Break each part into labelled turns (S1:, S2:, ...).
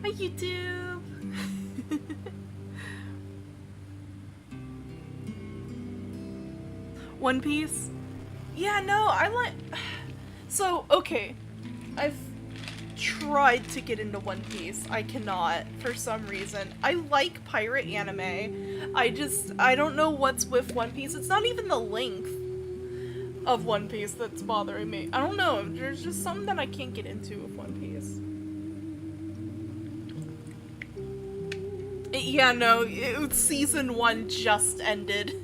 S1: Hi, YouTube. One Piece? Yeah, no, I like... So, okay. I've tried to get into One Piece. I cannot, for some reason. I like pirate anime. I don't know what's with One Piece. It's not even the length of One Piece that's bothering me. I don't know. There's just something that I can't get into with One Piece. Yeah, no, season 1 just ended.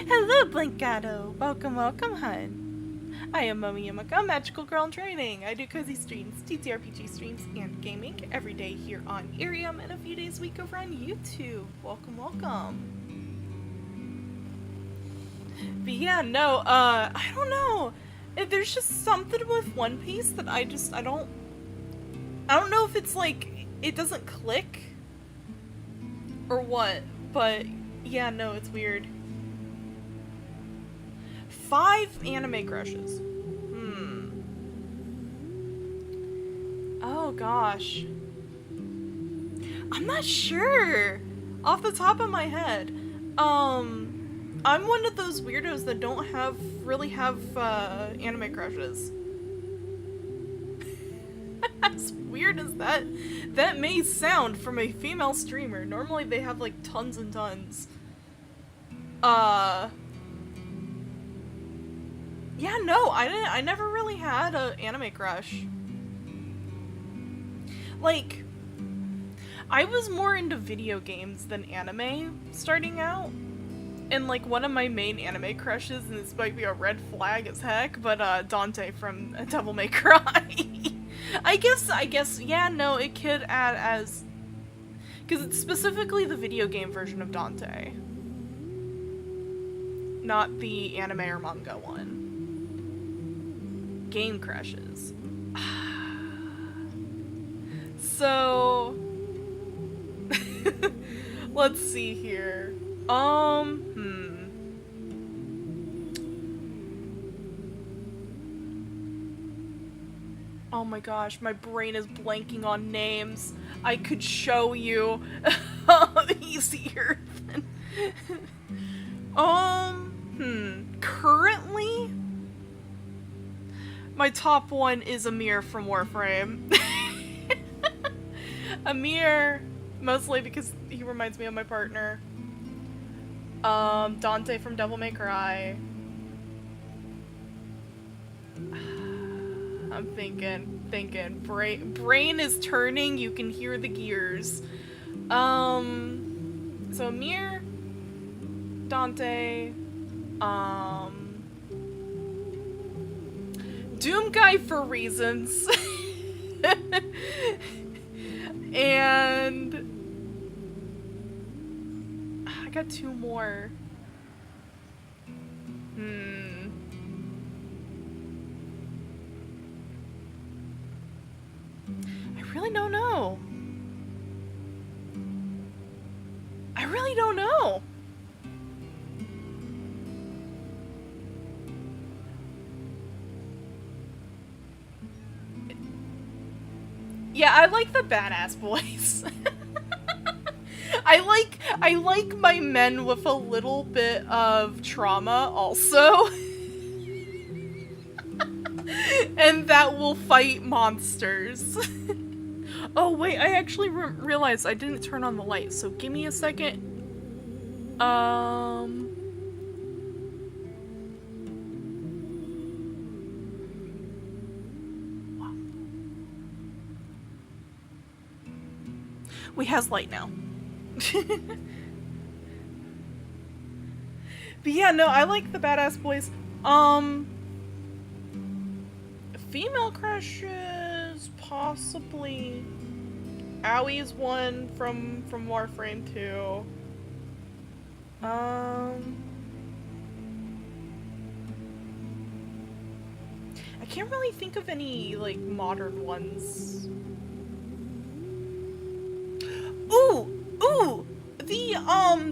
S1: Hello, Blankado. Welcome, welcome, hun. I am Momo Yumeko, magical girl in training. I do cozy streams, TTRPG streams, and gaming every day here on Iriam and a few days a week over on YouTube. Welcome, welcome. But yeah, no, I don't know. There's just something with One Piece that I don't know if it's like, it doesn't click or what, but yeah, no, it's weird. 5 anime crushes. Oh gosh. I'm not sure. Off the top of my head. I'm one of those weirdos that don't really have anime crushes. As weird as that may sound from a female streamer. Normally they have like tons and tons. Yeah, no, I never really had an anime crush. Like, I was more into video games than anime starting out. And like one of my main anime crushes, and this might be a red flag as heck, but Dante from Devil May Cry. I guess, yeah, no, it could add as... Because it's specifically the video game version of Dante. Not the anime or manga one. Game crushes. So... Let's see here. Oh my gosh, my brain is blanking on names. I could show you easier than... Currently, my top one is Amir from Warframe. Amir, mostly because he reminds me of my partner. Dante from Devil May Cry. I'm thinking. Brain is turning, you can hear the gears. So Amir, Dante, Doom Guy for reasons. And I got 2 more. I really don't know. I really don't know. Yeah, I like the badass boys. I like my men with a little bit of trauma also. And that will fight monsters. Oh wait, I actually realized I didn't turn on the light, so give me a second. We has light now. But yeah, no, I like the badass boys. Female crushes, possibly. Aui's one from Warframe 2. I can't really think of any, like, modern ones. Ooh!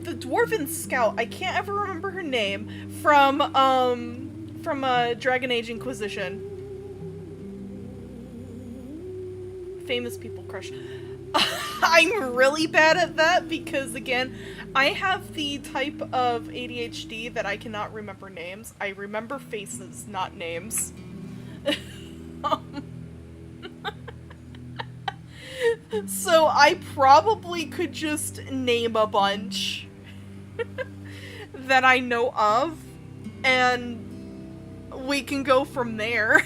S1: The Dwarven Scout, I can't ever remember her name, from Dragon Age Inquisition. Famous people crush. I'm really bad at that because, again, I have the type of ADHD that I cannot remember names. I remember faces, not names. So I probably could just name a bunch that I know of, and we can go from there.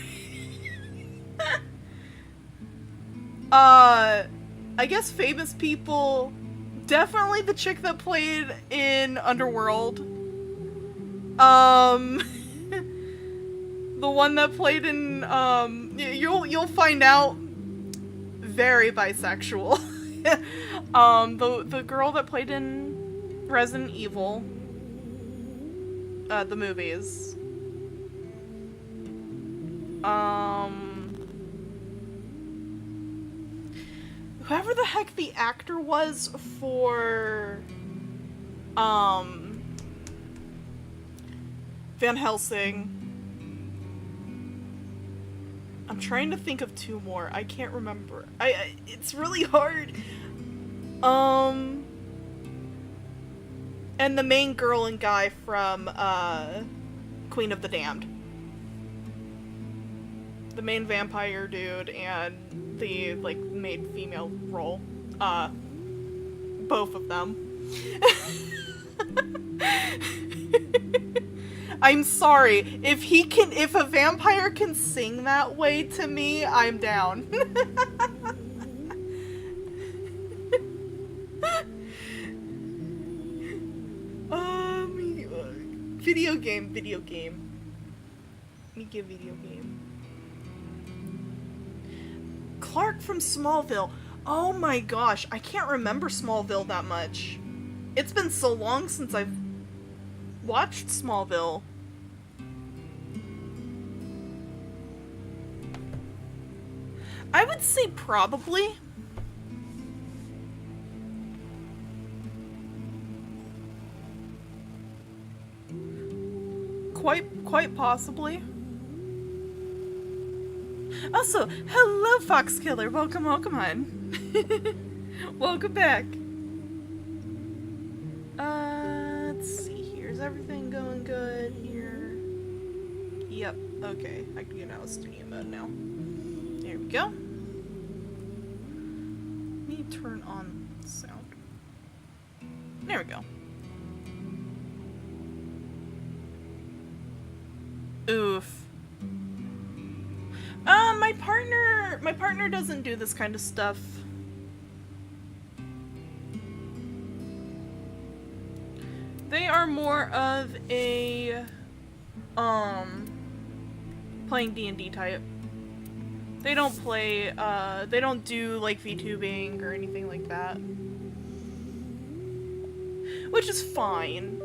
S1: I guess famous people, definitely the chick that played in Underworld. The one that played in, you'll find out, very bisexual. The girl that played in Resident Evil, the movies. Whoever the heck the actor was for, Van Helsing. I'm trying to think of two more. I can't remember. It's really hard. And the main girl and guy from, Queen of the Damned. The main vampire dude and the, like, main female role. Both of them. I'm sorry. If a vampire can sing that way to me, I'm down. Video game. Let me get video game. Clark from Smallville. Oh my gosh, I can't remember Smallville that much. It's been so long since I've watched Smallville. I would say probably. Quite possibly. Also, hello Fox Killer. Welcome hon. Welcome back. Let's see here. Is everything going good here? Yep. Okay. I can get out of studio mode now. There we go. Let me turn on sound. There we go. Oof. My partner doesn't do this kind of stuff. They are more of a, playing D&D type. They don't play, they don't do, like, VTubing or anything like that. Which is fine.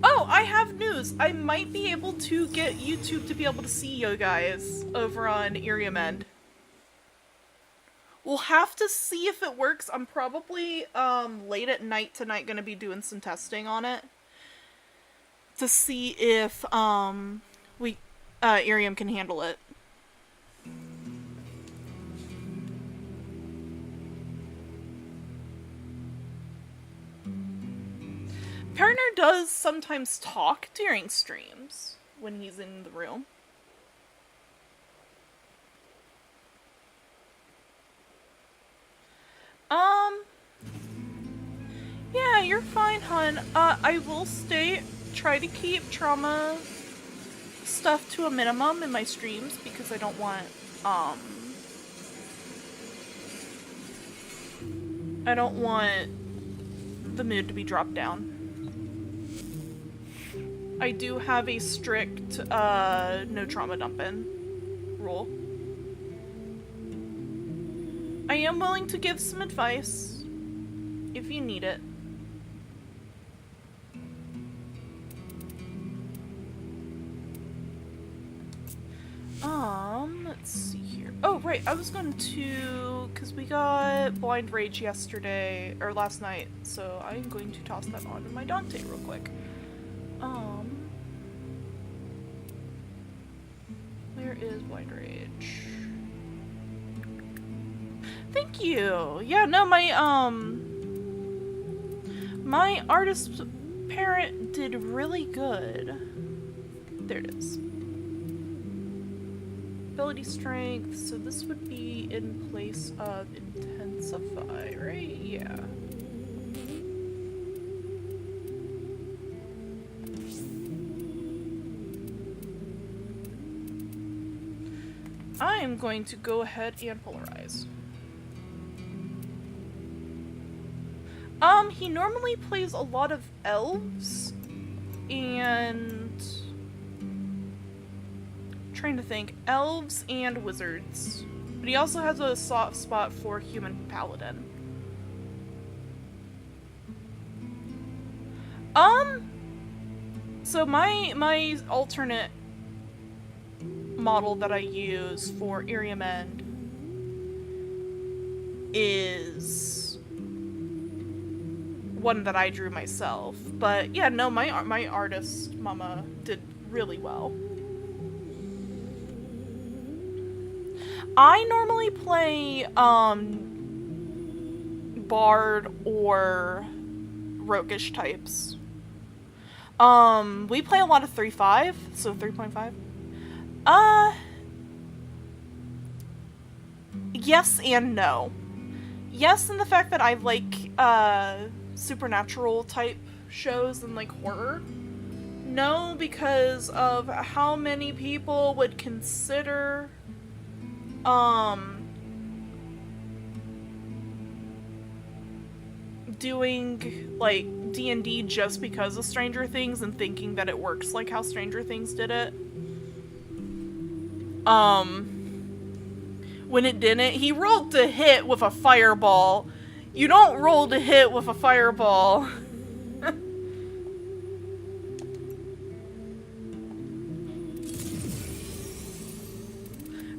S1: Oh, I have news! I might be able to get YouTube to be able to see you guys over on Iriam End. We'll have to see if it works. I'm probably, late at night tonight gonna be doing some testing on it. To see if, Iriam can handle it. Partner does sometimes talk during streams when he's in the room. Yeah, you're fine, hun. I will try to keep trauma stuff to a minimum in my streams because I don't want, the mood to be dropped down. I do have a strict, no trauma dumping rule. I am willing to give some advice if you need it. Let's see here. Oh, right, I was going to, because we got Blind Rage yesterday, or last night, so I'm going to toss that on to my Dante real quick. there is Wide Rage. Thank you! Yeah, no, my artist parent did really good. There it is. Ability strength, so this would be in place of intensify, right? Yeah. I am going to go ahead and polarize. He normally plays a lot of elves and trying to think, elves and wizards, but he also has a soft spot for human paladin. So my alternate model that I use for Iriam I is one that I drew myself, but yeah, no, my artist mama did really well. I normally play bard or roguish types. We play a lot of 3.5, so 3.5. Yes and no. Yes, in the fact that I like supernatural type shows and like horror. No, because of how many people would consider doing like D&D just because of Stranger Things and thinking that it works like how Stranger Things did it. When it didn't. He rolled to hit with a fireball. You don't roll to hit with a fireball. But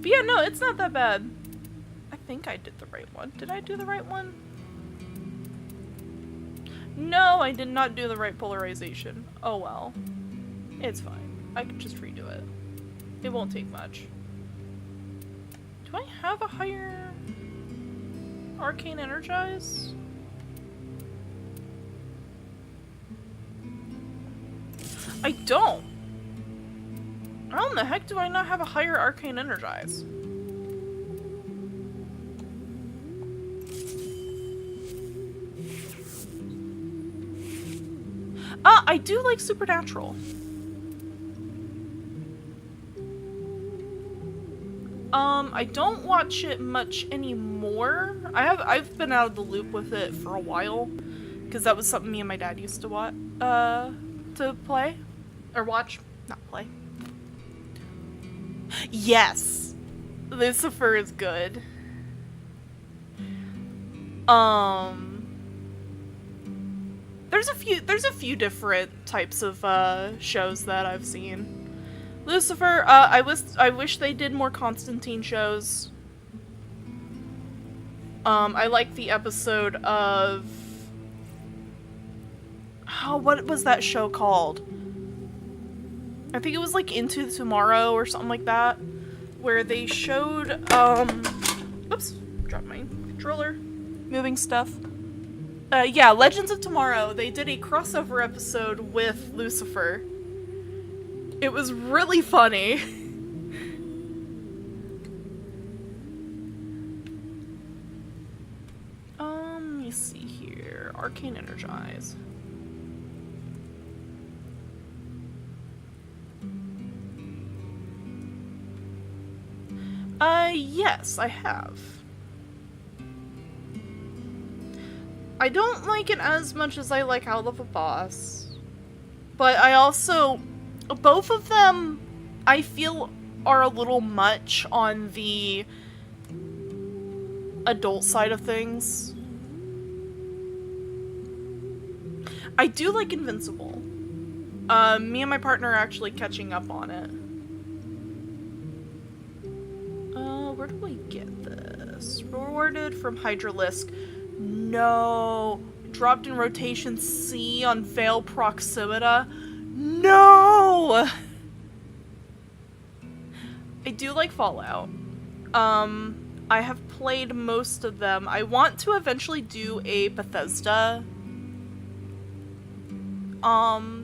S1: yeah, no, it's not that bad. I think I did the right one. Did I do the right one? No, I did not do the right polarization. Oh well. It's fine. I can just redo it. It won't take much. Do I have a higher Arcane Energize? I don't. How in the heck do I not have a higher Arcane Energize? I do like Supernatural. I don't watch it much anymore. I've been out of the loop with it for a while, because that was something me and my dad used to watch, to play, or watch, not play. Yes, Lucifer is good. There's a few different types of shows that I've seen. Lucifer, I wish they did more Constantine shows. I like the episode of... Oh, what was that show called? I think it was like Into Tomorrow or something like that. Where they showed, oops, dropped my controller. Moving stuff. Yeah, Legends of Tomorrow. They did a crossover episode with Lucifer. It was really funny. Let me see here. Arcane Energize. Yes, I have. I don't like it as much as I like ArtyPaws. But I also... Both of them, I feel, are a little much on the adult side of things. I do like Invincible. Me and my partner are actually catching up on it. Where do we get this? Rewarded from Hydralisk. No. Dropped in rotation C on Veil Proximita. No! I do like Fallout. I have played most of them. I want to eventually do a Bethesda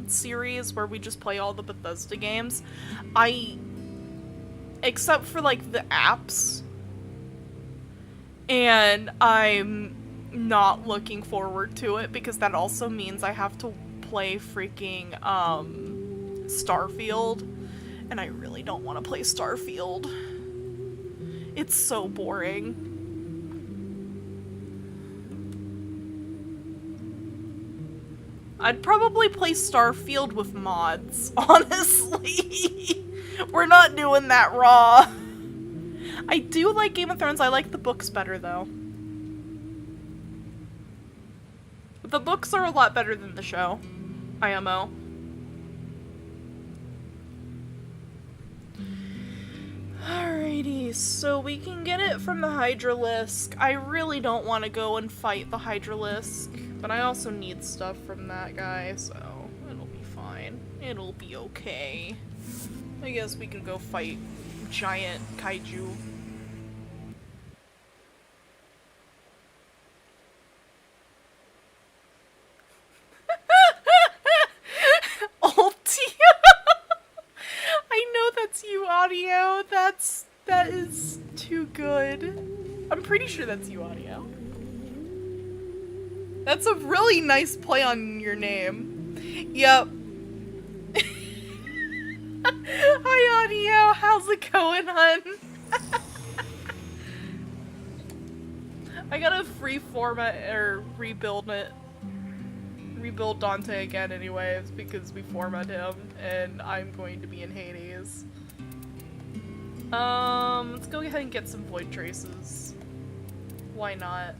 S1: series where we just play all the Bethesda games. Except for like the apps. And I'm not looking forward to it because that also means I have to play freaking Starfield, and I really don't want to play Starfield. It's so boring. I'd probably play Starfield with mods, honestly. We're not doing that raw. I do like Game of Thrones. I like the books better, though. The books are a lot better than the show. IMO. Alrighty, so we can get it from the Hydralisk. I really don't want to go and fight the Hydralisk, but I also need stuff from that guy, so it'll be fine. It'll be okay. I guess we can go fight giant kaiju. I know that's you, Audio. That is too good. I'm pretty sure that's you, Audio. That's a really nice play on your name. Yep. Hi, Audio. How's it going, hun? I gotta reformat or rebuild Dante again anyways, because we formatted him, and I'm going to be in Hades. Let's go ahead and get some void traces. Why not?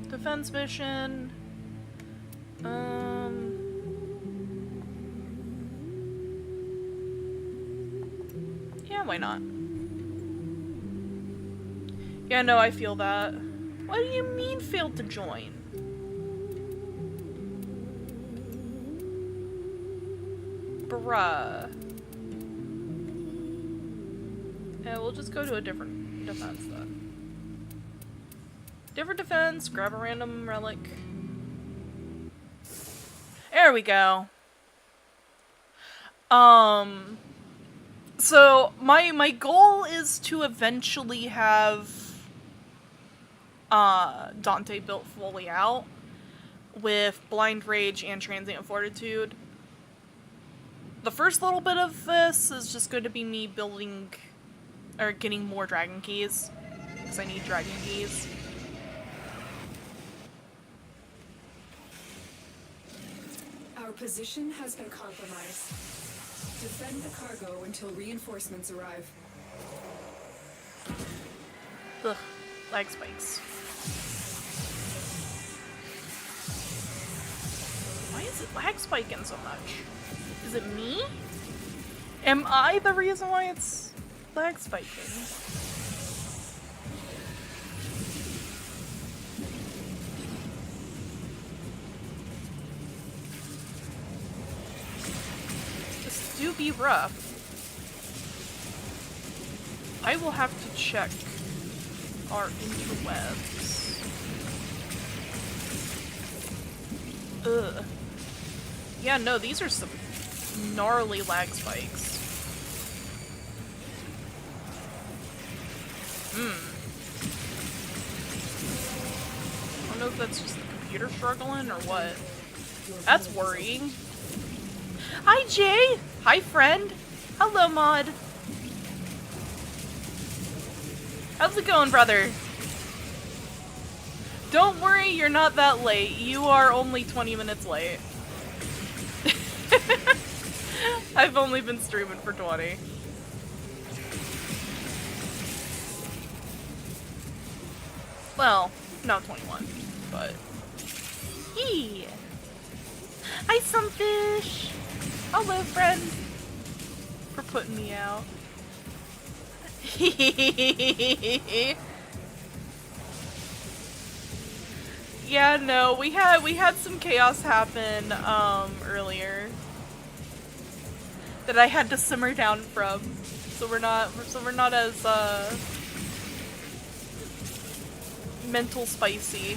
S1: Defense mission. Yeah, why not? Yeah, no, I feel that. What do you mean failed to join? Bruh. Yeah, we'll just go to a different defense then. Different defense, grab a random relic. There we go. So my goal is to eventually have Dante built fully out with Blind Rage and Transient Fortitude. The first little bit of this is just going to be me building or getting more dragon keys, because I need dragon keys.
S2: Our position has been compromised. Defend the cargo until reinforcements arrive.
S1: Ugh, lag spikes. Why is it lag spiking so much? Is it me? Am I the reason why it's lag spiking? This do be rough. I will have to check our interwebs. Ugh. Yeah, no, these are some gnarly lag spikes. I don't know if that's just the computer struggling or what. That's worrying. Hi, Jay! Hi, friend! Hello, Mod! How's it going, brother? Don't worry, you're not that late. You are only 20 minutes late. I've only been streaming for 20. Well, not 21, but... Yee! Hi, Sunfish! Hello, friend! For putting me out. Yeah, no, we had some chaos happen, earlier. that I had to simmer down from. So we're not as mental spicy.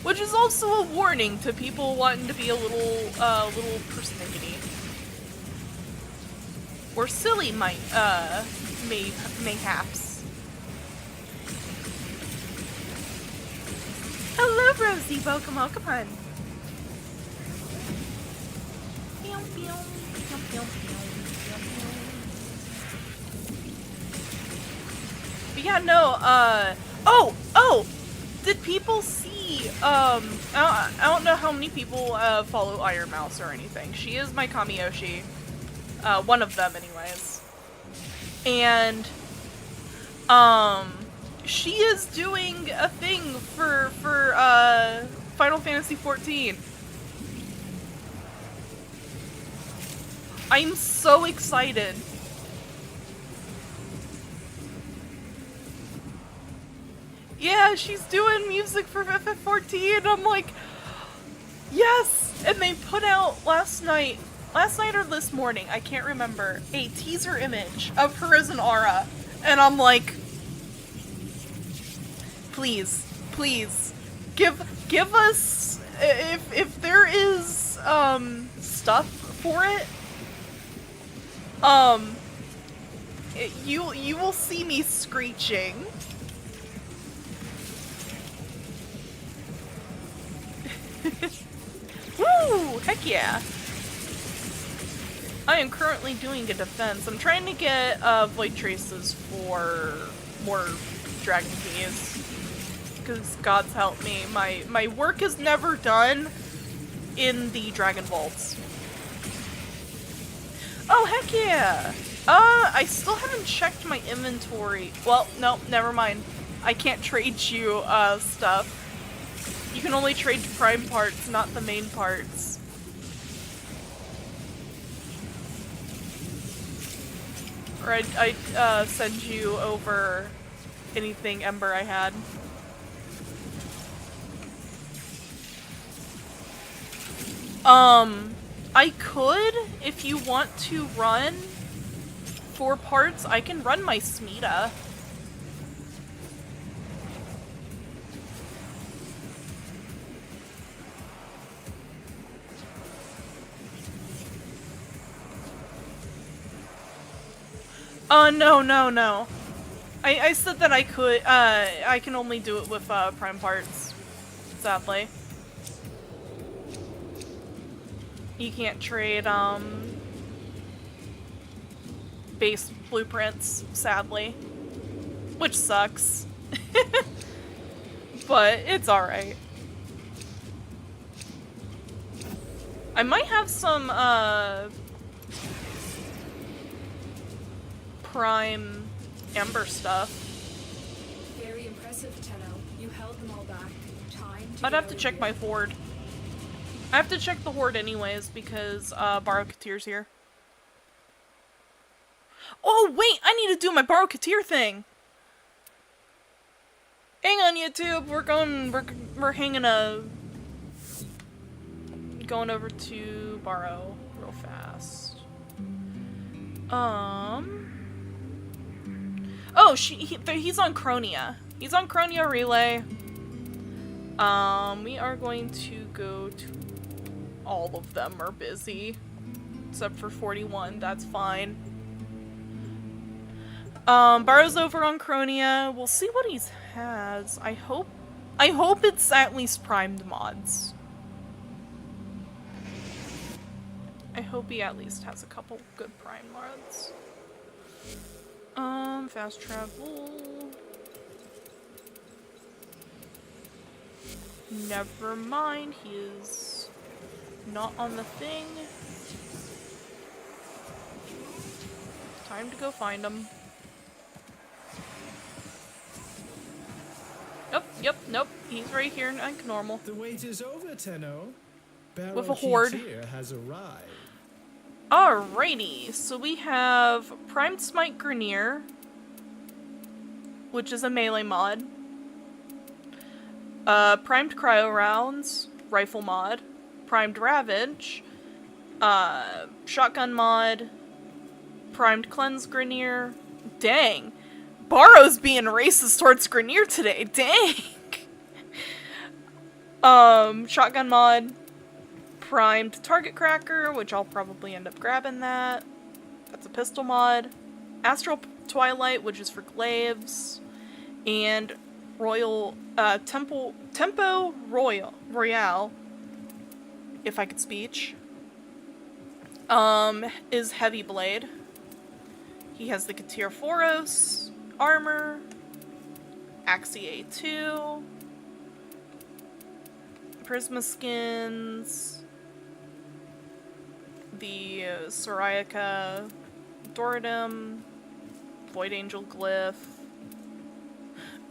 S1: Which is also a warning to people wanting to be a little persnickety. Or silly mayhaps. Hello, Rosie. Welcome, welcome, hun. But yeah, no, oh! Did people see, I don't know how many people, follow IRIAM US or anything. She is my Kamiyoshi. One of them, anyways. And, she is doing a thing for Final Fantasy XIV. I'm so excited. Yeah, she's doing music for FF14. I'm like, yes! And they put out last night or this morning, I can't remember, a teaser image of her as an Aura. And I'm like, please, give us, if there is, stuff for it, you will see me screeching. Woo! Heck yeah! I am currently doing a defense. I'm trying to get void traces for more dragon keys. Because God's help me, my work is never done in the dragon vaults. Oh heck yeah! I still haven't checked my inventory. Well, no, never mind. I can't trade you stuff. You can only trade prime parts, not the main parts. Or I'd send you over anything Ember I had. I could, if you want to run 4 parts, I can run my Smita. No. I said that I could, I can only do it with, prime parts, sadly. You can't trade, base blueprints, sadly. Which sucks. But it's alright. I might have some, prime Ember stuff.
S2: Very impressive, Tenno. You held them all back. Time to
S1: I'd have to check my horde. I have to check the horde anyways because Barokatir's here. Oh wait, I need to do my Barokatir thing. Hang on, YouTube. We're hanging going over to Baro real fast. Oh, he's on Chronia. He's on Chronia Relay. We are going to go to... All of them are busy. Except for 41, that's fine. Baro's over on Chronia. We'll see what he has. I hope it's at least primed mods. I hope he at least has a couple good prime mods. Fast travel. Never mind, he is not on the thing. Time to go find him. Nope. He's right here like normal.
S3: The wait is over, Tenno.
S1: With a horde.
S3: Has arrived.
S1: Alrighty, so we have Primed Smite Grenier, which is a melee mod. Primed Cryo Rounds, rifle mod, primed ravage, shotgun mod, primed cleanse Grenier. Dang. Barrow's being racist towards Grenier today. Dang. Shotgun mod, primed target cracker, which I'll probably end up grabbing that. That's a pistol mod. Astral Twilight, which is for glaives. And Tempo Royale, if I could speech, is Heavy Blade. He has the Katir Foros armor, Axie A2, Prisma skins, the Sorayaka Doradum, Void Angel glyph.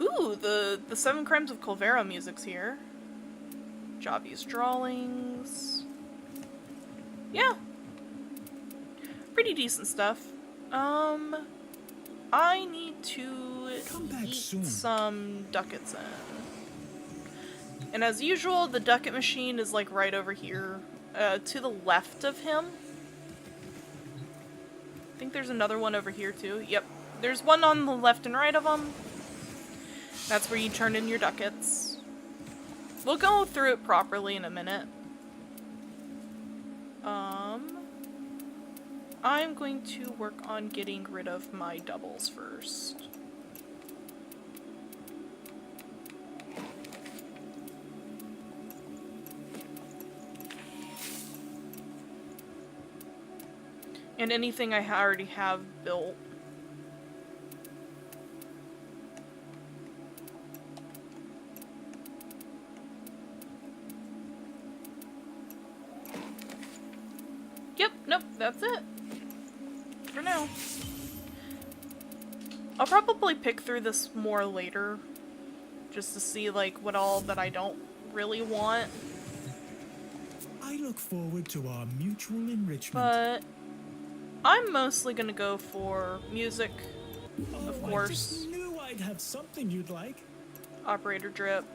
S1: Ooh, the Seven Crimes of Colvera music's here. Javi's drawings. Yeah. Pretty decent stuff. I need to eat some ducats in. And as usual, the ducat machine is like right over here, to the left of him. I think there's another one over here too. Yep. There's one on the left and right of him. That's where you turn in your ducats. We'll go through it properly in a minute. I'm going to work on getting rid of my doubles first. And anything I already have built. Yep, nope, that's it. For now. I'll probably pick through this more later. Just to see, like, what all that I don't really want.
S3: I look forward to our mutual enrichment.
S1: But I'm mostly gonna go for music, of course.
S3: I just knew I'd have something you'd like.
S1: Operator drip.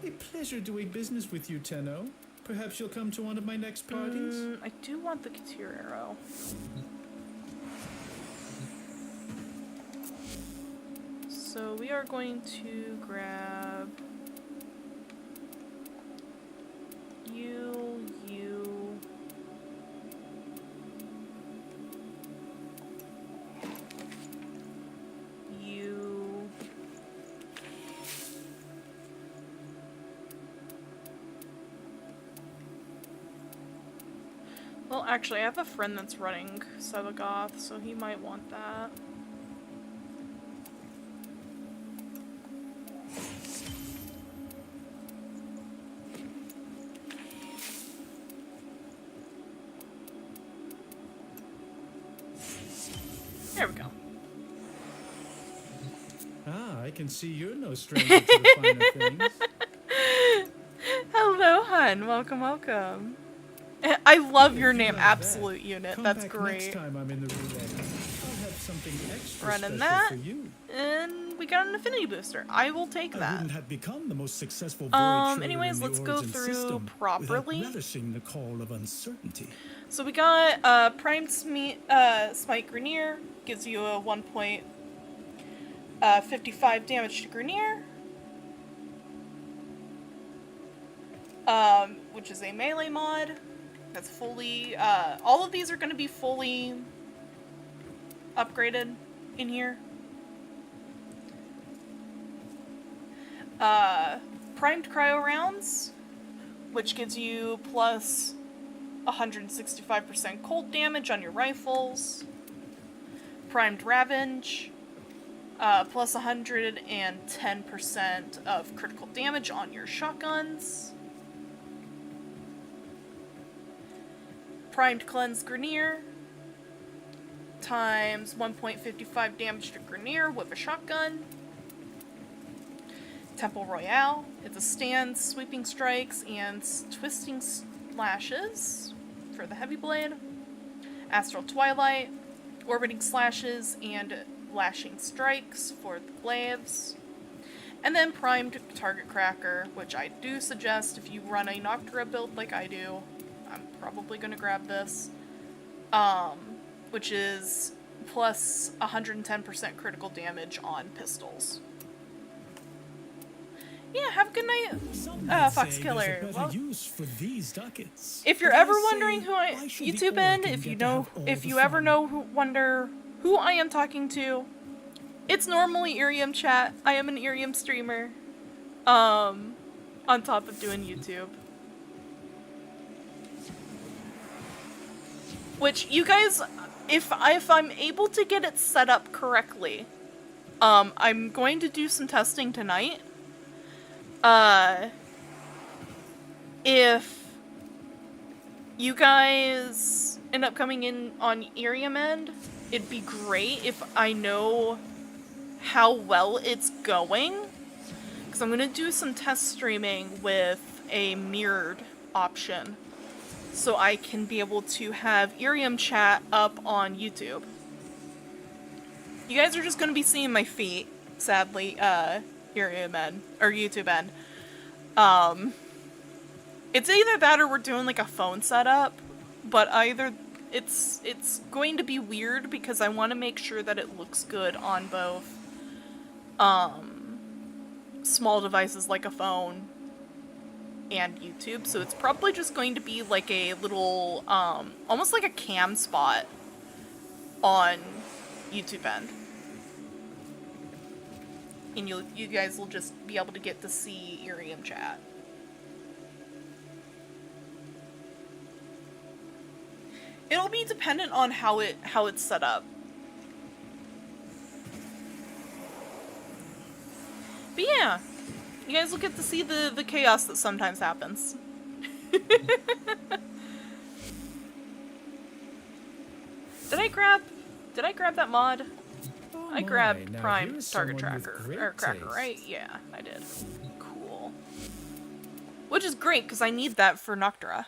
S3: A pleasure doing business with you, Tenno. Perhaps you'll come to one of my next parties?
S1: I do want the Katir arrow. So we are going to grab you, well, actually, I have a friend that's running Sevagoth, so he might want that. There we go.
S3: Ah, I can see you're no stranger to the finer things.
S1: Hello, hun. Welcome, welcome. I love your name, Absolute Unit.
S3: Come
S1: That's
S3: back
S1: great.
S3: Next time I'm in the roulette. I'll have something extra
S1: Running
S3: special
S1: that,
S3: for you.
S1: and we got an affinity booster. I will take
S3: I
S1: that.
S3: wouldn't have become the most successful void trader
S1: Anyways,
S3: in the
S1: let's go
S3: Origin
S1: through
S3: system
S1: properly.
S3: without relishing the call of uncertainty.
S1: So we got primed Smite Grenier, gives you a 1.55 damage to Grenier. Which is a melee mod. That's fully, all of these are going to be fully upgraded in here. Primed Cryo Rounds, which gives you plus 165% cold damage on your rifles. Primed Ravage, plus 110% of critical damage on your shotguns. Primed Cleanse Grenier, times 1.55 damage to Grenier with a shotgun. Temple Royale, it's a stand, sweeping strikes, and twisting slashes for the heavy blade. Astral Twilight, orbiting slashes, and lashing strikes for the glaives. And then primed target cracker, which I do suggest if you run a Noctura build like I do. I'm probably gonna grab this. Which is plus 110% critical damage on pistols. Yeah, have a good night, Fox Killer. Well, if you're ever wondering who YouTube end, if you ever wonder who I am talking to, it's normally Iriam chat. I am an Iriam streamer, on top of doing YouTube. Which, you guys, if I'm able to get it set up correctly, I'm going to do some testing tonight. If you guys end up coming in on Iriam end, it'd be great if I know how well it's going, because I'm gonna do some test streaming with a mirrored option, so I can be able to have Iriam chat up on YouTube. You guys are just gonna be seeing my feet, sadly, Iriam end, or YouTube end. It's either that or we're doing like a phone setup, but either it's going to be weird because I want to make sure that it looks good on both small devices like a phone and YouTube, so it's probably just going to be like a little almost like a cam spot on YouTube end. And you guys will just be able to get to see Iriam chat. It'll be dependent on how it's set up. But yeah, you guys will get to see the chaos that sometimes happens. Did I grab that mod? I grabbed Prime Target Tracker, or Cracker, right? Yeah, I did. Cool. Which is great, because I need that for Noctura.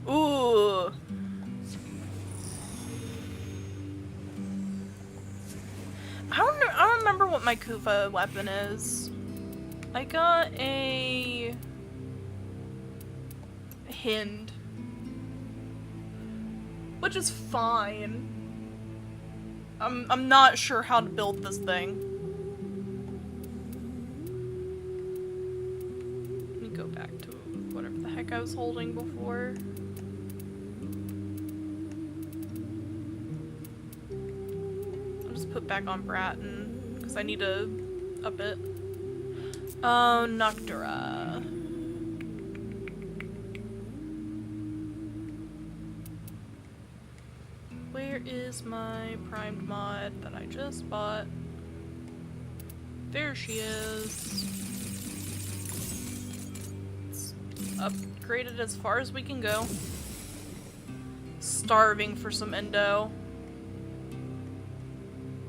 S1: Ooh. I don't remember what my Kufa weapon is. I got a Hind, which is fine. I'm not sure how to build this thing. Let me go back to whatever the heck I was holding before. I'll just put back on Bratton because I need to up it. Oh, Noctura. Where is my primed mod that I just bought? There she is. It's upgraded as far as we can go. Starving for some endo.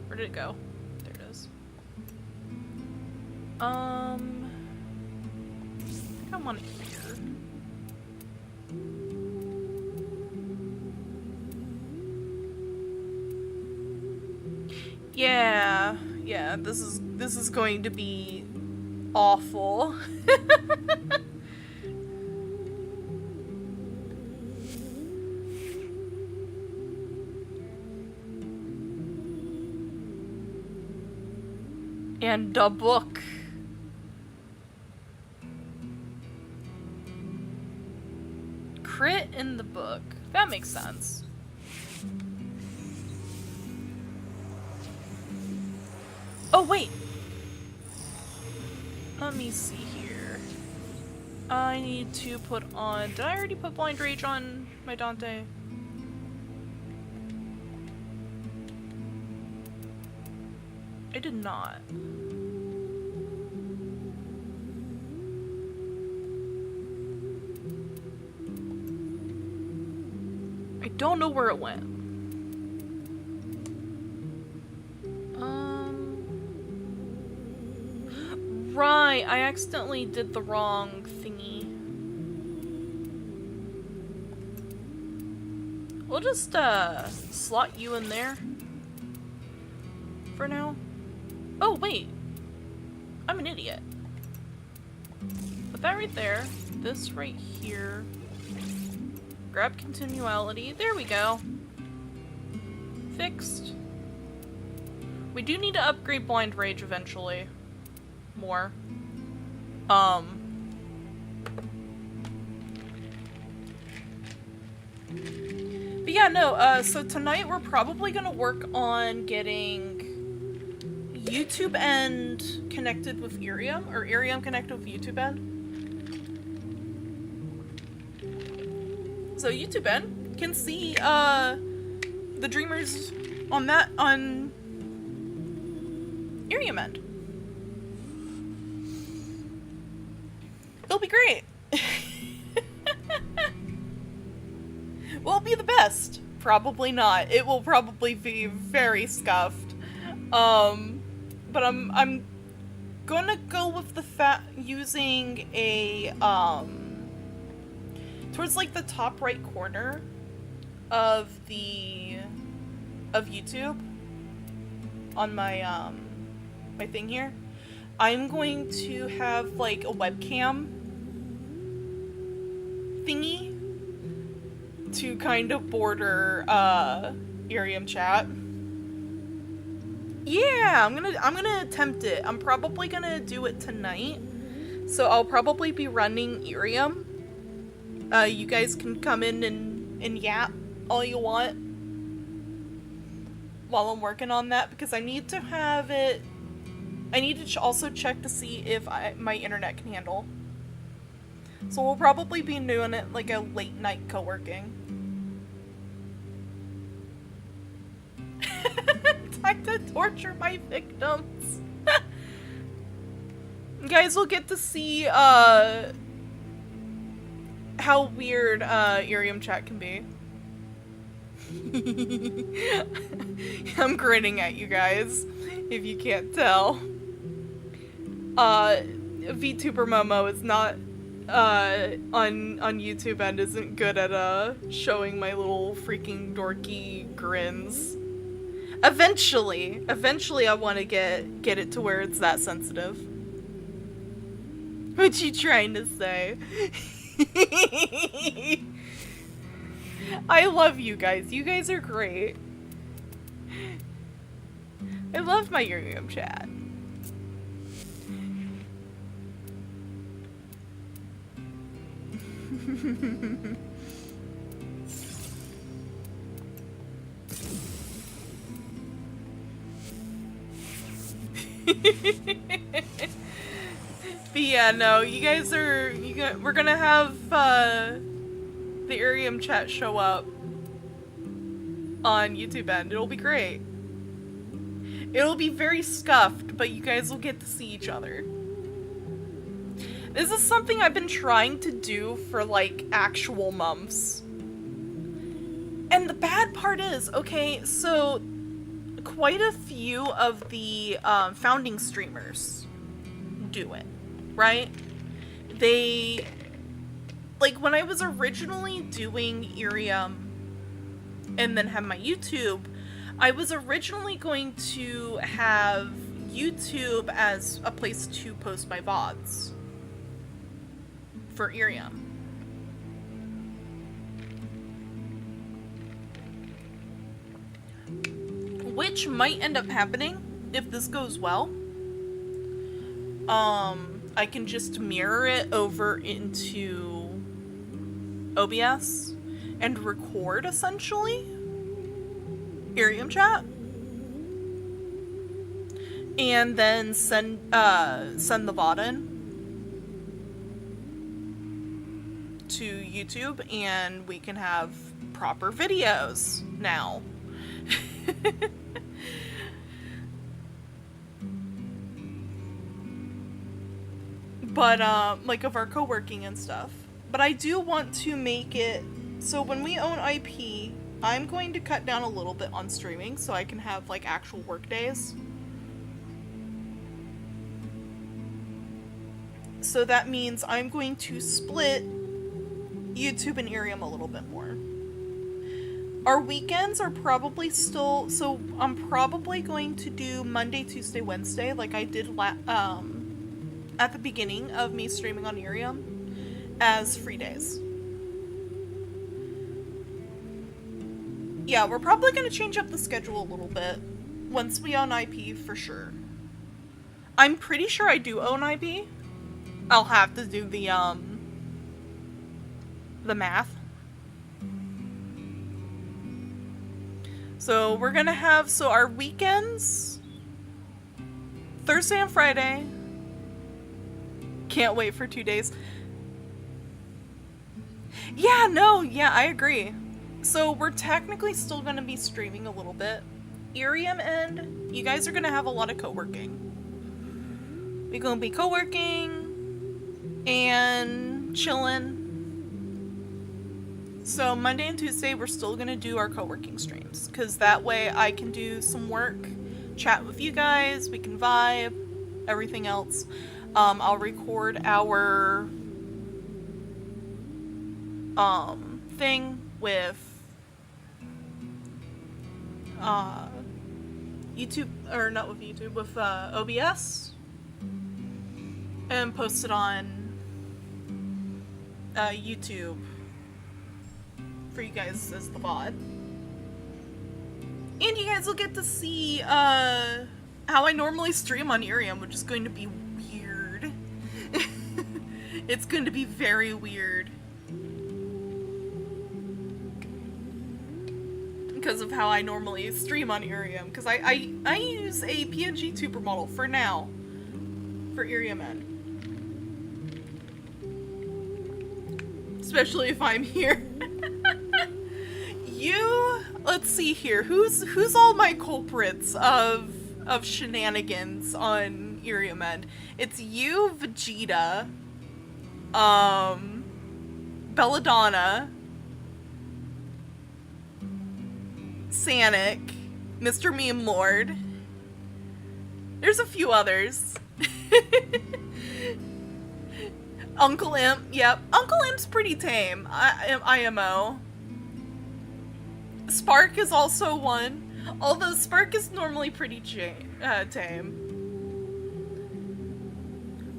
S1: Where did it go? There it is. I think I want it here. Yeah, this is going to be awful. And a book. Crit in the book. That makes sense. Oh, wait. Let me see here. I need to put on... Did I already put Blind Rage on my Dante? I did not. I don't know where it went. Right, I accidentally did the wrong thingy. We'll just slot you in there for now. Oh wait, I'm an idiot. Put that right there. This right here. Grab continuality. There we go. Fixed. We do need to upgrade blind rage eventually. More. But yeah, no, so tonight we're probably gonna work on getting YouTube end connected with Iriam, or Iriam connected with YouTube end. So YouTube end can see, the Dreamers on Iriam end. It'll be great. Will it be the best? Probably not. It will probably be very scuffed. But I'm gonna go with the using a, towards like the top right corner of YouTube on my, my thing here. I'm going to have like a webcam thingy to kind of border Iriam chat. Yeah, I'm gonna attempt it. I'm probably gonna do it tonight. So I'll probably be running Iriam. You guys can come in and yap all you want while I'm working on that, because I need to have it. I need to also check to see if my internet can handle. So we'll probably be doing it like a late night co-working. Time to torture my victims. You guys will get to see how weird Iriam chat can be. I'm grinning at you guys, if you can't tell. VTuber Momo is not on YouTube and isn't good at showing my little freaking dorky grins. Eventually I want to get it to where it's that sensitive. What you trying to say? I love you guys. You guys are great. I love my Iriam chat. But yeah, no, you guys are, we're gonna have, the Iriam chat show up on YouTube end. It'll be great. It'll be very scuffed, but you guys will get to see each other. This is something I've been trying to do for, like, actual months. And the bad part is, okay, so quite a few of the founding streamers do it, right? They, like, when I was originally doing Iriam and then have my YouTube, I was originally going to have YouTube as a place to post my VODs for Iriam. Which might end up happening if this goes well. I can just mirror it over into OBS and record, essentially, Iriam chat. And then send the VOD in to YouTube, and we can have proper videos now. But, like, of our co-working and stuff. But I do want to make it, so when we own IP, I'm going to cut down a little bit on streaming so I can have, like, actual work days. So that means I'm going to split YouTube and Iriam a little bit more. Our weekends are probably still, so I'm probably going to do Monday, Tuesday, Wednesday, like I did at the beginning of me streaming on Iriam, as free days. Yeah, we're probably going to change up the schedule a little bit once we own IP for sure. I'm pretty sure I do own IP. I'll have to do the math. So we're gonna have, so our weekends, Thursday and Friday. Can't wait for 2 days. Yeah, no, yeah, I agree. So we're technically still gonna be streaming a little bit. Iriam end, you guys are gonna have a lot of co-working. We're gonna be co-working and chilling. So Monday and Tuesday, we're still gonna do our co-working streams, because that way I can do some work, chat with you guys, we can vibe, everything else. I'll record our thing with YouTube, or not with YouTube, with OBS, and post it on YouTube for you guys as the VOD. And you guys will get to see how I normally stream on Iriam, which is going to be weird. It's going to be very weird. Because of how I normally stream on Iriam. Because I use a PNG tuber model for now. For Iriam End. Especially if I'm here. Let's see here. Who's all my culprits of shenanigans on Iriam End? It's you, Vegeta, Belladonna, Sanic, Mr. Meme Lord. There's a few others. Uncle Imp, yep. Uncle Imp's pretty tame. IMO. Spark is also one, although Spark is normally pretty tame.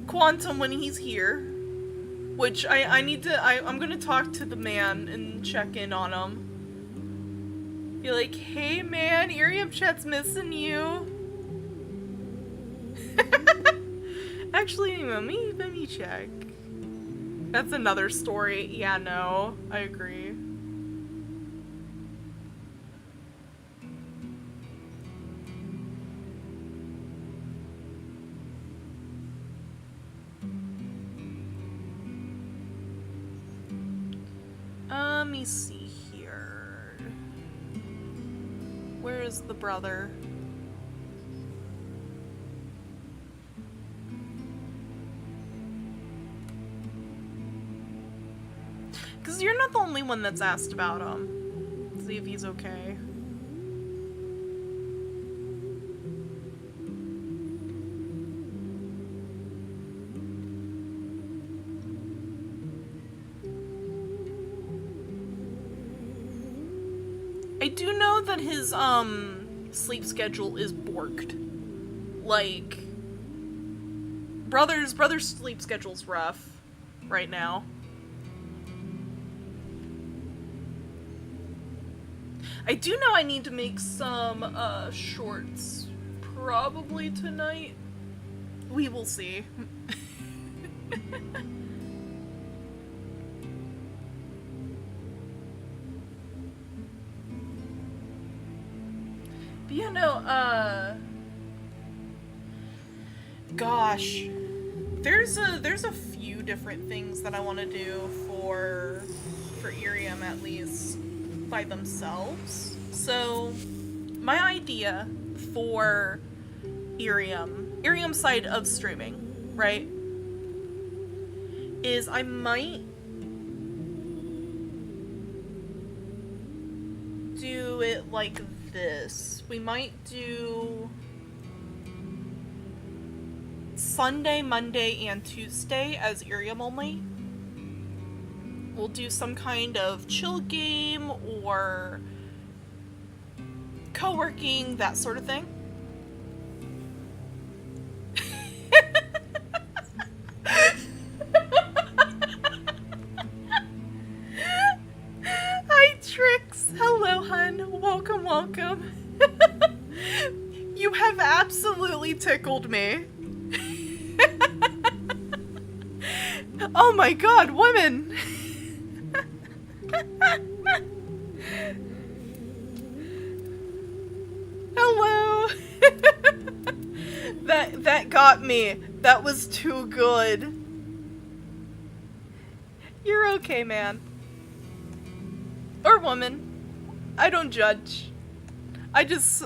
S1: Quantum when he's here, which I'm gonna talk to the man and check in on him. Be like, hey man, Iriam chat's missing you. Actually, let me check. That's another story. Yeah, no, I agree. Let me see here. Where is the brother? Because you're not the only one that's asked about him. See if he's okay. I do know that his, sleep schedule is borked. Like, brother's sleep schedule's rough right now. I do know I need to make some, shorts. Probably tonight. We will see. But yeah, no, gosh. There's a few different things that I want to do for Iriam, at least, by themselves. So, my idea for Iriam side of streaming, right, is I might do it like this. We might do Sunday, Monday, and Tuesday as Iriam only. We'll do some kind of chill game or co-working, that sort of thing. Hi, Trix. Hello, hun. Welcome, welcome. You have absolutely tickled me. Oh my god, women! Hello! That got me. That was too good. You're okay, man. Or woman. I don't judge. I just,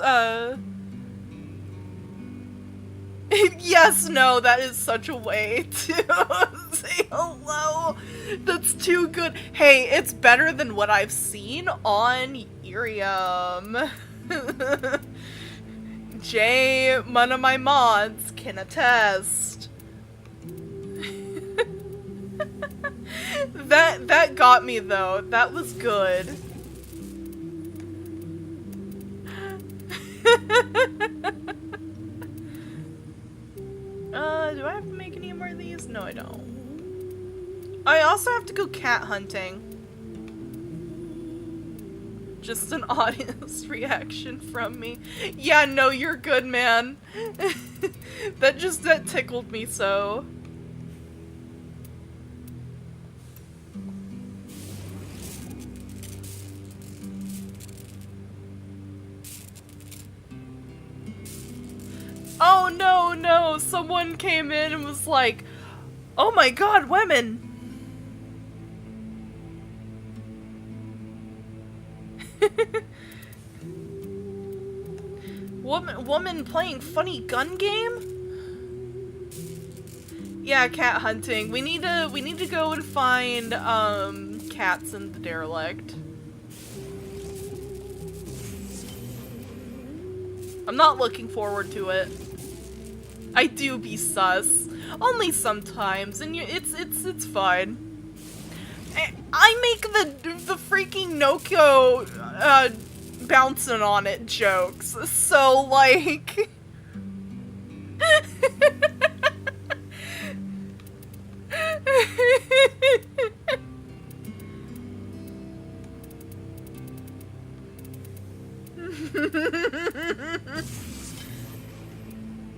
S1: yes, no, that is such a way to say hello. That's too good. Hey, it's better than what I've seen on Iriam. Jay, one of my mods, can attest. That got me though. That was good. Do I have to make any more of these? No, I don't. I also have to go cat hunting. Just an honest reaction from me. Yeah, no, you're good, man. that tickled me so. Oh no, no, someone came in and was like, oh my god, women! Woman playing funny gun game? Yeah, cat hunting. We need to go and find, cats in the derelict. I'm not looking forward to it. I do be sus. Only sometimes, and it's fine. I make the freaking Noko, bouncing on it jokes, so, like...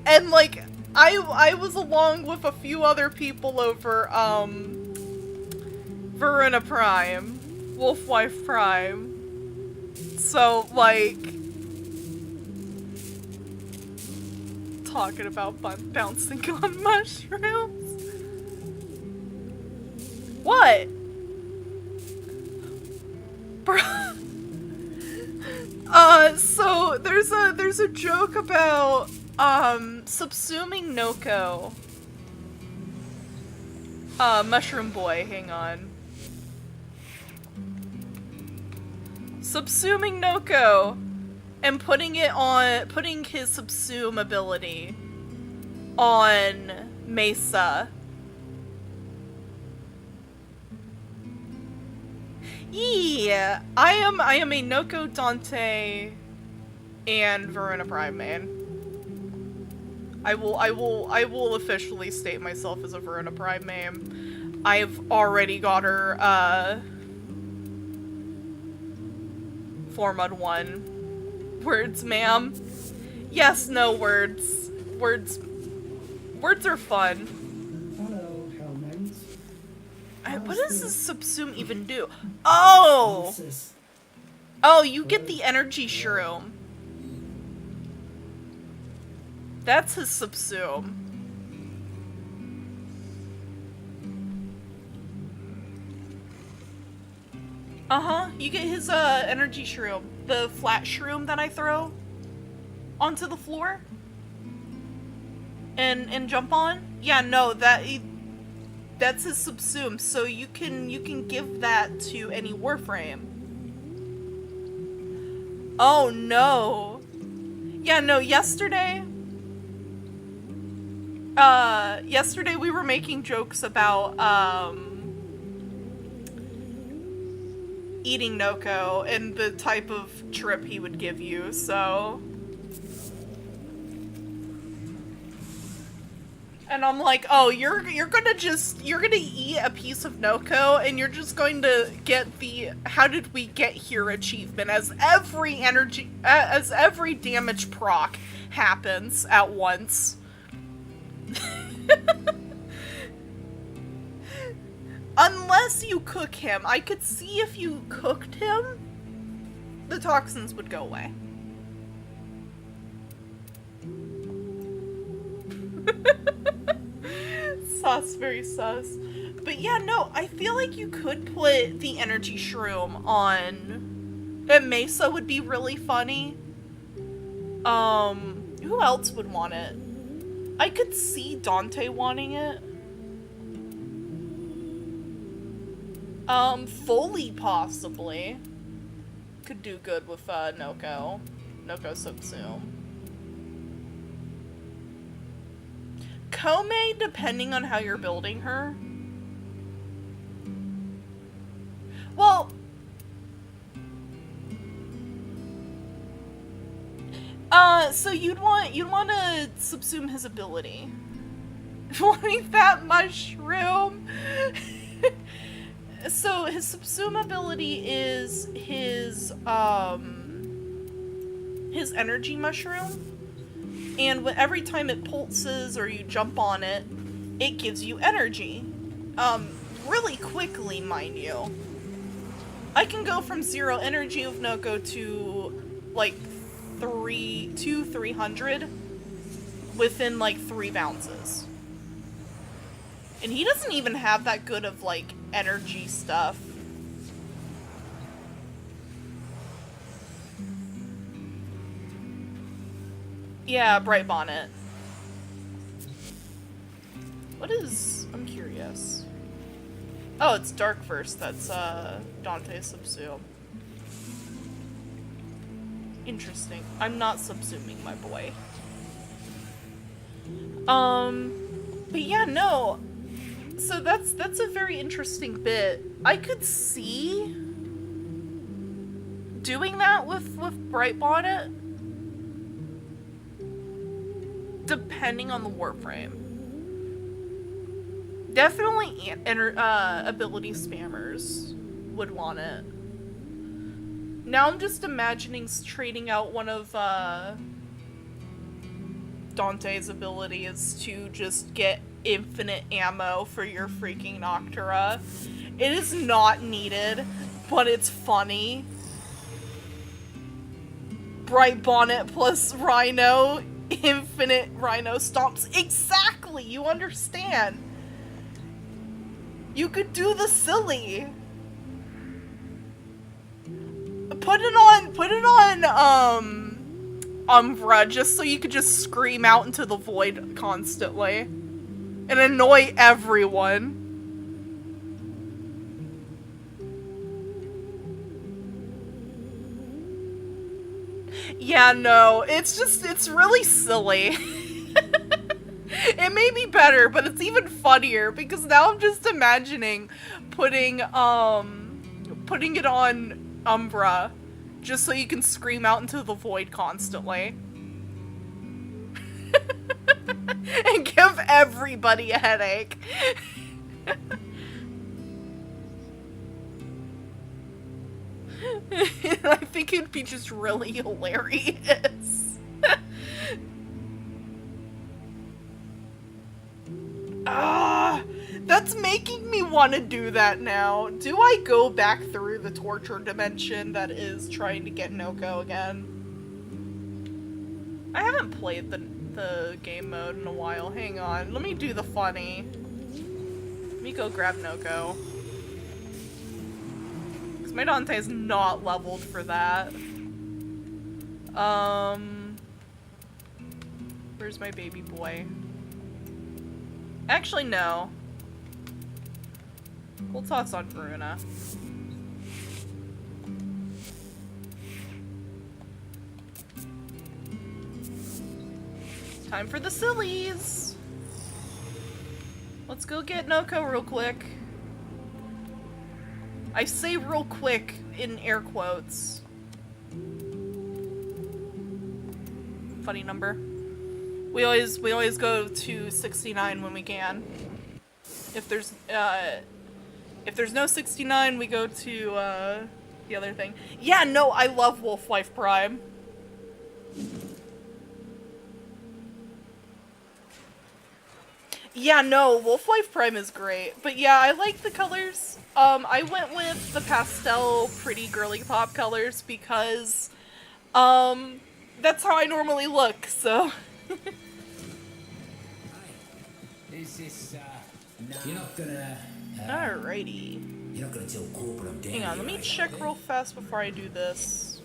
S1: And, like, I was along with a few other people over, Verona Prime. Wolfwife Prime. So, like... Talking about bouncing on mushrooms. What? Bruh. So, there's a joke about, subsuming Noko. Mushroom Boy, hang on. Subsuming Noko and putting his subsume ability on Mesa. Yeah, I am a Noko, Dante, and Verona Prime main. I will officially state myself as a Verona Prime main. I've already got her, 4mod1. Words, ma'am. Yes, no words. Words are fun.
S4: Hello, Hellmans.
S1: What does this subsume even do? Oh! Oh, you get the energy shroom. That's his subsume. Uh-huh, you get his, energy shroom. The flat shroom that I throw onto the floor. And jump on. Yeah, no, that's his subsume, so you can give that to any Warframe. Oh no. Yeah, no, yesterday we were making jokes about, eating Noko and the type of trip he would give you, so. And I'm like, oh, you're gonna eat a piece of Noko and you're just going to get the how did we get here achievement as every damage proc happens at once. Unless you cook him. I could see if you cooked him, the toxins would go away. Sus, very sus. But yeah, no, I feel like you could put the energy shroom on... And Mesa would be really funny. Who else would want it? I could see Dante wanting it. Foley possibly. Could do good with, Noko. Noko Subsume. Kome, depending on how you're building her. Well... so you'd want to subsume his ability. Wanting that mushroom! So his subsume ability is his energy mushroom. And every time it pulses or you jump on it, it gives you energy. Really quickly, mind you. I can go from 0 energy of Noko to, like, 300 within, like, 3 bounces. And he doesn't even have that good of, like, energy stuff. Yeah, Bright Bonnet. What is... I'm curious. Oh, it's Dark Verse that's, Dante Subsume. Interesting. I'm not subsuming my boy. But yeah, no. So that's a very interesting bit. I could see doing that with Bright Bonnet. Depending on the Warframe. Definitely ability spammers would want it. Now I'm just imagining trading out one of Dante's abilities to just get infinite ammo for your freaking Noctura. It is not needed, but it's funny. Bright Bonnet plus Rhino, infinite Rhino stomps. Exactly, you understand. You could do the silly. Put it on, Umbra, just so you could just scream out into the void constantly. And annoy everyone. Yeah, no, it's really silly. It may be better, but it's even funnier, because now I'm just imagining putting it on Umbra, just so you can scream out into the void constantly. And give everybody a headache. I think it'd be just really hilarious. That's making me want to do that now. Do I go back through the torture dimension that is trying to get Noko again? I haven't played the game mode in a while. Hang on. Let me do the funny. Let me go grab Noko. Because my Dante's not leveled for that. Where's my baby boy? Actually, no. We'll toss on Veruna. Time for the sillies! Let's go get Noko real quick. I say real quick in air quotes. Funny number. We always go to 69 when we can. If there's no 69, we go to the other thing. Yeah, no, I love Wolf-Life Prime. Yeah, no, Wolf-Life Prime is great. But yeah, I like the colors. I went with the pastel pretty girly pop colors because that's how I normally look, so
S5: Is this, you're not gonna,
S1: alrighty.
S5: you're not gonna tell corporate I'm down.
S1: Hang on, let me check real fast before I do this.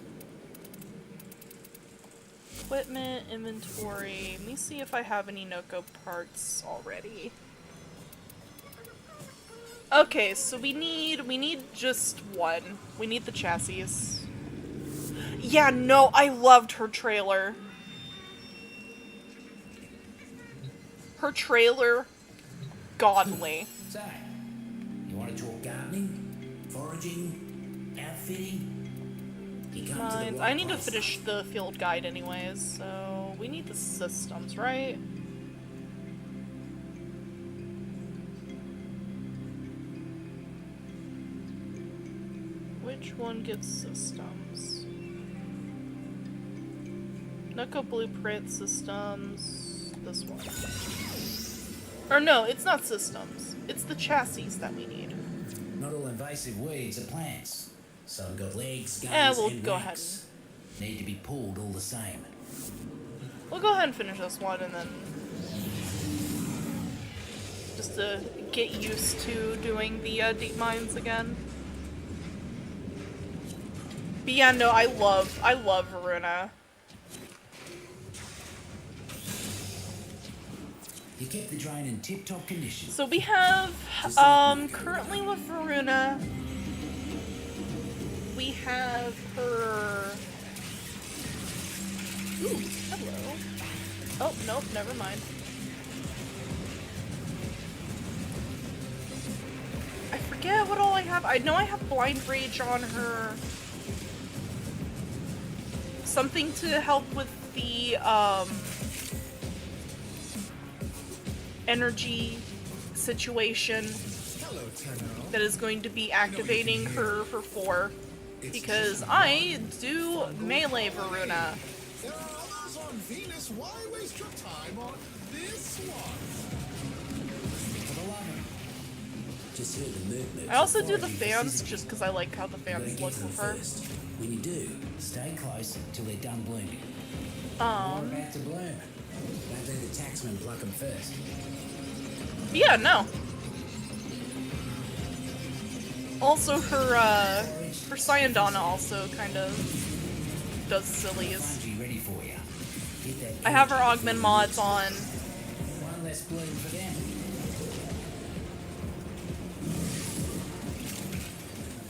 S1: Equipment, inventory. Let me see if I have any Noko parts already. Okay, so we need just one. We need the chassis. Yeah, no, I loved her trailer. Her trailer, godly.
S5: So, you wanna talk gardening, foraging, outfitting? You come to the
S1: Mines.
S5: right
S1: I need to
S5: place.
S1: finish the field guide anyways, so we need the systems, right? Which one gives systems? Noko Blueprint Systems. This one. Or no, it's not systems. It's the chassis that we need.
S5: Not all invasive weeds are plants. Some got legs, guns,
S1: we'll
S5: and
S1: go
S5: wax. Need to be pulled all the same.
S1: We'll go ahead and finish this one and then just to get used to doing the deep mines again. But yeah, no, I love Varuna.
S5: You kept the drain in tip-top condition.
S1: So we have currently with Varuna, we have her. Ooh, hello. Oh, nope, never mind. I forget what all I have. I know I have Blind Rage on her. Something to help with the, energy situation that is going to be activating her for 4. Because I do melee Varuna.
S6: There are others on Venus. Why waste your time on this one?
S5: For the lover. Just heard the movement.
S1: I also do the fans just because I like how the fans look with her.
S5: When you do, stay close till they're done blooming. They're about to bloom. Don't let the taxman pluck them first.
S1: Yeah, no. Also, her Syandana also kind of does sillies.
S5: Fungi ready for you. Get that
S1: I have her
S5: energy
S1: augment
S5: for
S1: mods
S5: the
S1: on.
S5: One less bloom for them.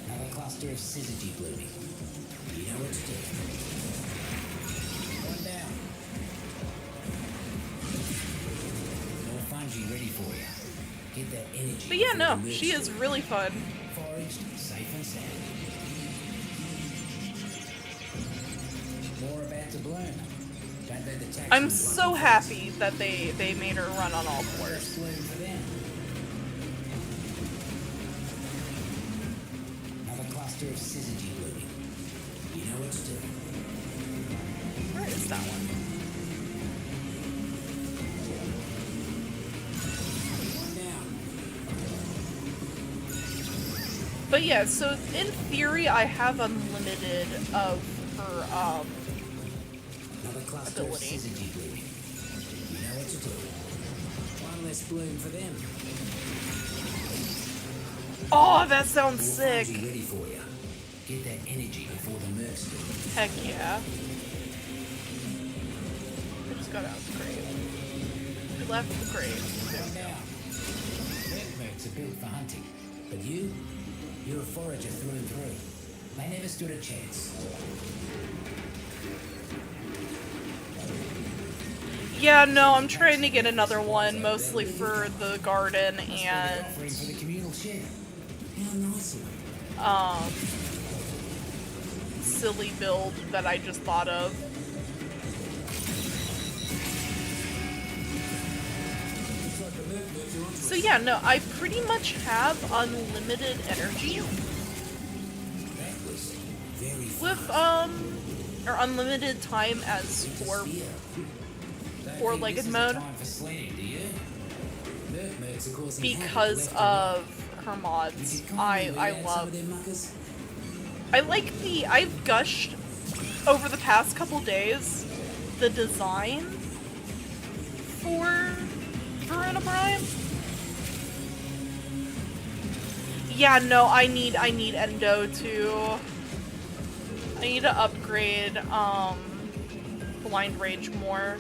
S5: Another cluster of syzygy blooming. You know what to do. One down. More fungi ready for you. Get that energy.
S1: But yeah,
S5: before
S1: no,
S5: the
S1: she
S5: mercs
S1: is
S5: do.
S1: really fun.
S5: Foraged, safe and sound. More about to bloom. Don't let the taxman
S1: I'm
S5: pluck
S1: so
S5: them first.
S1: happy that they made her run on all 4s.
S5: First bloom for them. Another cluster of syzygy blooming. You know what to do.
S1: Where is that one?
S5: One down.
S1: But yeah, so in theory, I have unlimited of her
S5: Another cluster
S1: ability.
S5: of syzygy blooming. You know what to do. One less bloom for them.
S1: Oh, that sounds
S5: More
S1: sick.
S5: fungi ready for you. Get that energy before the mercs do.
S1: Heck yeah. I just got out of the crate. We left the crate.
S5: One down. Red mercs are built for hunting. But you're a forager through and through. They never stood a chance.
S1: Yeah, no, I'm trying to get another one, mostly for the garden and
S5: Offering for the communal share. How nice of them.
S1: silly build that I just thought of. So yeah, no, I pretty much have unlimited energy with, or unlimited time as four-legged mode because of her mods. I love. I've gushed over the past couple days the design for Verona Prime. Yeah, no, I need Endo to. I need to upgrade Blind Rage more.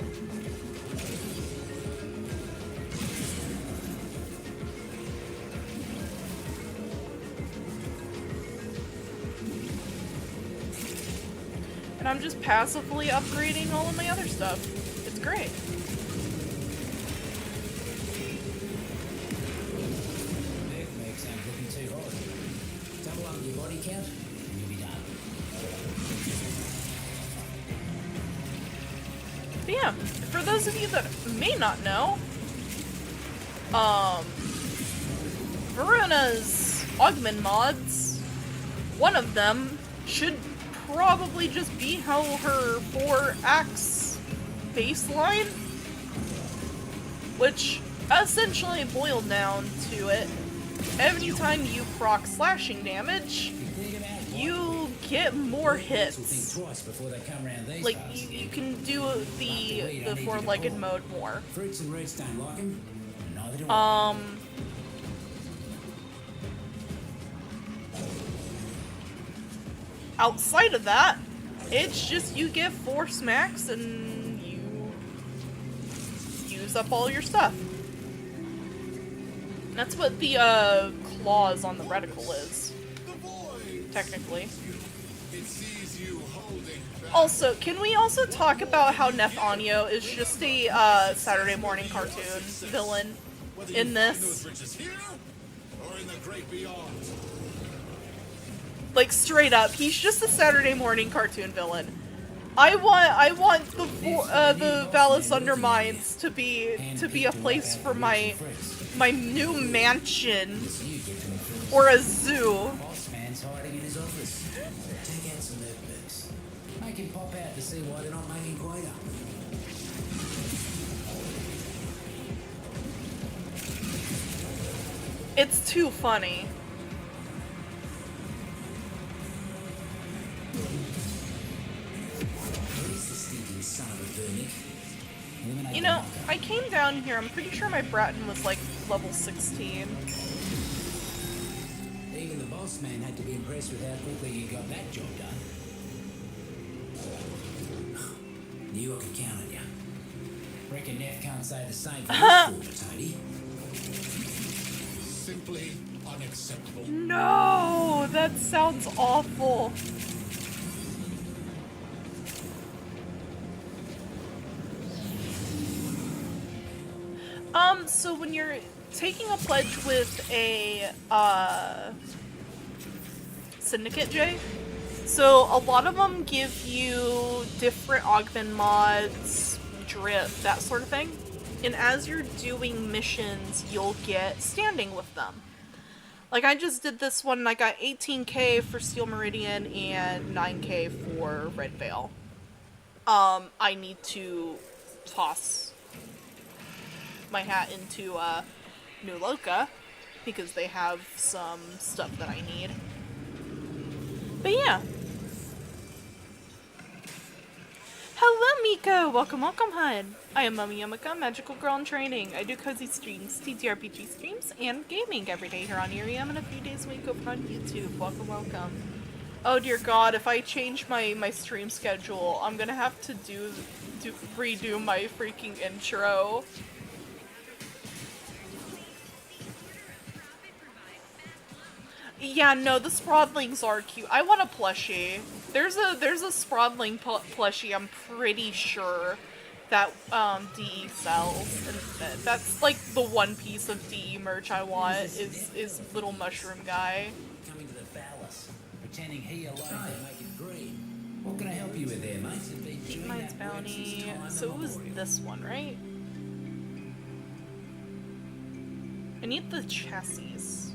S1: And I'm just passively upgrading all of my other stuff. It's great.
S5: Makes I'm looking too hard. Double up your body count, and you'll be done.
S1: But yeah, for those of you that may not know, Verona's augment mods, one of them should probably just be how her 4 acts baseline, which essentially boiled down to it. Every time you proc slashing damage, you get more hits. Like you can do the 4-legged mode more.
S5: Fruits and roots don't like 'em, and neither do I.
S1: Outside of that, it's just you get 4 smacks and you use up all your stuff. That's what the claws on the reticle is, technically. Also, can we also talk about how Neth Anyo is just a Saturday morning cartoon villain in this? Like, straight up, he's just a Saturday morning cartoon villain. I want the Valis Undermines to be a place for my new mansion or a zoo.
S5: Boss man's hiding in his office. Take out some notebooks. Make him pop out to see why they're not making greater.
S1: It's too funny. You know, I came down here, I'm pretty sure my Bratton was like level 16.
S5: Even the boss man had to be impressed with how quickly you got that job done. Knew I could count on you. Reckon Neff can't say the same for this quarter, Tony.
S6: Simply unacceptable.
S1: No, that sounds awful. So when you're taking a pledge with a, Syndicate J, so a lot of them give you different augment mods, drip, that sort of thing. And as you're doing missions, you'll get standing with them. Like, I just did this one and I got 18k for Steel Meridian and 9k for Red Veil. I need to toss my hat into New Loka because they have some stuff that I need. But yeah. Hello Miko! Welcome, hun! I am Momo Yumeko, magical girl in training. I do cozy streams, TTRPG streams, and gaming every day here on Iriam and a few days a week over on YouTube. Welcome. Oh dear god, if I change my stream schedule, I'm gonna have to redo my freaking intro. Yeah, no, the Sprawdlings are cute. I want a plushie. There's a Sprawdling plushie, I'm pretty sure, that DE sells. And that's like the one piece of DE merch I want is little mushroom guy.
S5: Coming to the Valor. boss, pretending he alone can make it green. What can I help you with there, mate?
S1: Deep Mines Bounty. So it was this one, right? I need the chassis.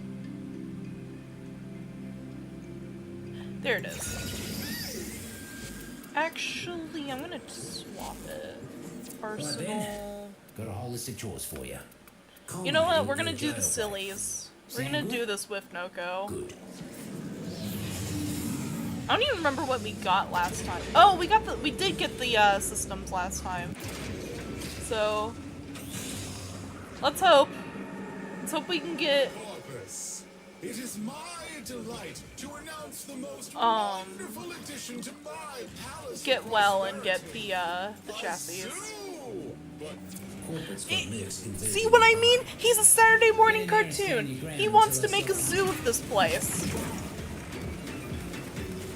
S1: There it is. Actually, I'm gonna swap it. Arsenal.
S5: Got a whole list of chores for you.
S1: You know what? We're gonna do the sillies. We're gonna do this with Noko.
S5: Good.
S1: I don't even remember what we got last time. Oh, we did get the systems last time. So let's hope we can get
S6: Corpus, it is my delight to announce the most wonderful addition to my palace.
S1: get well and get the chassis. See what I mean? He's a Saturday morning cartoon. He wants to make a zoo of this place.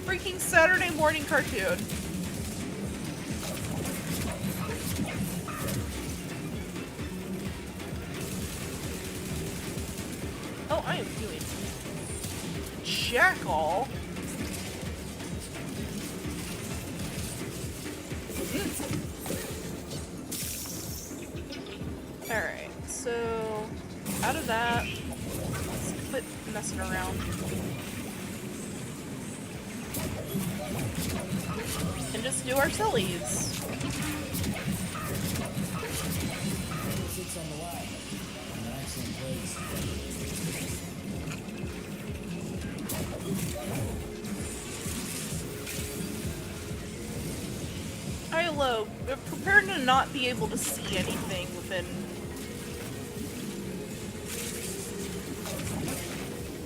S1: Freaking Saturday morning cartoon. Oh, I am doing jackal. Alright, so out of that, let's quit messing around. And just do our sillies.
S5: Six on the way. An excellent place.
S1: Hello, prepare to not be able to see anything within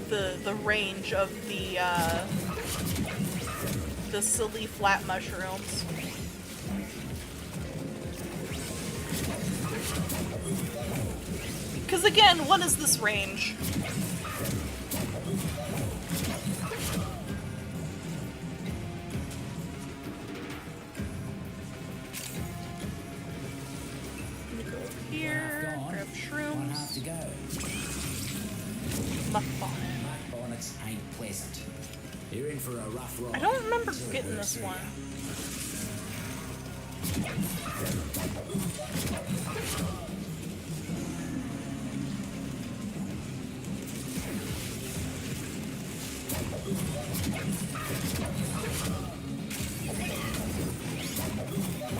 S1: the range of the silly flat mushrooms. Because again, what is this range? Here, grab
S5: One half
S1: shrooms.
S5: to go.
S1: Muck bonnet.
S5: Muck bonnets ain't pleasant. You're in for a rough ride.
S1: I don't remember getting this one.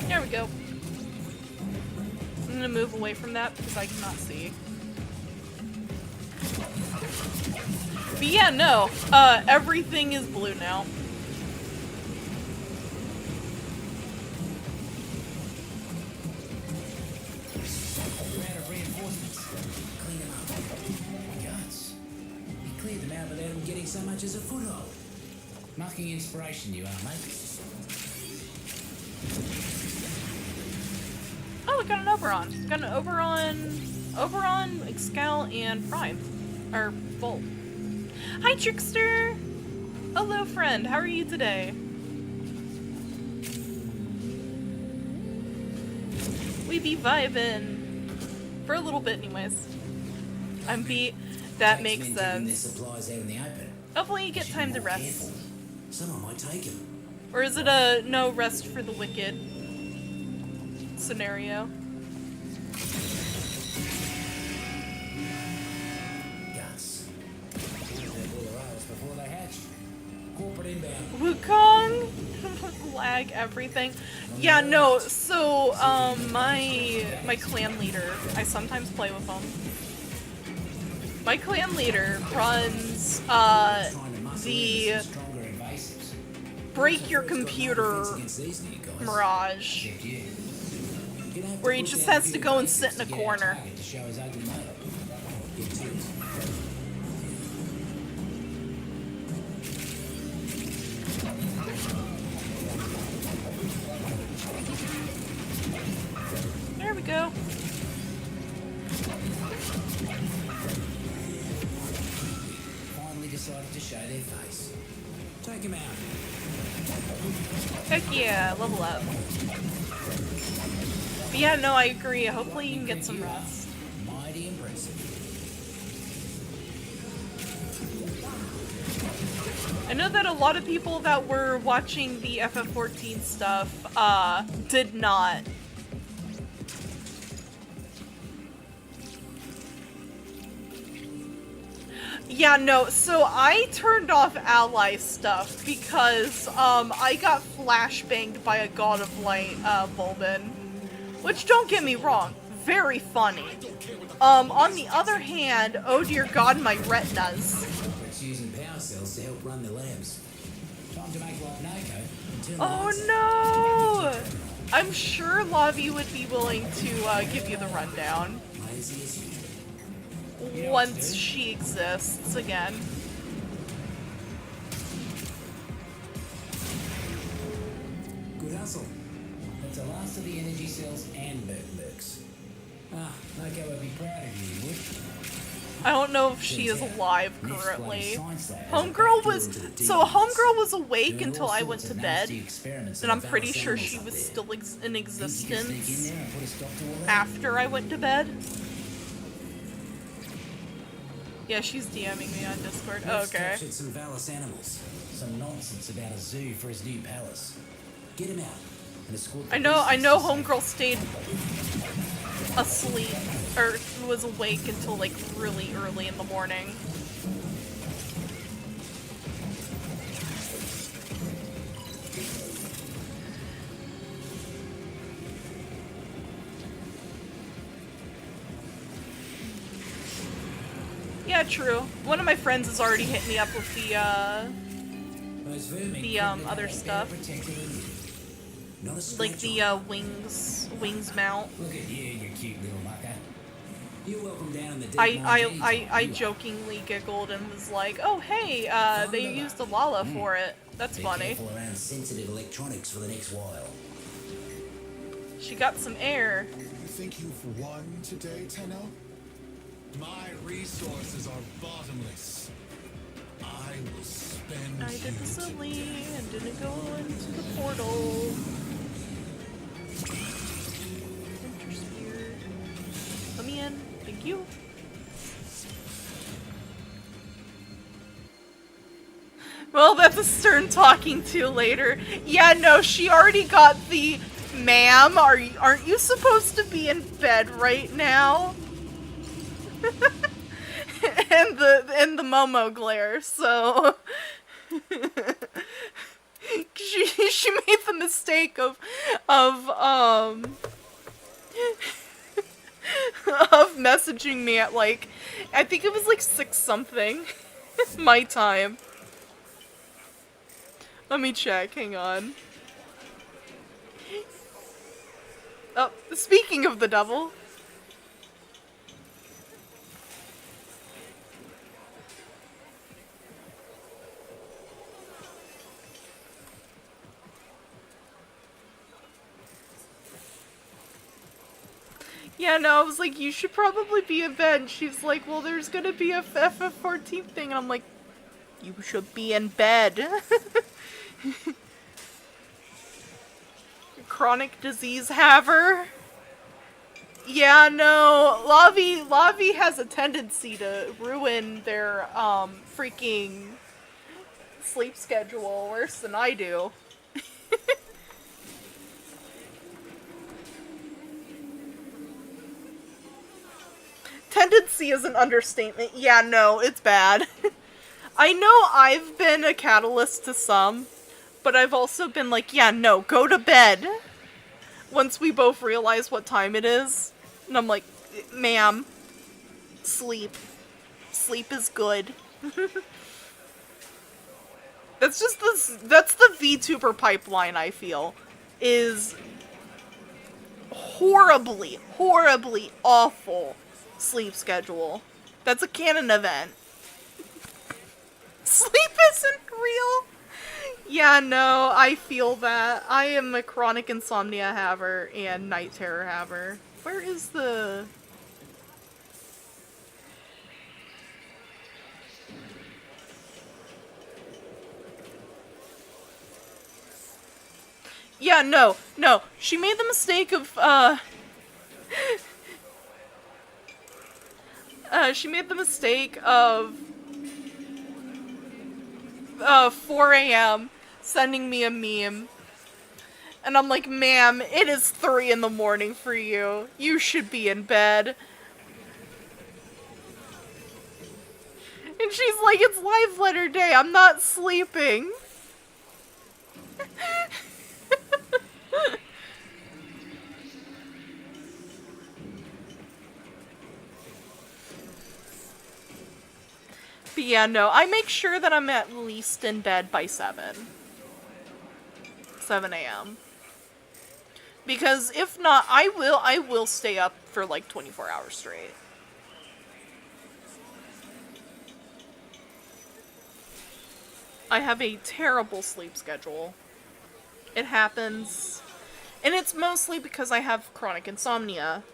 S1: There we go. I'm gonna move away from that because I cannot see. But yeah, no. Everything is blue now.
S5: We're out of reinforcements. Clean them up. Guts. You cleared them out without them getting so much as a foothold. Mucking inspiration you are, mate.
S1: Oh, we got an Oberon. We got an Oberon, Excal, and Prime. Or Volt. Hi, Trickster! Hello, friend. How are you today? We be vibing. For a little bit, anyways. I'm beat. That makes
S5: X-Men taking their
S1: sense.
S5: supplies out in the open.
S1: Hopefully you get
S5: Should
S1: time
S5: be
S1: to
S5: more
S1: rest.
S5: careful. Someone might take him.
S1: Or is it a no rest for the wicked scenario?
S5: Guts. Before they hatch. Corporate inbound.
S1: Wukong? Lag everything. Yeah, no, so, my clan leader, I sometimes play with him. My clan leader runs, the break your computer mirage, where he just has to go and sit in a corner. There we go.
S5: Finally decided to show their face. Take him out.
S1: Heck yeah, level up. But yeah, no, I agree. Hopefully you can get some rest.
S5: Mighty impressive.
S1: I know that a lot of people that were watching the FF14 stuff, did not. Yeah, no, so I turned off ally stuff because, I got flashbanged by a God of Light, Volbin. Which, don't get me wrong, very funny. On the other hand, oh dear God, my retinas.
S5: It's using power cells to help run the labs. Time to make like Nako and turn the
S1: Oh
S5: lights
S1: no! I'm sure Lavi would be willing to, give you the rundown.
S5: on. Lazy as usual.
S1: Once she exists again.
S5: Good hustle. That's the last of the energy cells and Mercs. Ah, Nako would be proud of you, he would.
S1: I don't know if she is alive
S5: Next
S1: currently.
S5: bloody science lab has a
S1: Homegirl
S5: back
S1: was
S5: door into the
S1: so
S5: deep
S1: Homegirl was awake
S5: Doing
S1: until
S5: all
S1: I went
S5: sorts
S1: to
S5: of
S1: bed,
S5: nasty experiments
S1: and
S5: on
S1: I'm pretty
S5: Valus
S1: sure
S5: animals
S1: she
S5: up
S1: was
S5: there.
S1: still in
S5: Think you can sneak in
S1: existence
S5: there and put a stop to all that?
S1: after I went to bed. Yeah, she's DMing me on Discord. Oh,
S5: We've
S1: okay.
S5: captured some Valus animals. Some nonsense about a zoo for his new palace. Get him out and escort the
S1: I know
S5: beasts to safety.
S1: Homegirl stayed asleep or was awake until like really early in the morning. Yeah, true. One of my friends has already hit me up with
S5: Those vermin
S1: the,
S5: couldn't have
S1: other
S5: had a
S1: stuff.
S5: better protector than you. Not a
S1: like
S5: scratch
S1: the
S5: on.
S1: wings mount.
S5: Look at you, you cute little mucker. You're welcome down in the deep
S1: I
S5: mines anytime,
S1: I
S5: you are.
S1: jokingly giggled and was like, "Oh hey, they used a Lala for it. That's
S5: Be
S1: funny."
S5: careful around sensitive electronics for the next while.
S1: She got some air.
S6: You think you've won today, Tenno? My resources are bottomless. I will spend
S1: I did the
S6: you
S1: silly
S6: today.
S1: and didn't go into the portal. Interspear. Let me in. Thank you. Well, that's a stern talking to later. Yeah, no, she already got the ma'am, aren't you supposed to be in bed right now? and the Momo glare, so she made the mistake of messaging me at like, I think it was like 6 something my time. Let me check, hang on. Oh, speaking of the devil. Yeah, no, I was like, you should probably be in bed. And she's like, well, there's gonna be a FF14 thing. And I'm like, you should be in bed. Chronic disease haver. Yeah, no, Lavi has a tendency to ruin their, freaking sleep schedule worse than I do. Tendency is an understatement. Yeah, no, it's bad. I know I've been a catalyst to some, but I've also been like, yeah, no, go to bed. Once we both realize what time it is. And I'm like, ma'am, sleep. Sleep is good. That's the VTuber pipeline, I feel, is horribly, horribly awful sleep schedule. That's a canon event. Sleep isn't real. Yeah, no, I feel that. I am a chronic insomnia haver and night terror haver. Where is the... Yeah, no. She made the mistake of, she made the mistake of 4 a.m. sending me a meme. And I'm like, ma'am, it is 3 in the morning for you. You should be in bed. And she's like, it's live letter day. I'm not sleeping. But yeah, no, I make sure that I'm at least in bed by 7 a.m. Because if not, I will stay up for like 24 hours straight. I have a terrible sleep schedule. It happens. And it's mostly because I have chronic insomnia.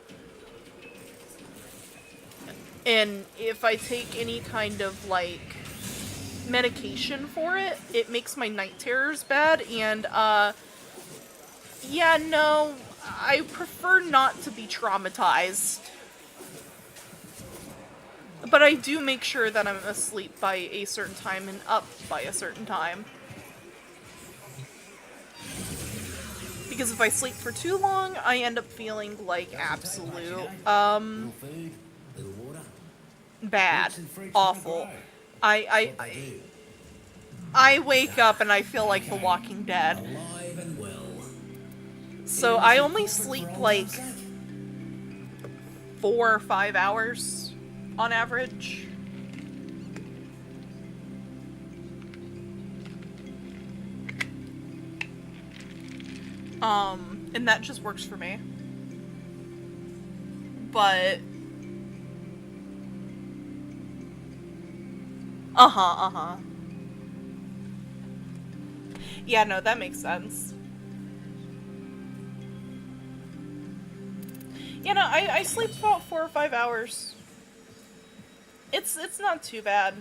S1: And if I take any kind of, like, medication for it, it makes my night terrors bad, and, yeah, no, I prefer not to be traumatized. But I do make sure that I'm asleep by a certain time and up by a certain time. Because if I sleep for too long, I end up feeling like absolute, bad. Awful. I wake up and I feel like The Walking Dead. So I only sleep like 4 or 5 hours on average. And that just works for me. But yeah, no, that makes sense. Yeah, no, I sleep about 4 or 5 hours. It's not too bad.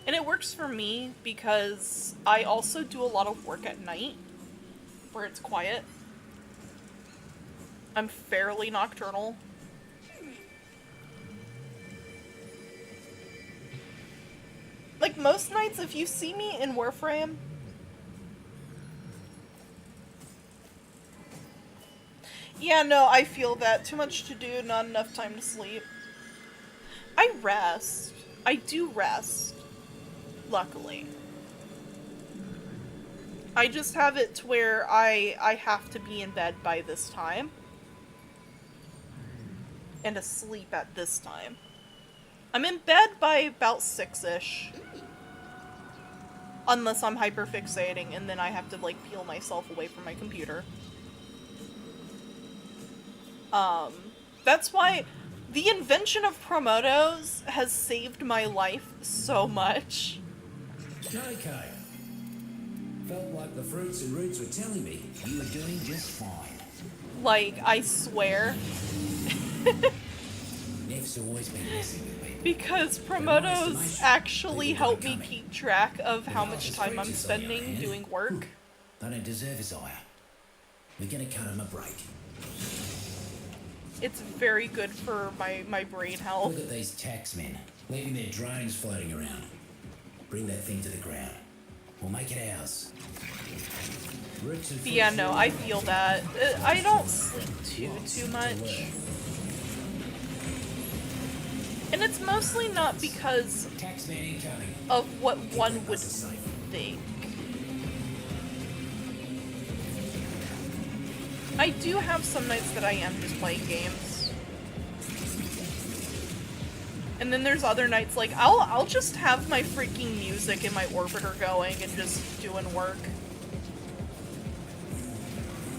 S1: And it works for me because I also do a lot of work at night where it's quiet. I'm fairly nocturnal. Like, most nights, if you see me in Warframe, yeah, no, I feel that. Too much to do, not enough time to sleep. I rest. I do rest. Luckily. I just have it to where I have to be in bed by this time. And asleep at this time. I'm in bed by about 6-ish. Unless I'm hyperfixating, and then I have to, like, peel myself away from my computer. That's why the invention of Promotos has saved my life so much.
S5: Okay. Felt like the fruits and roots were telling me you were doing just fine.
S1: Like, I swear.
S5: Neff's always been messing with me.
S1: Because Promotos actually help me keep track of how much time I'm spending doing work.
S5: They don't deserve his ire. We're gonna cut him a break.
S1: It's very good for my brain health.
S5: Look at these taxmen, leaving their drones floating around. Bring that thing to the ground. We'll make it ours.
S1: Yeah, no, I feel that. I don't sleep too much. And it's mostly not because of what one would think. I do have some nights that I am just playing games. And then there's other nights like I'll just have my freaking music in my orbiter going and just doing work.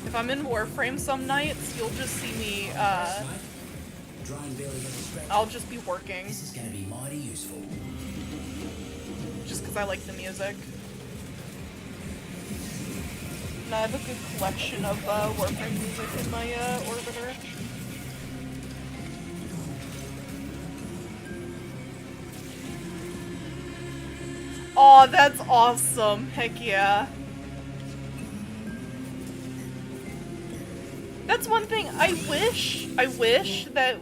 S1: If I'm in Warframe some nights, you'll just see me I'll just be working.
S5: This is gonna be mighty useful.
S1: Just because I like the music. And I have a good collection of Warframe music in my orbiter. Aw, that's awesome. Heck yeah. That's one thing I wish that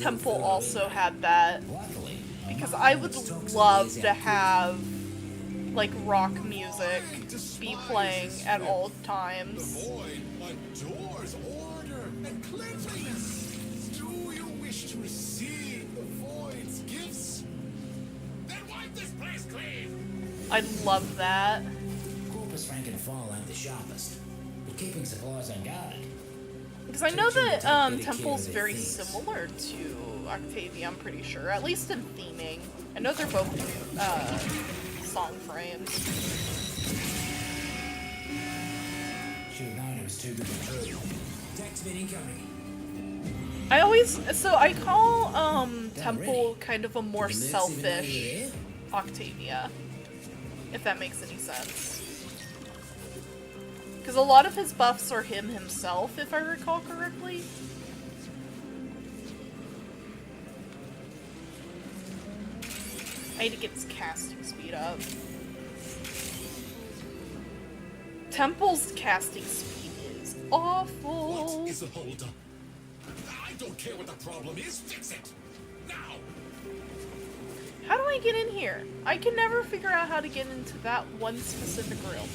S1: Temple also had that. Because I would love to have, like, rock music be playing at all times.
S6: The void adores order and cleanliness. Do you wish to receive the void's gifts? Then wipe this place clean.
S1: I'd love that.
S5: Corpus rank and file ain't the sharpest, but keeping supplies on guard.
S1: Because I know that Temple's very similar to Octavia, I'm pretty sure. At least in theming. I know they're both song frames.
S5: Should've known it was too good to be true. Taxman incoming.
S1: I call Temple kind of a more
S5: The mercs even know
S1: selfish
S5: you're there?
S1: Octavia. If that makes any sense. Because a lot of his buffs are him himself, if I recall correctly. I need to get his casting speed up. Temple's casting speed is awful.
S6: What is a holdup? I don't care what the problem is. Fix it now.
S1: How do I get in here? I can never figure out how to get into that one specific room.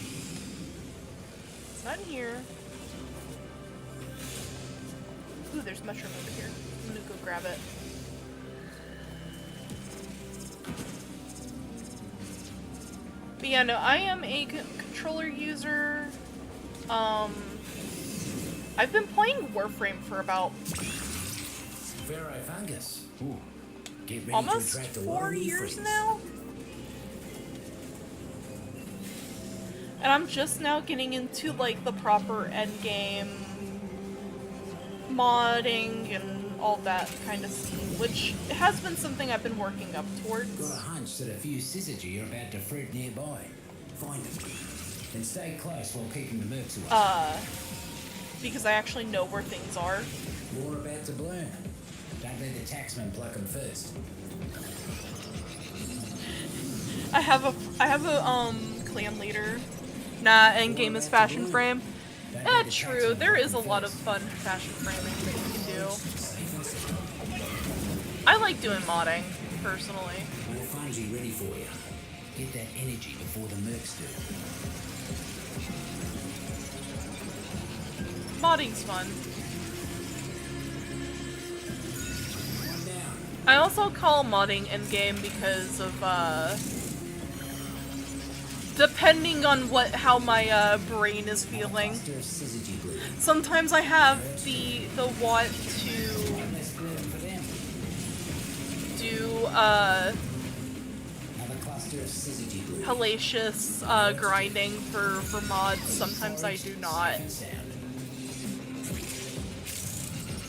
S1: It's not in here. Ooh, there's mushroom over here. I'm gonna go grab it. But yeah, no, I am a controller user. I've been playing Warframe for about
S5: Pharaoh fungus. Ooh. Get ready
S1: almost
S5: to attract a
S1: 4
S5: lot of new
S1: years
S5: friends.
S1: now. And I'm just now getting into like the proper endgame modding and all that kind of stuff, which has been something I've been working up
S5: Got
S1: towards.
S5: a hunch that a few syzygy are about to fruit nearby. Find them. And stay close while keeping the mercs away.
S1: Because I actually know where things are.
S5: More about to bloom. Don't let the taxman pluck them first.
S1: I have a clan leader. Nah, endgame is fashion frame. True, there is a lot of fun fashion framing that you can do. I like doing modding, personally.
S5: More fungi ready for you. Get that energy before the mercs do.
S1: Modding's fun.
S5: One down.
S1: I also call modding endgame because of, depending on how my, brain is feeling.
S5: Cluster of syzygy bloom.
S1: Sometimes I have the want to
S5: One less burden for them.
S1: do,
S5: Another cluster of syzygy bloom.
S1: hellacious, grinding for mods. Sometimes I do not.
S5: Safe and sound.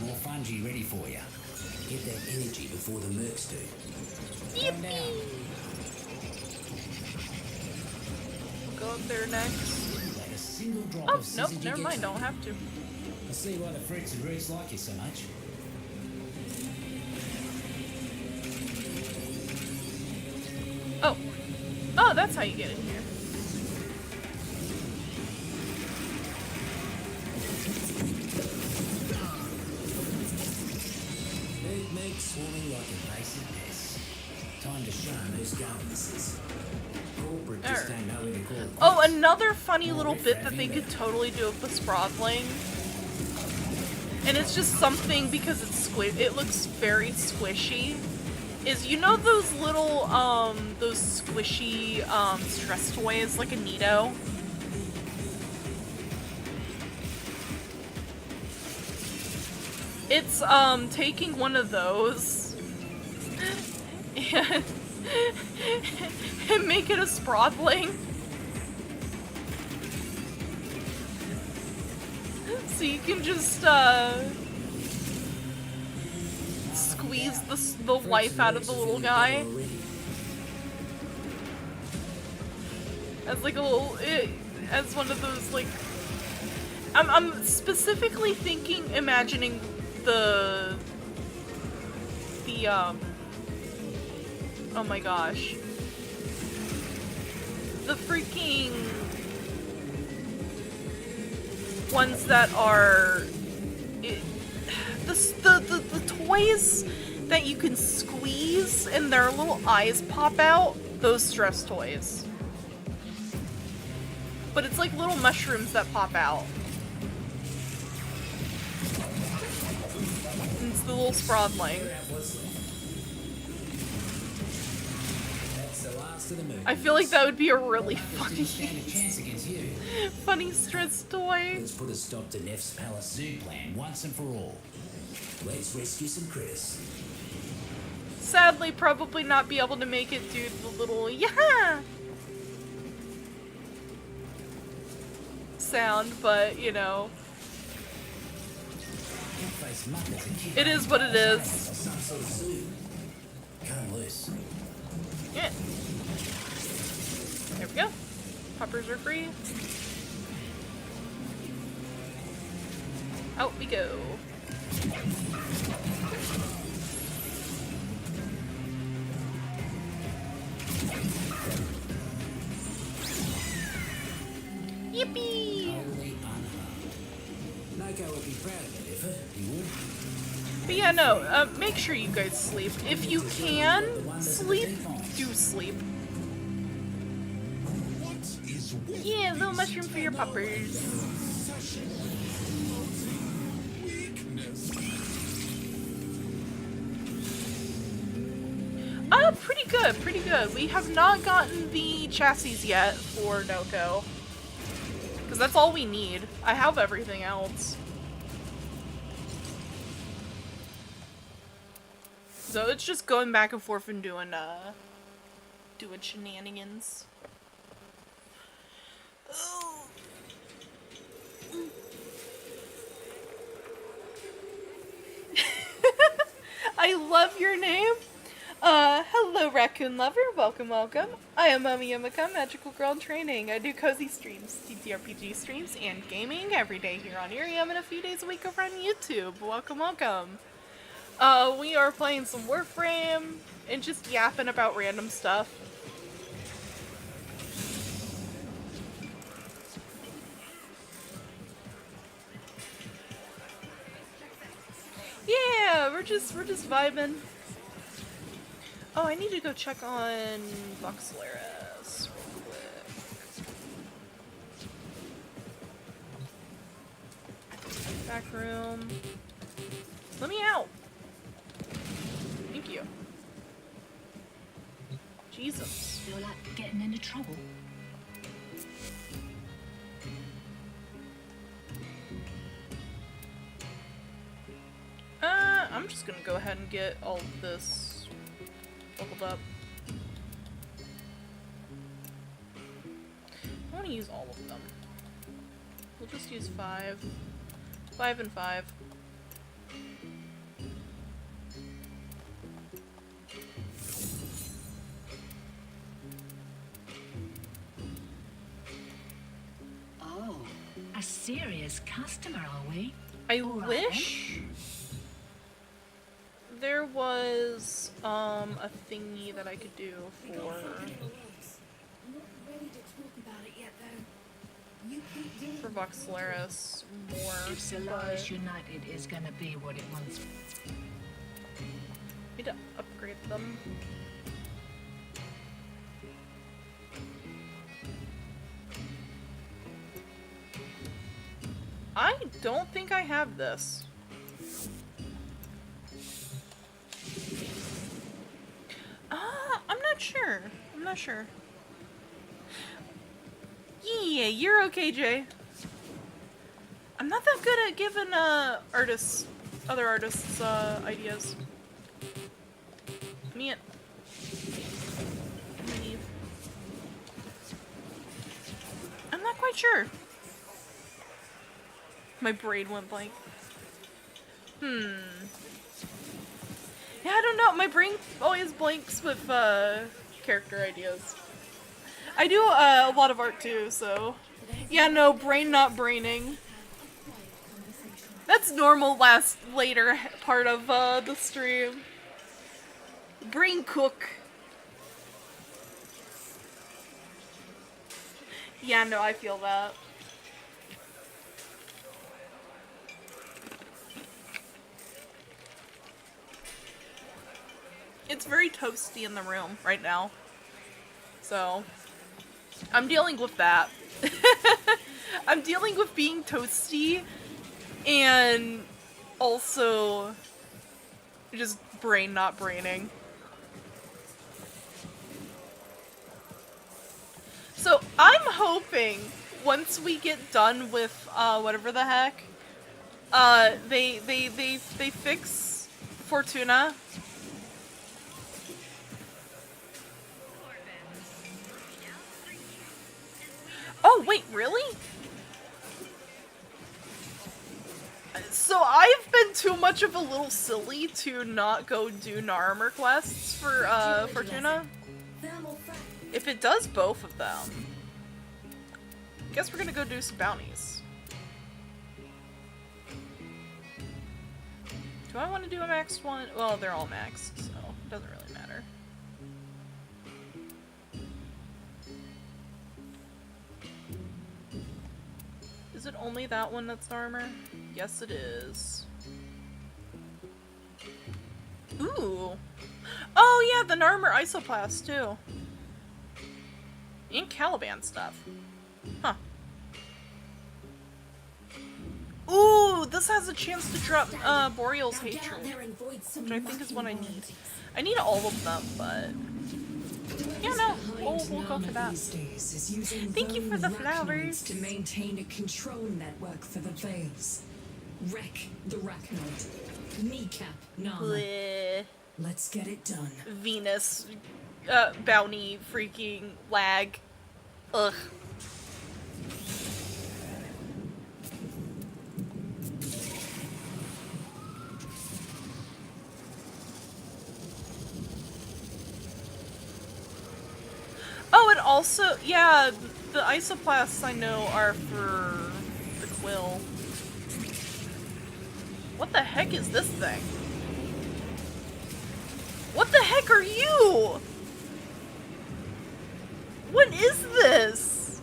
S5: More fungi ready for you. Get that energy before the mercs do. One down.
S1: Go up there next.
S5: Like a single drop
S1: Oh,
S5: of
S1: nope,
S5: syzygy
S1: never
S5: gets
S1: mind,
S5: them.
S1: don't have to.
S5: I see why the fruits and roots like you so much.
S1: Oh. Oh, that's how you get in here.
S5: Merc swarming like invasive pests. Time to show 'em whose going this is. Corporate just don't know where to call it.
S1: Oh, another funny little bit that they could totally do with the Sprawling. And it's just something because it looks very squishy. Is those little those squishy stress toys like a Neato? It's taking one of those and make it a Sprawling. So you can just squeeze the life out of the little guy. As like a little, as one of those like. I'm specifically imagining the oh my gosh, the freaking ones that are the toys that you can squeeze and their little eyes pop out, those stress toys. But it's like little mushrooms that pop out. And it's the little sprawdling.
S5: That's the last of the movie.
S1: I feel like that would be a really funny,
S5: Stand a chance against you.
S1: funny stress toy.
S5: Let's put a stop to Neff's Palace Zoo plan once and for all. Let's rescue some critters.
S1: Sadly, probably not be able to make it do the little yeah sound, but you know,
S5: Face muckers and keep
S1: it is what it is.
S5: some sort of zoo. Cut 'em loose.
S1: Yeah. There we go. Poppers are free. Out we go. Yippee!
S5: Totally unharmed. Noko would be proud of that effort, he would.
S1: But yeah, no, make sure you guys sleep. If you can sleep, do sleep.
S6: What is with
S1: Yeah, little mushroom for your puppers.
S6: weakness?
S1: Pretty good, pretty good. We have not gotten the chassis yet for Noko. Because that's all we need. I have everything else. So it's just going back and forth and doing shenanigans. Oh. I love your name. Hello Raccoon Lover, welcome, welcome. I am Momo Yumeko, Magical Girl in Training. I do cozy streams, TTRPG streams, and gaming every day here on Iriam and a few days a week over on YouTube. Welcome, welcome. We are playing some Warframe and just yapping about random stuff. Yeah, we're just vibing. Oh, I need to go check on Voxelaris real quick. Back room. Let me out. Thank you. Jesus.
S7: Feel like getting into trouble?
S1: I'm just gonna go ahead and get all of this leveled up. I want to use all of them. We'll just use 5. 5 and 5.
S7: Oh, a serious customer, are we?
S1: I
S7: All right,
S1: wish there was a thingy that I could do for
S2: I'm not ready to talk about it yet, though. You keep doing
S1: Voxelaris more,
S7: If Solaris
S1: but
S7: United is gonna be what it once
S1: need to upgrade them. I don't think I have this. I'm not sure. I'm not sure. Yeah, you're okay, Jay. I'm not that good at giving other artists ideas. Me it. Leave. I'm not quite sure. My brain went blank. Yeah, I don't know. My brain always blanks with character ideas. I do a lot of art too, so yeah, no, brain not braining. That's normal later part of the stream. Brain cook. Yeah, no, I feel that. It's very toasty in the room right now. So, I'm dealing with that. I'm dealing with being toasty and also just brain not braining. So, I'm hoping once we get done with whatever the heck, they fix Fortuna. Oh, wait, really? So I've been too much of a little silly to not go do Narmer quests for Fortuna. If it does both of them, I guess we're gonna go do some bounties. Do I want to do a maxed one? Well, they're all maxed, so it doesn't really matter. Is it only that one that's armor? Yes, it is. Ooh. Oh yeah, the Narmer Isoplast too. And Caliban stuff. Huh. Ooh, this has a chance to drop Boreal's Hatred, which I think is what I need. I need all of them, but yeah, no, we'll go for that. Thank you for the flowers.
S2: To maintain a control network for the Veils. Wreck the Arachnoid. Kneecap Nama.
S1: Bleh.
S2: Let's get it done.
S1: Venus, bounty, freaking lag. Ugh. Oh, and also, yeah, the isoplasts I know are for the quill. What the heck is this thing? What the heck are you? What is this?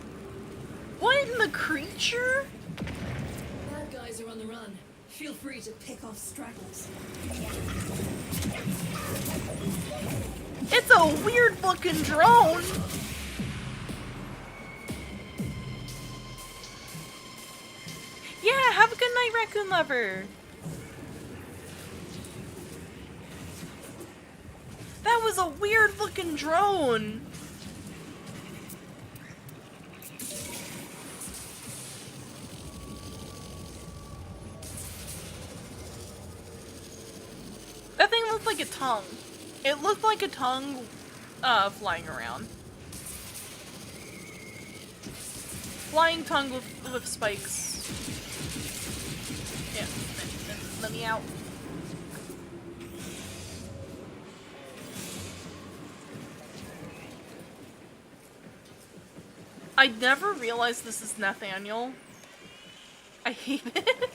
S1: What in the creature?
S2: Bad guys are on the run. Feel free to pick off stragglers.
S1: It's a weird looking drone. Yeah, have a good night, raccoon lover. That was a weird looking drone. That thing looked like a tongue. It looked like a tongue flying around. Flying tongue with spikes. Yeah, let me out. I never realized this is Nathaniel. I hate it.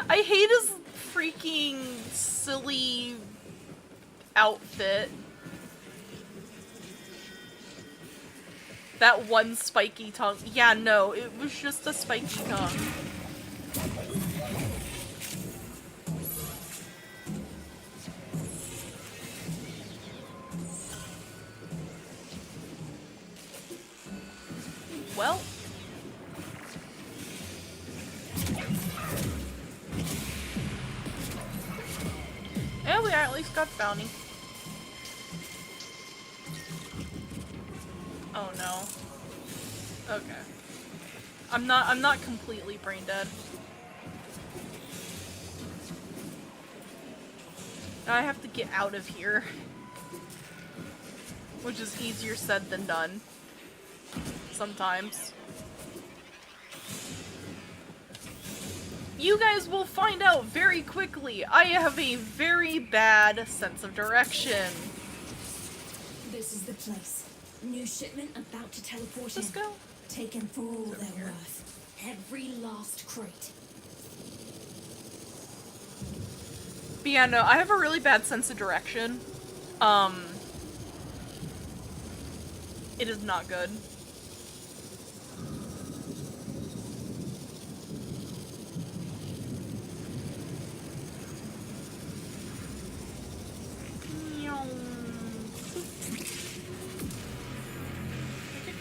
S1: I hate his freaking silly outfit. That one spiky tongue. Yeah, no, it was just a spiky tongue. Well. Yeah, we at least got the bounty. Oh no. Okay. I'm not completely brain dead. Now I have to get out of here. Which is easier said than done. Sometimes. You guys will find out very quickly. I have a very bad sense of direction.
S2: This is the place. New shipment about to teleport
S1: Let's
S2: in.
S1: go.
S2: Taken for all they're worth. Every last crate.
S1: But yeah, no, I have a really bad sense of direction. It is not good.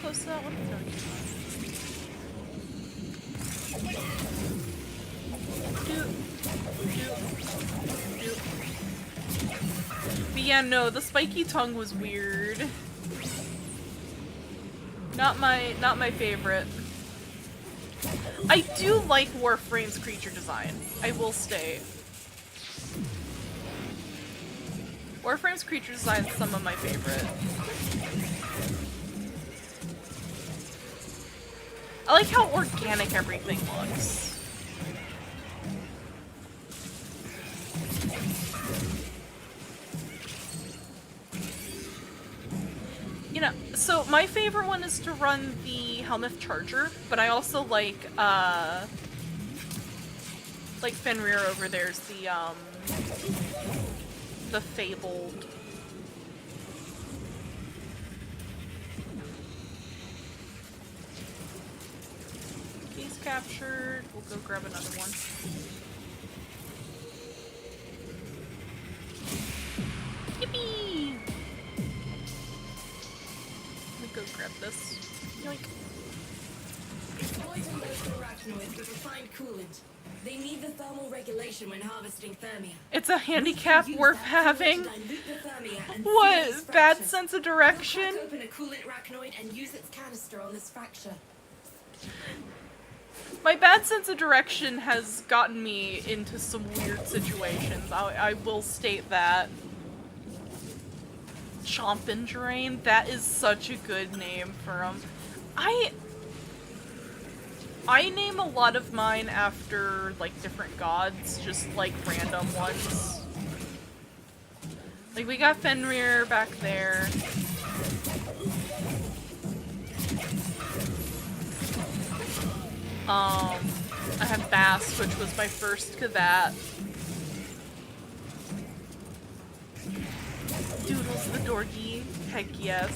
S1: close to that one? No, you're not. But yeah, no, the spiky tongue was weird. Not my favorite. I do like Warframe's creature design, I will state. Warframe's creature design is some of my favorite. I like how organic everything looks. You know, so my favorite one is to run the Helmuth Charger, but I also like Fenrir over there's the Fabled. Case captured. We'll go grab another one. Yippee! Let me go grab this. Yoink.
S8: Poison those arachnoids with refined coolant. They need the thermal regulation when harvesting thermia.
S1: It's a handicap worth having. What? Bad sense of direction?
S8: Crack open a coolant arachnoid and use its canister on this fracture.
S1: My bad sense of direction has gotten me into some weird situations. I will state that. Chomp and Drain, that is such a good name for him. I name a lot of mine after, like, different gods, just, like, random ones. Like, we got Fenrir back there. I have Bast, which was my first Kavat. Doodles the Dorky, heck yes.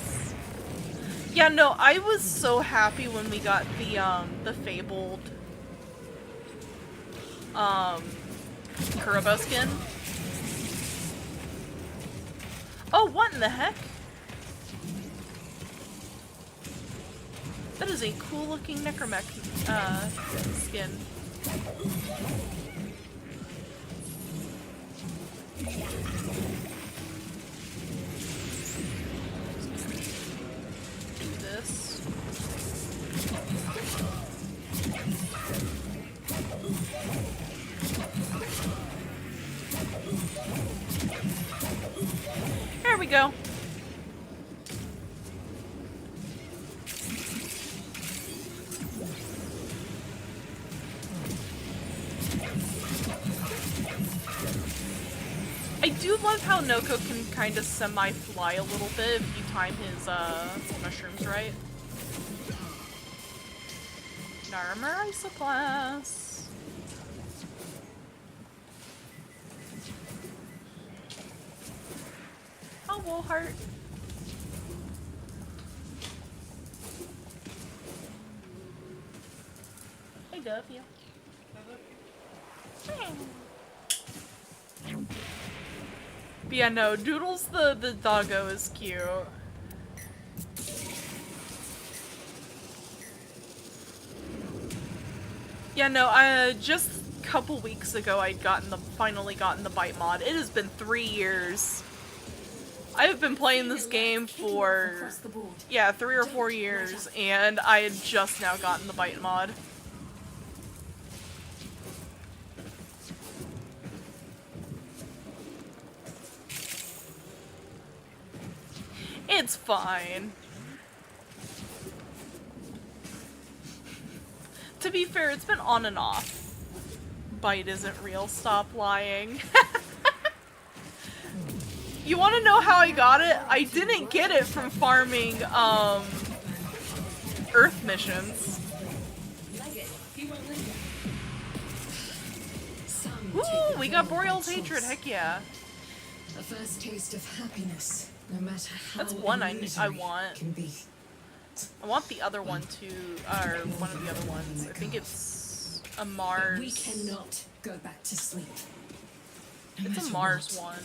S1: Yeah, no, I was so happy when we got the Fabled, Kurobo skin. Oh, what in the heck? That is a cool looking Necromech, skin. This. There we go. I do love how Noko can kind of semi-fly a little bit if you time his mushrooms right. Narmer Isoclass. Oh, Woolheart. I love you. But yeah, no, Doodles the doggo is cute. Yeah, no, just a couple weeks ago I'd finally gotten the bite mod. It has been 3 years. I have been playing this game for, yeah, 3 or 4 years, and I had just now gotten the bite mod. It's fine. To be fair, it's been on and off. Bite isn't real, stop lying. You want to know how I got it? I didn't get it from farming, Earth missions. Woo! We got Boreal's Hatred, heck yeah.
S2: A first taste of happiness, no matter how
S1: That's one I
S2: illusory
S1: want.
S2: can be.
S1: I want the other one too, or one of the other ones. I think it's a Mars.
S2: We cannot go back to sleep. No
S1: It's a
S2: matter
S1: Mars
S2: what.
S1: one.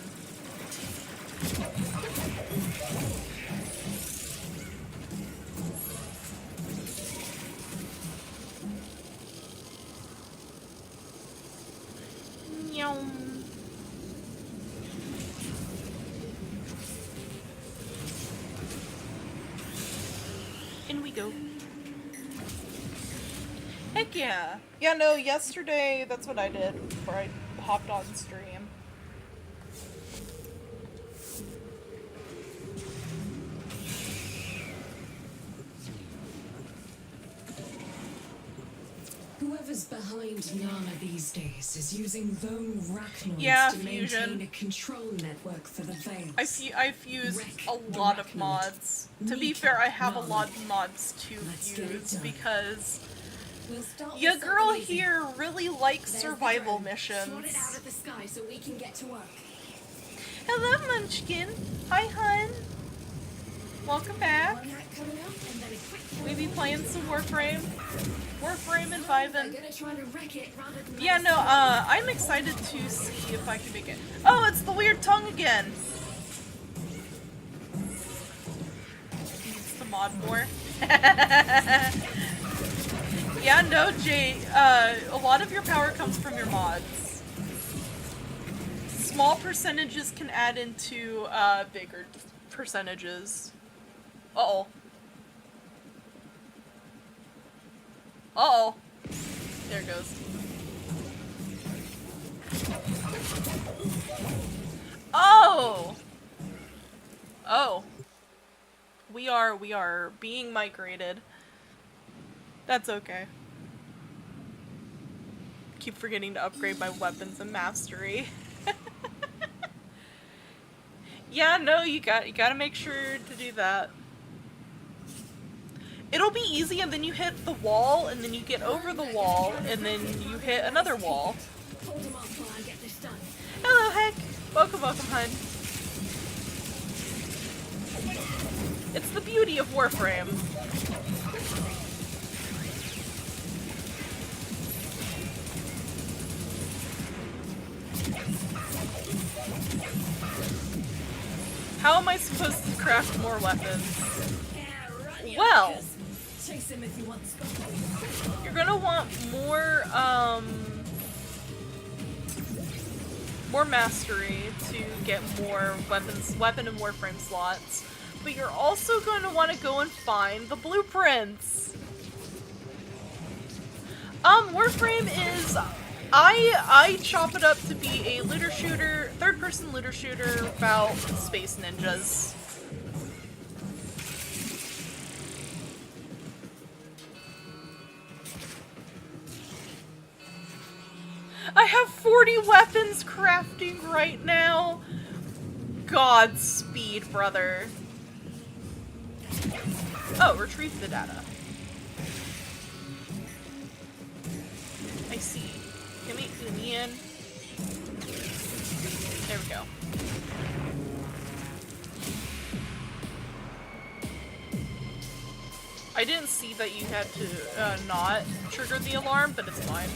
S1: go. Heck yeah. Yeah, no, yesterday, that's what I did before I hopped on stream.
S2: Whoever's behind Nana these days is using lone arachnoids
S1: Yeah,
S2: to
S1: Fusion.
S2: maintain a control network for the Veils.
S1: I've used
S2: Wreck
S1: a
S2: the
S1: lot of
S2: Arachnoid.
S1: mods. To be
S2: Meet
S1: fair, I have a
S2: Nana.
S1: lot of mods to
S2: Let's get it
S1: use
S2: done.
S1: because
S8: We'll start
S1: your
S8: with
S1: girl
S8: something easy.
S1: here really likes
S8: There's the
S1: survival
S8: drone. Sort it out
S1: missions.
S8: of the sky so we can get to work.
S1: Hello, Munchkin. Hi, hun. Welcome back.
S8: One hack coming up, and then a quick
S1: We be playing some Warframe. Warframe and
S8: They're
S1: vibing.
S8: gonna try to wreck it rather than
S1: Yeah,
S8: let
S1: no,
S8: us
S1: I'm excited to see if I can make it. Oh, it's the weird tongue again. Needs the mod more. Yeah, no, Jay, a lot of your power comes from your mods. Small percentages can add into, bigger percentages. Uh-oh. Uh-oh. There it goes. Oh! Oh. We are being migrated. That's okay. Keep forgetting to upgrade my weapons and mastery. Yeah, no, you gotta make sure to do that. It'll be easy, and then you hit the wall, and then you get over the wall, and then you hit another wall.
S8: hold them off while I get this done.
S1: Hello, Heck. Welcome, welcome, hun. It's the beauty of Warframe. How am I supposed to craft more weapons?
S8: Yeah, run your
S1: Well,
S8: knuckles. Chase him if you want spot.
S1: you're gonna want more, more mastery to get more weapon and Warframe slots. But you're also going to want to go and find the blueprints. Warframe is, I chop it up to be a looter shooter, third-person looter shooter about space ninjas. I have 40 weapons crafting right now. Godspeed, brother. Oh, retrieve the data. I see. Give me Union. There we go. I didn't see that you had to not trigger the alarm, but it's fine.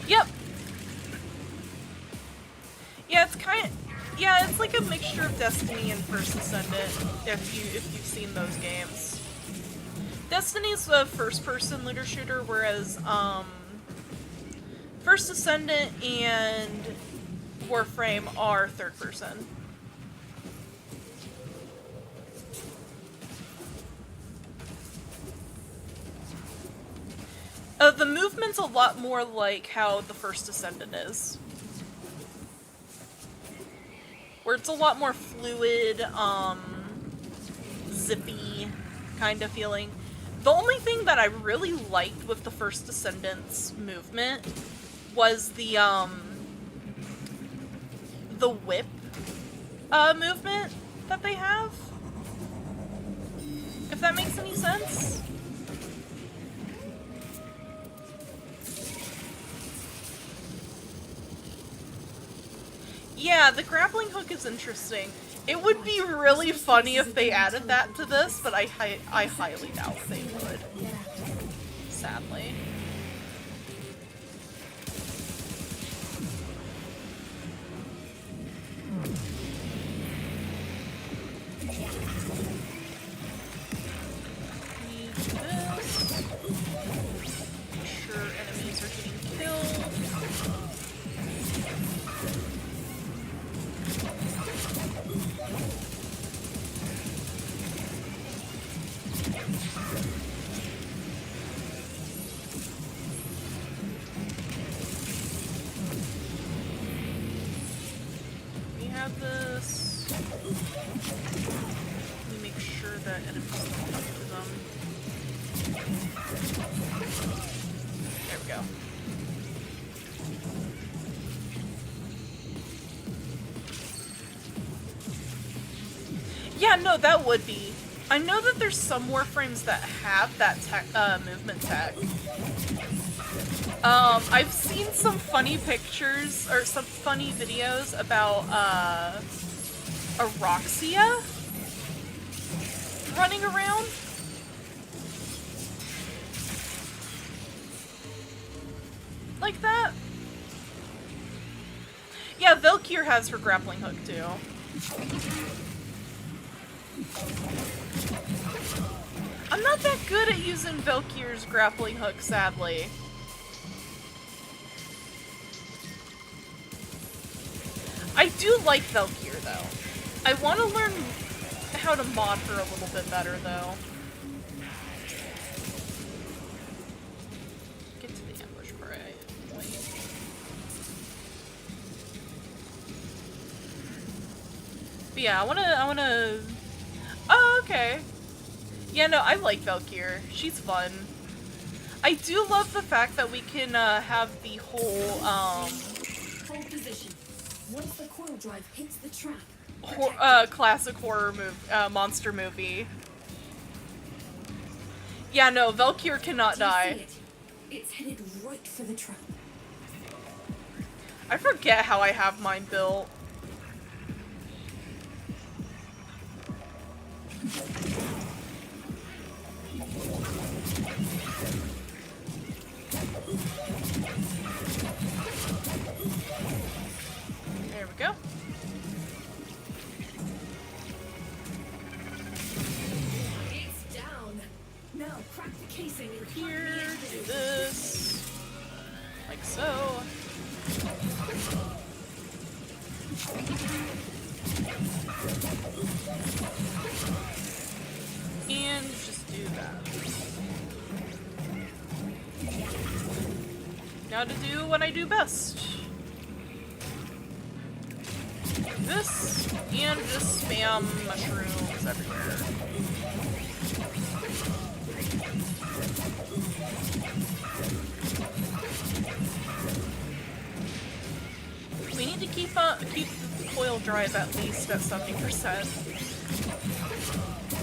S1: Yep. Yeah, it's it's like a mixture of Destiny and First Ascendant, if you've seen those games. Destiny's a first-person looter shooter, whereas First Ascendant and Warframe are third-person. The movement's a lot more like how the First Ascendant is. Where it's a lot more fluid, zippy kind of feeling. The only thing that I really liked with the First Ascendant's movement was the whip movement that they have. If that makes any sense. Yeah, the grappling hook is interesting. It would be really funny if they added that to this, but I highly doubt they would. Sadly. Need this. Make sure enemies are getting killed. Let me make sure that enemies don't come to them. There we go. Yeah, no, that would be. I know that there's some Warframes that have that tech, movement tech. I've seen some funny pictures, or some funny videos about, Aroxia running around. Like that. Yeah, Valkyr has her grappling hook too. I'm not that good at using Valkyr's grappling hook, sadly. I do like Valkyr, though. I want to learn how to mod her a little bit better, though. Get to the ambush point. But yeah, I wanna... Oh, okay. Yeah, no, I like Valkyr. She's fun. I do love the fact that we can have the whole
S8: Hold position. Once the coil drive hits the track,
S1: classic horror monster movie. Yeah, no, Valkyr cannot die.
S8: see it? It's headed right for the trap.
S1: I forget how I have mine built. There we go.
S8: It's down. Now crack the casing and
S1: Here, do this. Like so. And just do that. Now to do what I do best. This, and just spam mushrooms everywhere. We need to keep the coil drive at least at 70%.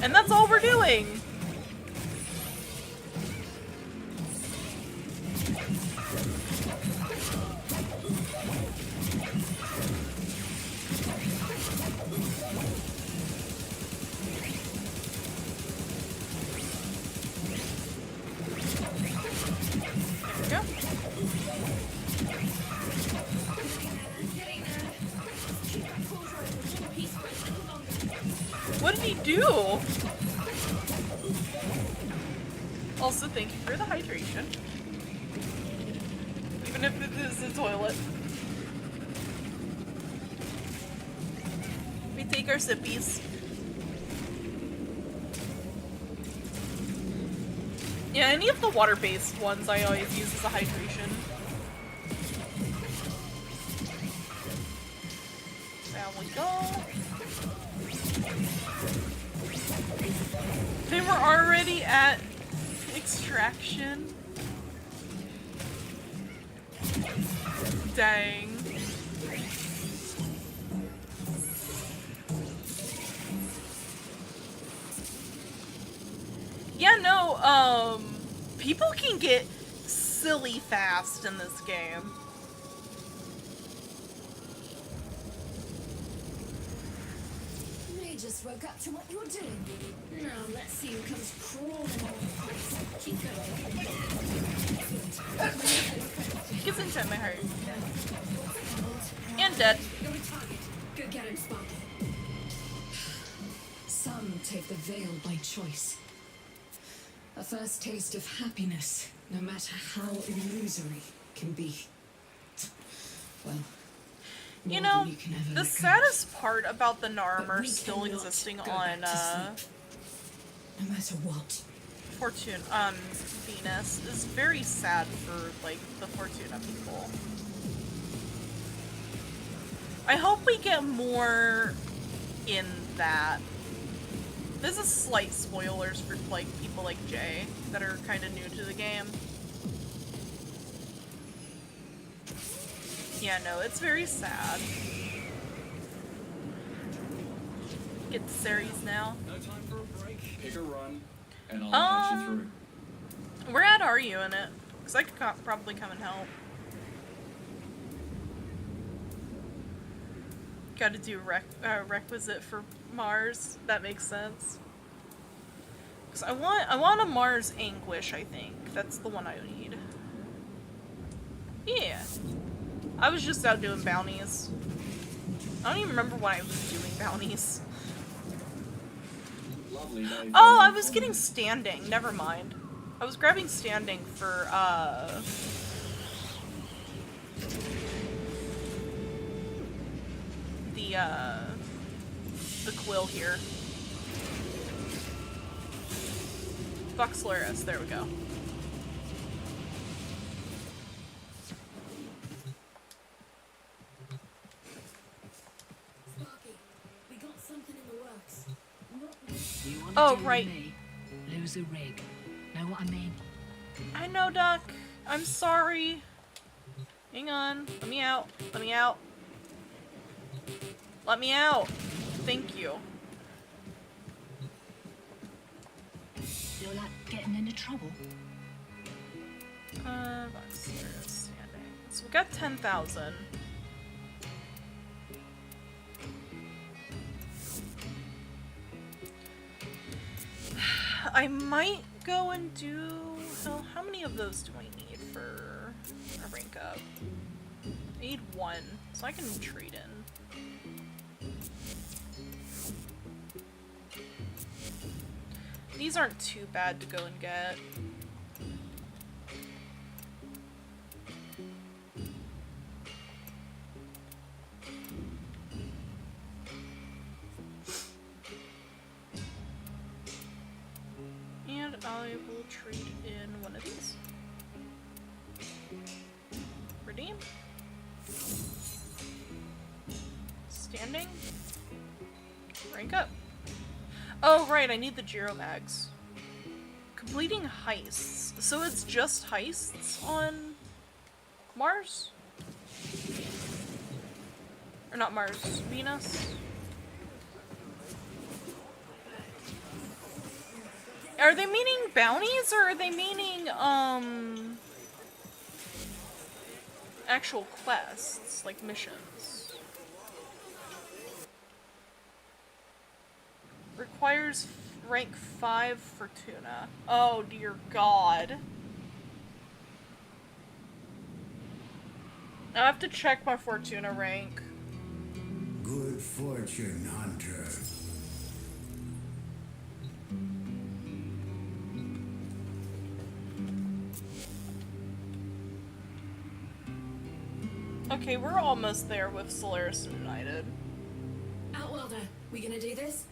S1: And that's all we're doing! There we go. What did he do? Also, thank you for the hydration. Even if it is a toilet. We take our sippies. Yeah, any of the water-based ones I always use as a hydration. There we go. They were already at extraction. Dang. Yeah, no, people can get silly fast in this game.
S8: They just woke up to what you're doing. Now let's see who comes crawling over the place. Keep going.
S1: Gets inside my heart. And dead.
S8: You're a target. Go get him, Spot.
S2: Some take the veil by choice. A first taste of happiness, no matter how illusory, can be. Well,
S1: You
S2: more
S1: know,
S2: than you can ever
S1: the
S2: let go.
S1: saddest part about the
S2: But
S1: Narmer
S2: we
S1: still
S2: cannot
S1: existing
S2: go
S1: on,
S2: back to sleep. No matter what.
S1: Fortune, Venus is very sad for, like, the Fortuna people. I hope we get more in that. This is slight spoilers for like people like Jay that are kind of new to the game. Yeah, no, it's very sad. Get the series now.
S9: No time for a break. Pick a run, and I'll patch you through.
S1: Where at are you in it? Because I could probably come and help. Gotta do requisite for Mars. That makes sense. Because I want a Mars Anguish, I think. That's the one I need. Yeah. I was just out doing bounties. I don't even remember why I was doing bounties.
S9: Lovely day.
S1: Oh, I was getting standing. Never mind. I was grabbing standing for, the quill here. Voxlaris, there we go.
S8: Sparky, we got something in the works.
S7: You want
S1: Oh,
S7: to
S1: right.
S7: me? Lose a rig. Know what I mean?
S1: I know, Duck. I'm sorry. Hang on. Let me out. Let me out. Let me out. Thank you.
S7: Feel like getting into trouble?
S1: Voxlaris standing. So we got 10,000. I might go and do... Well, how many of those do I need for a rank up? I need one, so I can trade in. These aren't too bad to go and get. And I will trade in one of these. Redeem. Standing. Rank up. Oh, right, I need the Gyro Mags. Completing heists. So it's just heists on Mars? Or not Mars, Venus? Are they meaning bounties, or are they meaning, actual quests, like missions? Requires rank 5 for tuna. Oh dear God. I have to check my Fortuna rank.
S6: Good fortune, hunter.
S1: Okay, we're almost there with Solaris United.
S8: Outworlder, we gonna do this?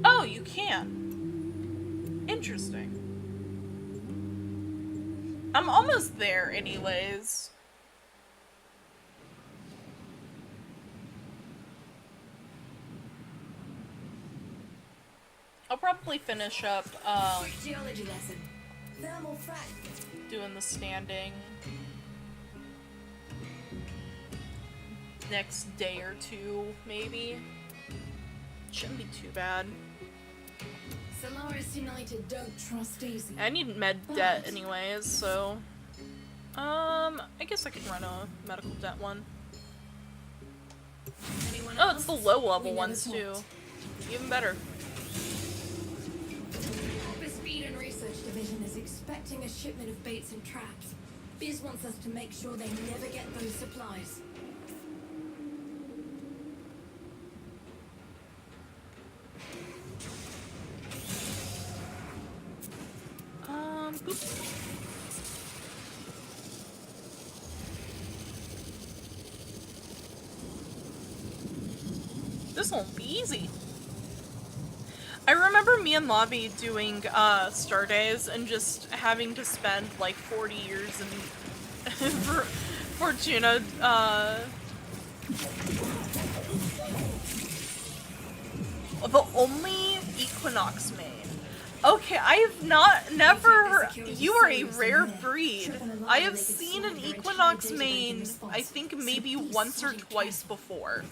S1: Oh, you can. Interesting. I'm almost there anyways. I'll probably finish up
S8: Quick geology lesson. Thermal frac.
S1: doing the standing next day or two, maybe. Shouldn't be too bad.
S8: Solaris United don't trust easy.
S1: I need med debt anyways, so I guess I could run a medical debt one.
S8: Anyone
S1: Oh,
S8: else?
S1: it's the low level
S8: We never
S1: ones too.
S8: talked.
S1: Even better.
S8: The Speed and Research Division is expecting a shipment of baits and traps. Biz wants us to make sure they never get those supplies.
S1: Boop. This won't be easy. I remember me and Lobby doing Star Days and just having to spend like 40 years in Fortuna the only Equinox main. Okay, I have never, you are a rare breed. I have seen an Equinox main, I think maybe once or twice before.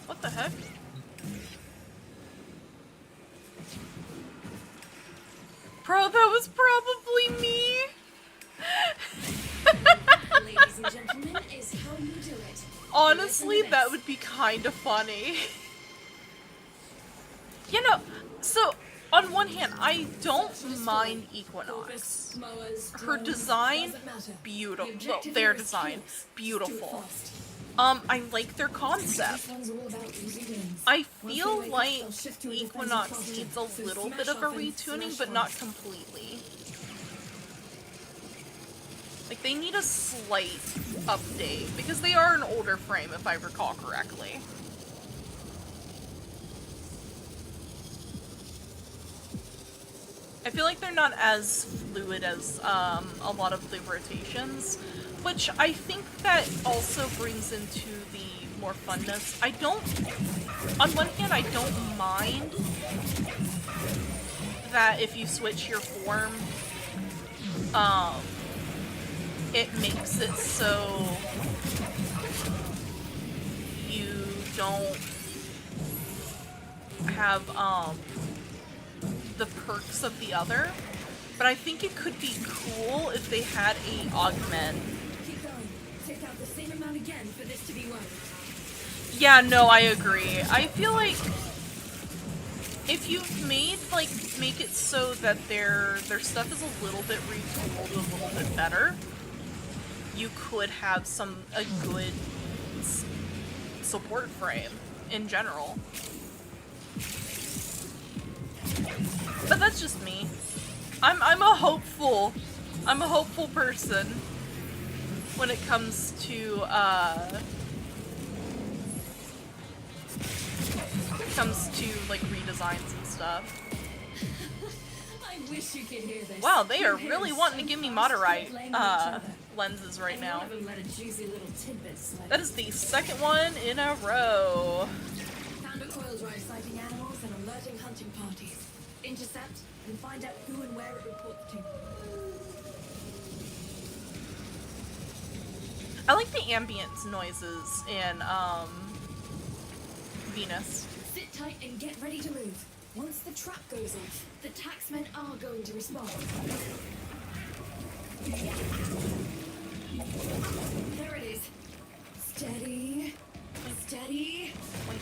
S1: What the heck? Bro, that was probably me!
S8: Ladies and gentlemen, is how you do it.
S1: Honestly, that would be kind of funny. You know, so, on one hand, I don't mind Equinox. Her design, beautiful. Well, their design, beautiful. I like their concept. I feel like Equinox needs a little bit of a retuning, but not completely. Like, they need a slight update, because they are an older frame, if I recall correctly. I feel like they're not as fluid as a lot of the rotations, which I think that also brings into the more funness. I don't, on one hand, I don't mind that if you switch your form, it makes it so you don't have, the perks of the other, but I think it could be cool if they had a augment.
S8: Keep going. Take out the same amount again for this to be worth.
S1: Yeah, no, I agree. I feel like if you've made, like, make it so that their stuff is a little bit retooled, a little bit better, you could have a good support frame in general. But that's just me. I'm a hopeful person when it comes to like redesigns and stuff.
S8: I wish you could hear this.
S1: Wow, they are really wanting to give me Moderite lenses right now. That is the second one in a row.
S8: Found a coil drive sighting animals and alerting hunting parties. Intercept and find out who and where it reports to.
S1: I like the ambient noises in Venus.
S8: Sit tight and get ready to move. Once the trap goes off, the taxmen are going to respond. There it is. Steady. Steady.
S1: Wait.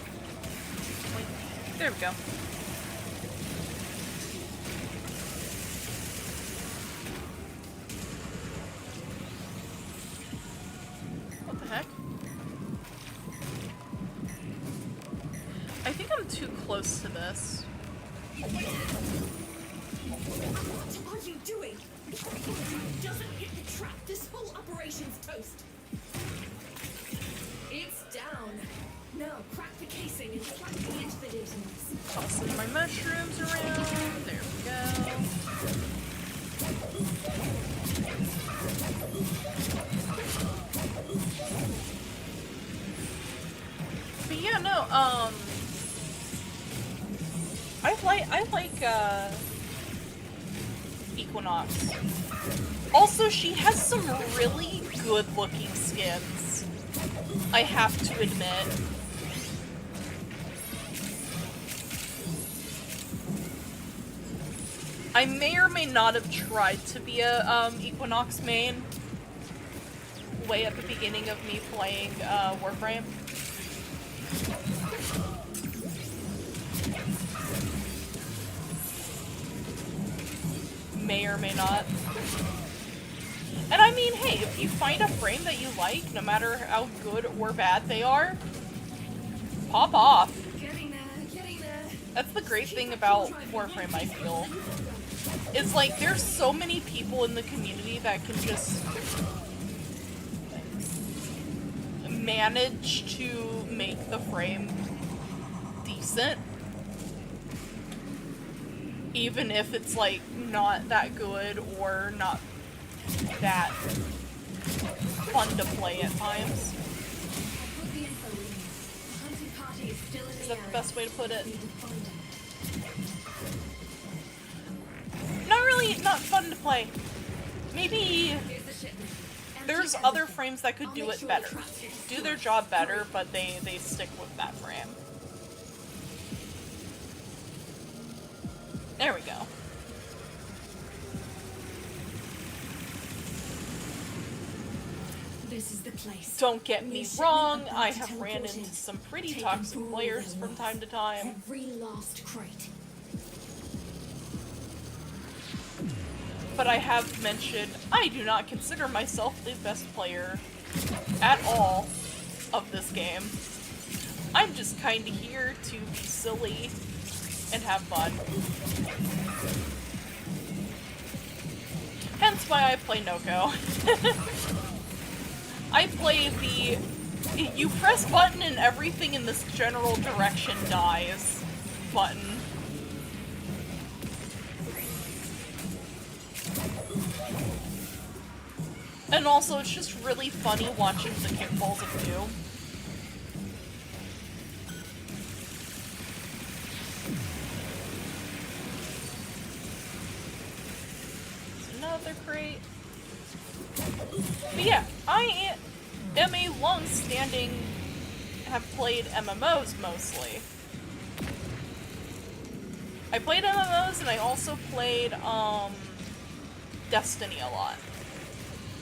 S1: There we go. What the heck? I think I'm too close to this.
S8: What are you doing? If it doesn't hit the trap, this whole operation's toast. It's down. Now crack the casing and plug me into the database.
S1: Tossing my mushrooms around. There we go. But yeah, no, I like Equinox. Also, she has some really good looking skins, I have to admit. I may or may not have tried to be a Equinox main way at the beginning of me playing Warframe. May or may not. And I mean, hey, if you find a frame that you like, no matter how good or bad they are, pop off.
S8: Getting there, getting there.
S1: That's the great thing about Warframe, I feel. It's like, there's so many people in the community that can just manage to make the frame decent. Even if it's, like, not that good or not that fun to play at times. Is that the best way to put it? Not really, not fun to play. Maybe there's other frames that could do it better. Do their job better, but they stick with that frame. There we go.
S8: This is the place.
S1: Don't get me wrong, I have ran into some pretty toxic players from time to time.
S8: Every last crate.
S1: But I have mentioned, I do not consider myself the best player at all of this game. I'm just kinda here to be silly and have fun. Hence why I play Noko. I play the you press button and everything in this general direction dies button. And also, it's just really funny watching the kickballs of Doom. Another crate. But yeah, I am a long-standing, have played MMOs mostly. I played MMOs and I also played Destiny a lot.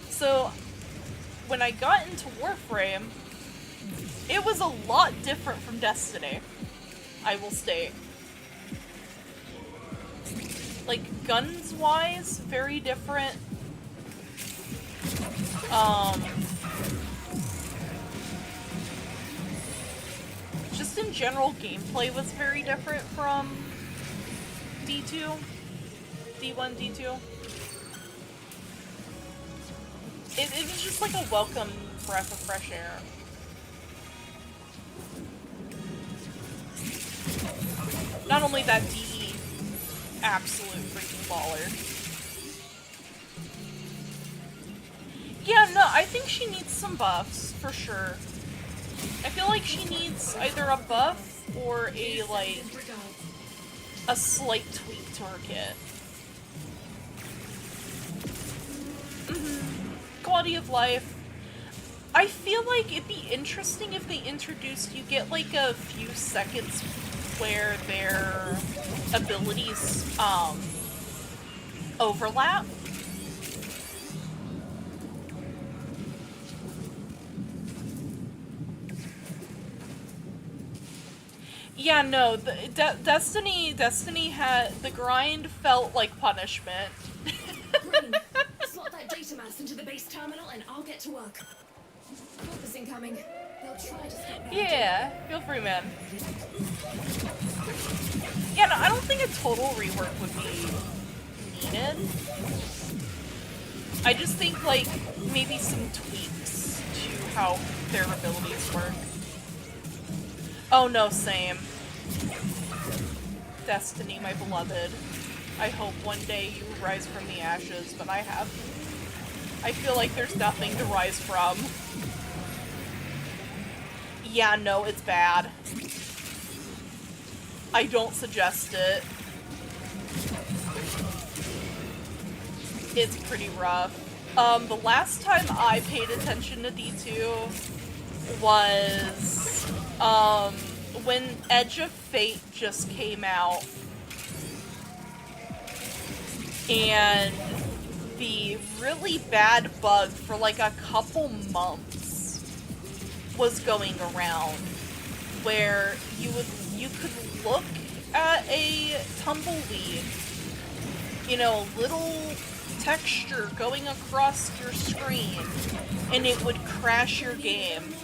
S1: So when I got into Warframe, it was a lot different from Destiny, I will state. Like, guns-wise, very different. Just in general, gameplay was very different from D2. D1, D2. It was just like a welcome breath of fresh air. Not only that, DE, absolute freaking baller. Yeah, no, I think she needs some buffs, for sure. I feel like she needs either a buff or a, like, a slight tweak to her kit. Quality of life. I feel like it'd be interesting if they introduced, you get like a few seconds where their abilities overlap. Yeah, no, Destiny had, the grind felt like punishment.
S8: Green, slot that data mass into the base terminal and I'll get to work. Corpus incoming. They'll try to stop that.
S1: Yeah, feel free, man. Yeah, no, I don't think a total rework would be needed. I just think, like, maybe some tweaks to how their abilities work. Oh no, same. Destiny, my beloved. I hope one day you rise from the ashes, but I feel like there's nothing to rise from. Yeah, no, it's bad. I don't suggest it. It's pretty rough. The last time I paid attention to D2 was, when Edge of Fate just came out. And the really bad bug for like a couple months was going around where you could look at a tumbleweed, you know, little texture going across your screen and it would crash your game.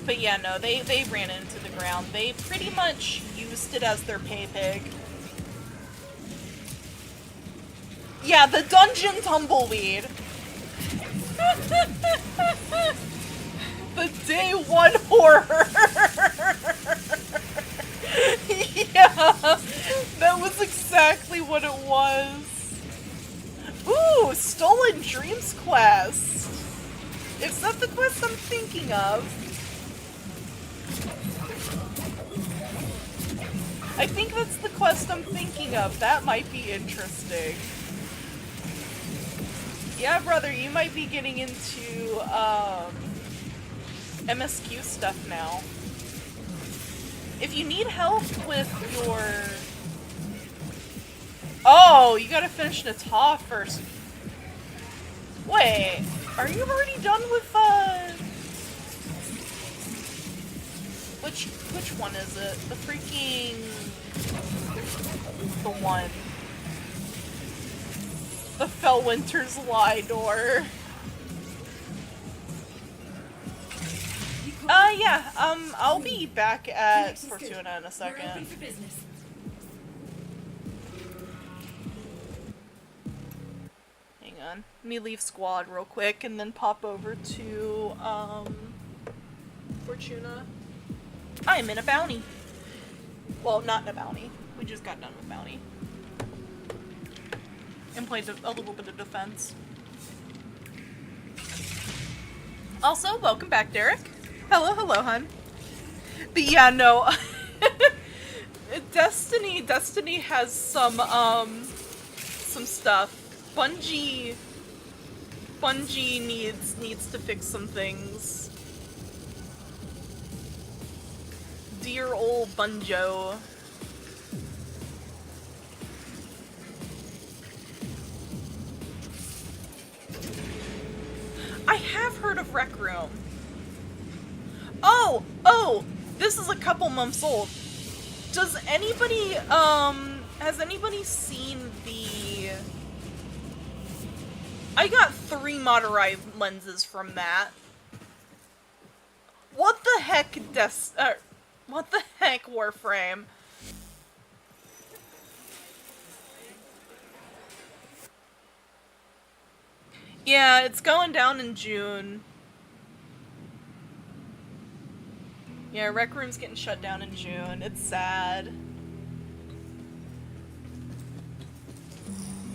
S1: But yeah, no, they ran into the ground. They pretty much used it as their pay pig. Yeah, the dungeon tumbleweed. The day one horror. Yeah, that was exactly what it was. Ooh, Stolen Dreams quest. Is that the quest I'm thinking of? I think that's the quest I'm thinking of. That might be interesting. Yeah, brother, you might be getting into, MSQ stuff now. If you need help with your... Oh, you gotta finish Nata first. Wait, are you already done with, Which one is it? The freaking... The one. The Fellwinter's Lie door. Yeah, I'll be back at Fortuna in a second. Hang on. Let me leave squad real quick and then pop over to, Fortuna. I am in a bounty. Well, not in a bounty. We just got done with bounty. And played a little bit of defense. Also, welcome back, Derek. Hello, hun. But yeah, no. Destiny has some stuff. Bungie needs to fix some things. Dear old Bunjo. I have heard of Rec Room. Oh, this is a couple months old. Does anybody, has anybody seen the... I got 3 Moderai lenses from that. What the heck, what the heck, Warframe? Yeah, it's going down in June. Yeah, Rec Room's getting shut down in June. It's sad.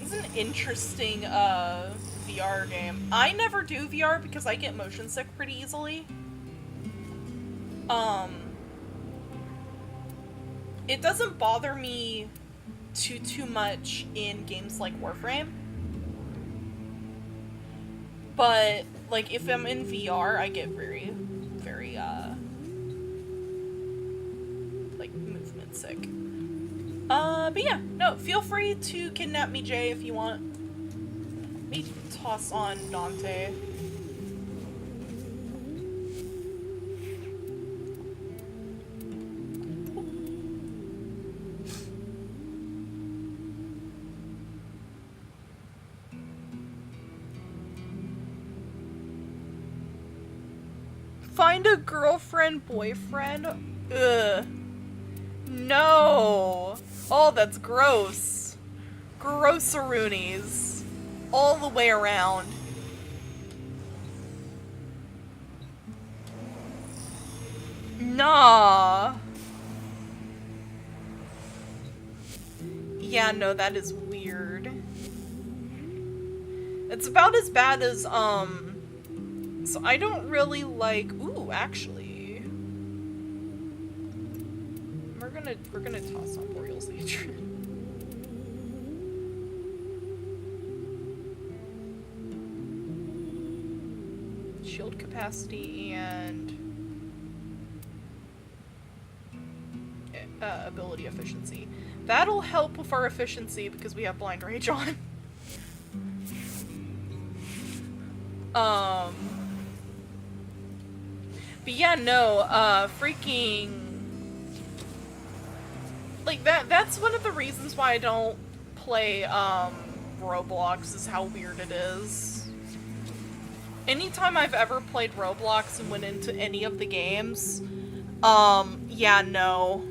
S1: It's an interesting, VR game. I never do VR because I get motion sick pretty easily. It doesn't bother me too much in games like Warframe. But, like, if I'm in VR, I get very, like, movement sick. But yeah, no, feel free to kidnap me, Jay, if you want. Let me toss on Dante. Find a girlfriend, boyfriend? Ugh. No. Oh, that's gross. Grossaroonies. All the way around. Nah. Yeah, no, that is weird. It's about as bad as, so I don't really like... Ooh, actually... We're gonna toss on Boreal's Legion. Shield capacity and... ability efficiency. That'll help with our efficiency because we have Blind Rage on. But yeah, no, freaking... Like, that's one of the reasons why I don't play, Roblox, is how weird it is. Anytime I've ever played Roblox and went into any of the games, yeah, no.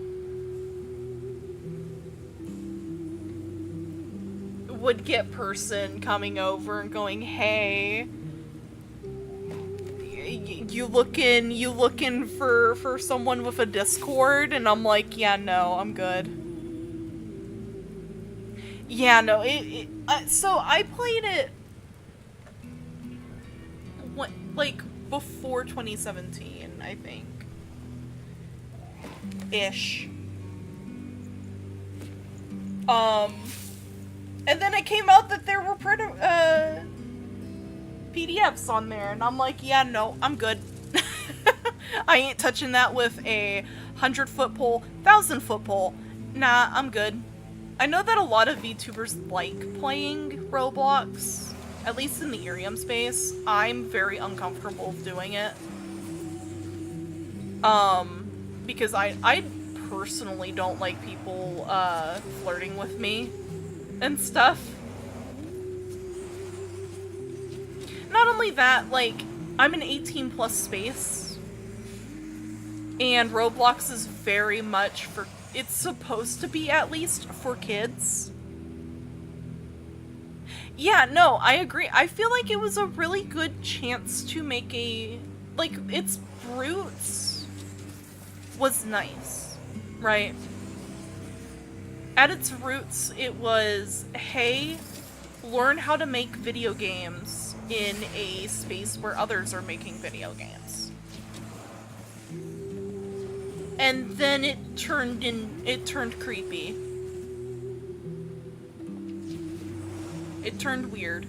S1: Would get person coming over and going, hey, you looking for someone with a Discord? And I'm like, yeah, no, I'm good. Yeah, no, so I played it like before 2017, I think. Ish. And then it came out that there were PDFs on there, and I'm like, yeah, no, I'm good. I ain't touching that with a 100-foot pole, 1,000-foot pole. Nah, I'm good. I know that a lot of VTubers like playing Roblox, at least in the Iriam space. I'm very uncomfortable doing it. Because I personally don't like people, flirting with me and stuff. Not only that, like, I'm an 18+ space, and Roblox is very much for, it's supposed to be at least for kids. Yeah, no, I agree. I feel like it was a really good chance to make a, like, its roots was nice, right? At its roots, it was, hey, learn how to make video games in a space where others are making video games. And then it turned creepy. It turned weird.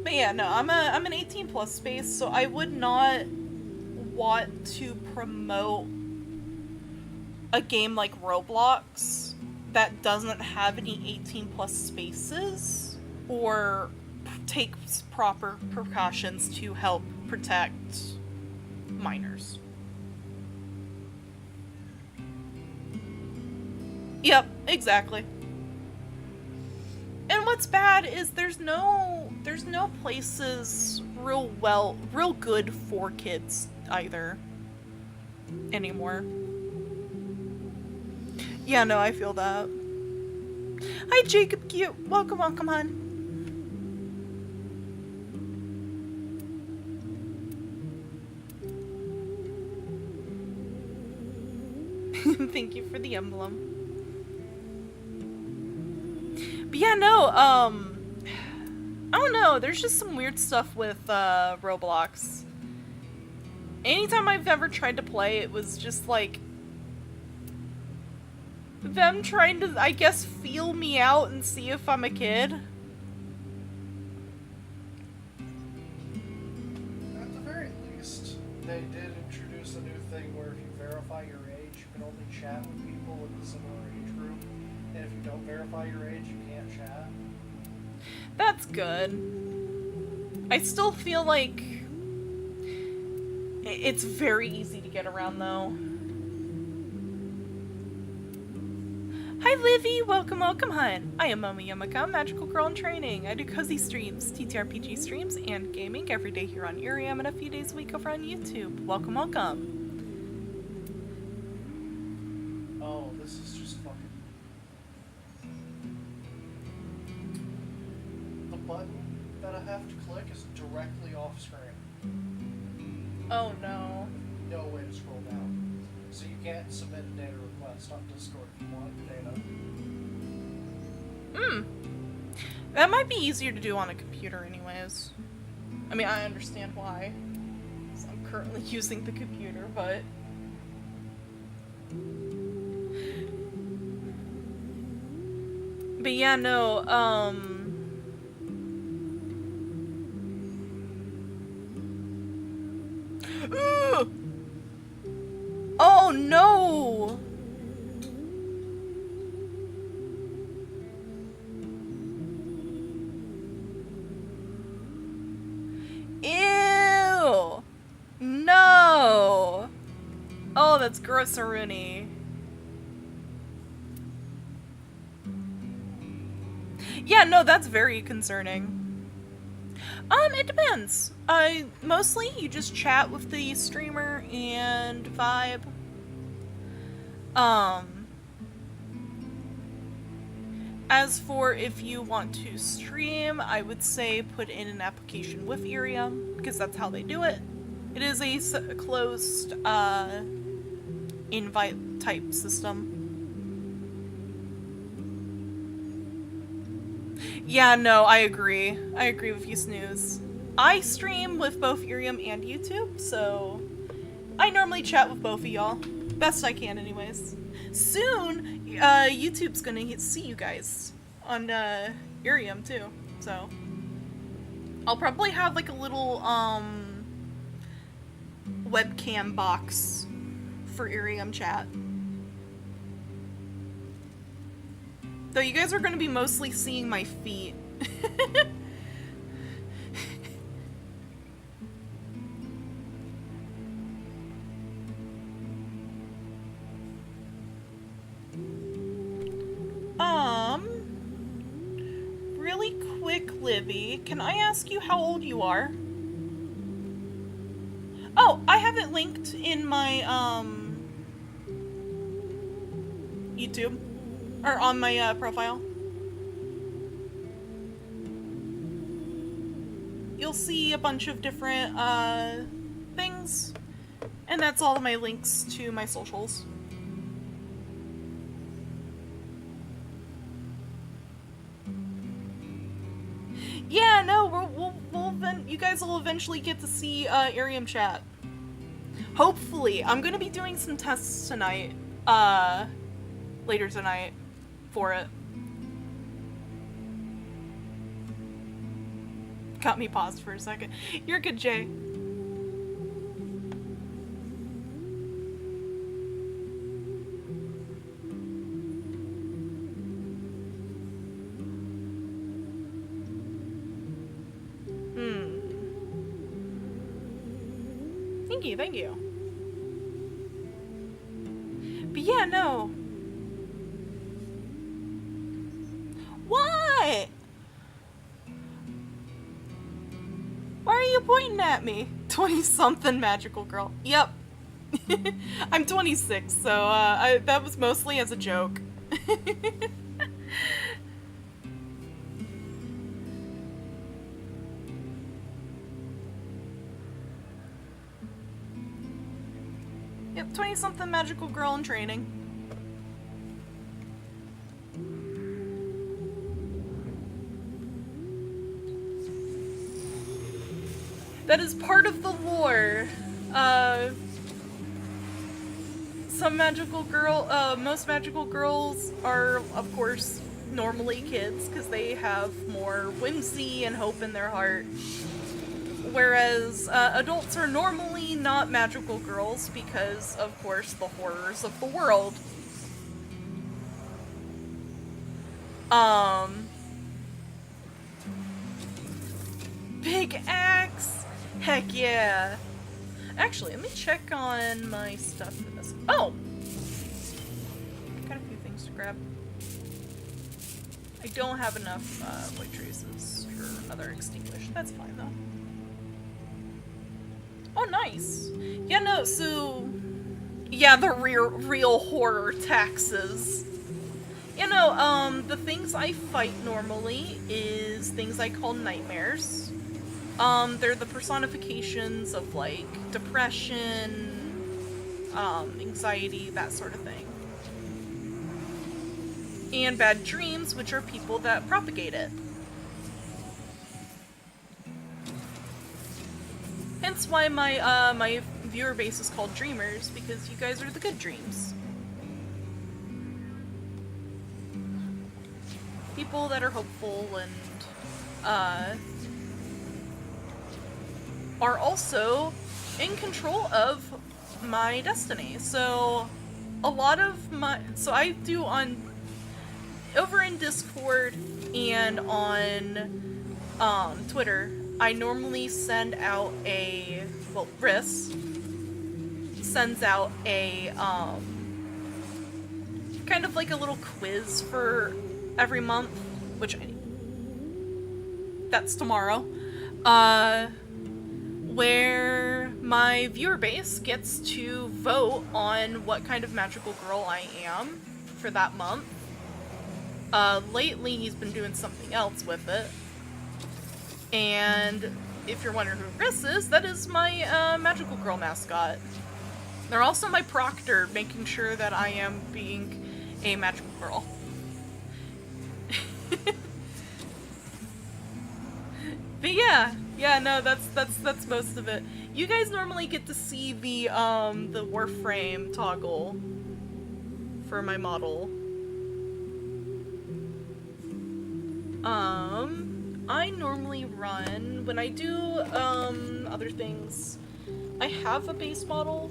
S1: But yeah, no, I'm an 18+ space, so I would not want to promote a game like Roblox that doesn't have any 18+ spaces or takes proper precautions to help protect minors. Yep, exactly. And what's bad is there's no places real good for kids either anymore. Yeah, no, I feel that. Hi, Jacob Cute. Welcome, welcome, hon. Thank you for the emblem. But yeah, no, I don't know, there's just some weird stuff with, Roblox. Anytime I've ever tried to play, it was just like them trying to, I guess, feel me out and see if I'm a kid.
S10: At the very least, they did introduce a new thing where if you verify your age, you can only chat with people with a similar age group. And if you don't verify your age, you can't chat.
S1: That's good. I still feel like it's very easy to get around, though. Hi, Livy! Welcome, welcome, hun! I am Momo Yumeko, magical girl in training. I do cozy streams, TTRPG streams, and gaming every day here on Iriam and a few days a week over on YouTube. Welcome, welcome.
S10: Oh, this is just fucking... The button that I have to click is directly off screen.
S1: Oh no.
S10: No way to scroll down. So you can't submit a data request on Discord if you want data.
S1: That might be easier to do on a computer anyways. I mean, I understand why. So I'm currently using the computer, but... But yeah, no, Oh no! that's gross-a-rooney. Yeah, no, that's very concerning. It depends. Mostly you just chat with the streamer and vibe. As for if you want to stream, I would say put in an application with Iriam, because that's how they do it. It is a closed, invite type system. Yeah, no, I agree. I agree with you, Snooze. I stream with both Iriam and YouTube, so I normally chat with both of y'all. Best I can, anyways. Soon, YouTube's gonna see you guys on, Iriam, too, so. I'll probably have, like, a little, webcam box for Iriam chat. Though you guys are gonna be mostly seeing my feet. Really quick, Libby, can I ask you how old you are? Oh, I have it linked in my, YouTube. Or on my, profile. You'll see a bunch of different, things. And that's all of my links to my socials. Yeah, no, you guys will eventually get to see, Iriam chat. Hopefully. I'm gonna be doing some tests tonight, later tonight for it. Got me paused for a second. You're good, Jay. Thank you. But yeah, no. What? Why are you pointing at me? 20-something magical girl. Yep. I'm 26, so that was mostly as a joke. Yep, 20-something magical girl in training. That is part of the lore. Some magical girl, most magical girls are, of course, normally kids, because they have more whimsy and hope in their heart. Whereas, adults are normally not magical girls because, of course, the horrors of the world. Big axe! Heck yeah! Actually, let me check on my stuff in this. Oh! Got a few things to grab. I don't have enough, white traces for other extinguished. That's fine, though. Oh, nice! Yeah, no, so... Yeah, the real horror taxes. You know, the things I fight normally is things I call nightmares. They're the personifications of, like, depression, anxiety, that sort of thing. And bad dreams, which are people that propagate it. Hence why my, my viewer base is called Dreamers, because you guys are the good dreams. People that are hopeful and, are also in control of my destiny. So, a lot of my... So I do on... Over in Discord and on, Twitter, I normally send out a... Well, Riss sends out a, kind of like a little quiz for every month, which that's tomorrow, where my viewer base gets to vote on what kind of magical girl I am for that month. Lately he's been doing something else with it. And if you're wondering who Chris is, that is my magical girl mascot. They're also my proctor, making sure that I am being a magical girl. But yeah, no, that's most of it. You guys normally get to see the Warframe toggle for my model. I normally run, when I do, other things, I have a base model.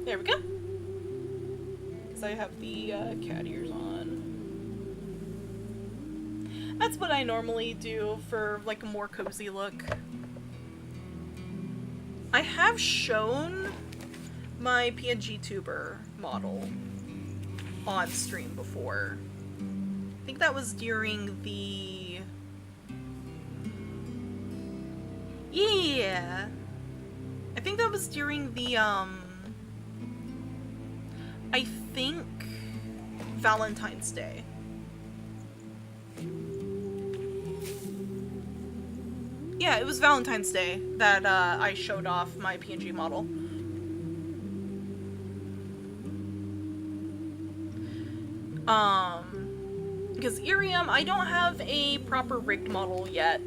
S1: There we go. Because I have the, cat ears on. That's what I normally do for, like, a more cozy look. I have shown my PNG tuber model on stream before. I think that was during the... Yeah! I think that was during the, I think Valentine's Day. Yeah, it was Valentine's Day that, I showed off my PNG model. Because Iriam, I don't have a proper rigged model yet.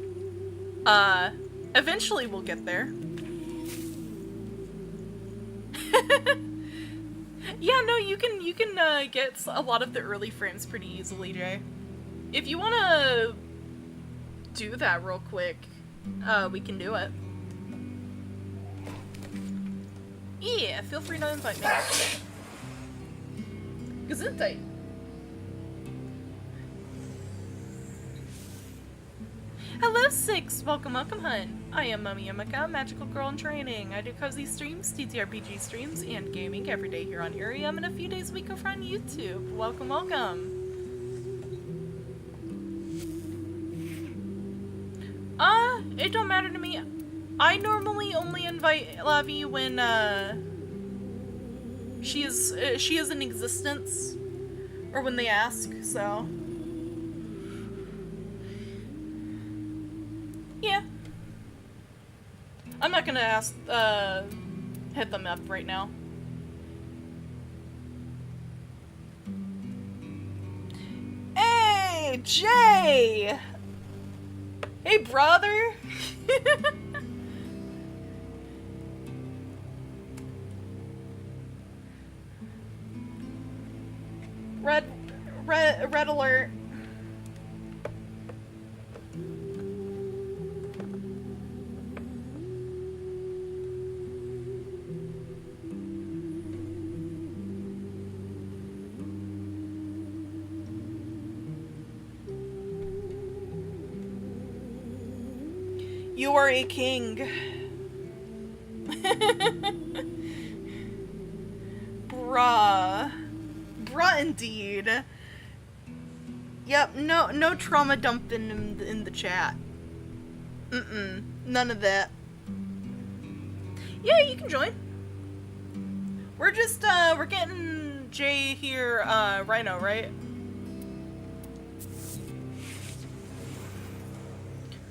S1: Eventually we'll get there. Yeah, no, you can get a lot of the early frames pretty easily, Jay. If you wanna do that real quick, we can do it. Yeah, feel free to invite me. Gesundheit. Hello, Six! Welcome, hun. I am Momo Yumeko, magical girl in training. I do cozy streams, TTRPG streams, and gaming every day here on Iriam, and a few days a week over on YouTube. Welcome. It don't matter to me. I normally only invite Lavi when, she is in existence, or when they ask, so... Yeah. I'm not gonna ask, hit them up right now. Hey, Jay! Hey, brother! Red alert. You are a king. Bruh indeed. Yep, no trauma dumping in the chat. None of that. Yeah, you can join. We're just, we're getting Jay here, Rhino, right?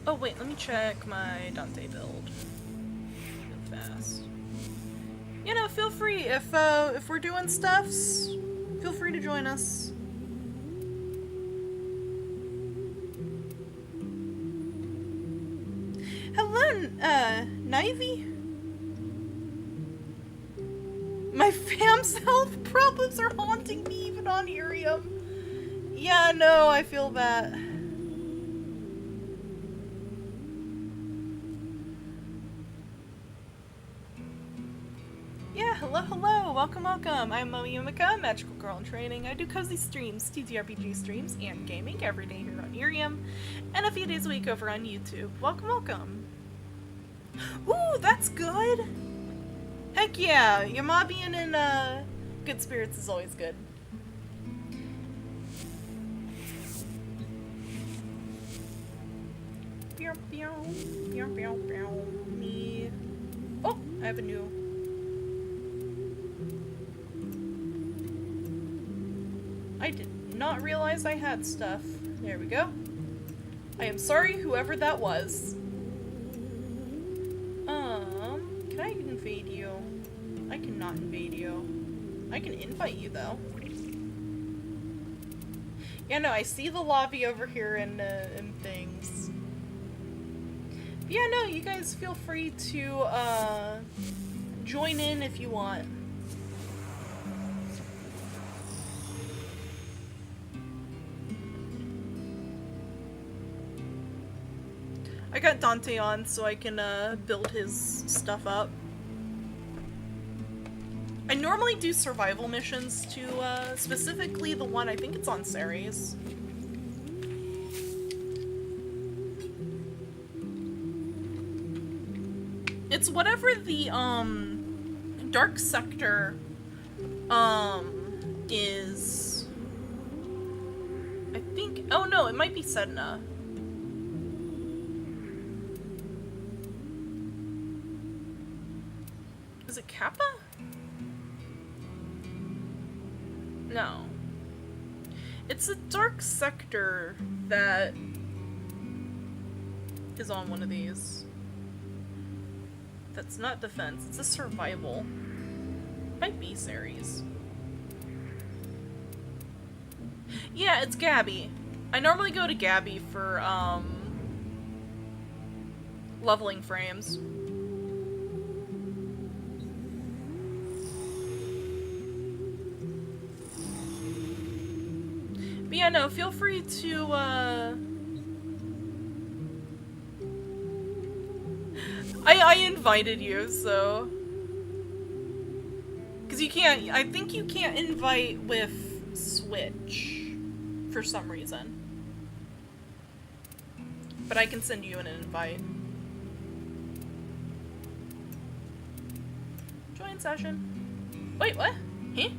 S1: Oh wait, let me check my Dante build real fast. You know, feel free if we're doing stuffs, feel free to join us. Hello, Nivy. My fam's health problems are haunting me even on Iriam. Yeah, no, I feel that. Yeah, hello, welcome. I'm Momo Yumeko, magical girl in training. I do cozy streams, TTRPG streams, and gaming every day here on Iriam, and a few days a week over on YouTube. Welcome. Ooh, that's good! Heck yeah, Yama being in good spirits is always good. Me. Oh, I have a new. I did not realize I had stuff. There we go. I am sorry, whoever that was. Can I invade you? I cannot invade you. I can invite you though. Yeah, no, I see the lobby over here and things. But yeah, no, you guys feel free to join in if you want. I got Dante on so I can build his stuff up. I normally do survival missions to specifically the one, I think it's on Ceres. It's whatever the dark sector is. I think, oh no, it might be Sedna. Is it Kappa? No. It's a dark sector that is on one of these. That's not defense, it's a survival. Might be Ceres. Yeah, it's Gabby. I normally go to Gabby for leveling frames. But yeah, no, feel free to I invited you, so... Because you can't... I think you can't invite with Switch. For some reason. But I can send you an invite. Join session. Wait, what? Huh?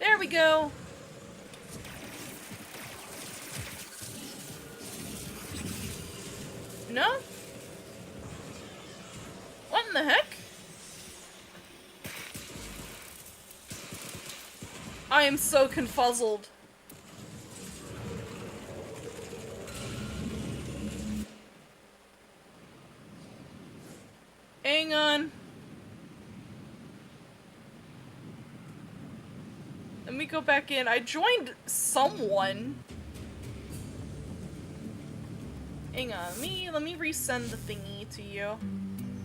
S1: There we go. No? What in the heck? I am so confuzzled. Hang on. Let me go back in. I joined someone. Hang on. Let me resend the thingy to you.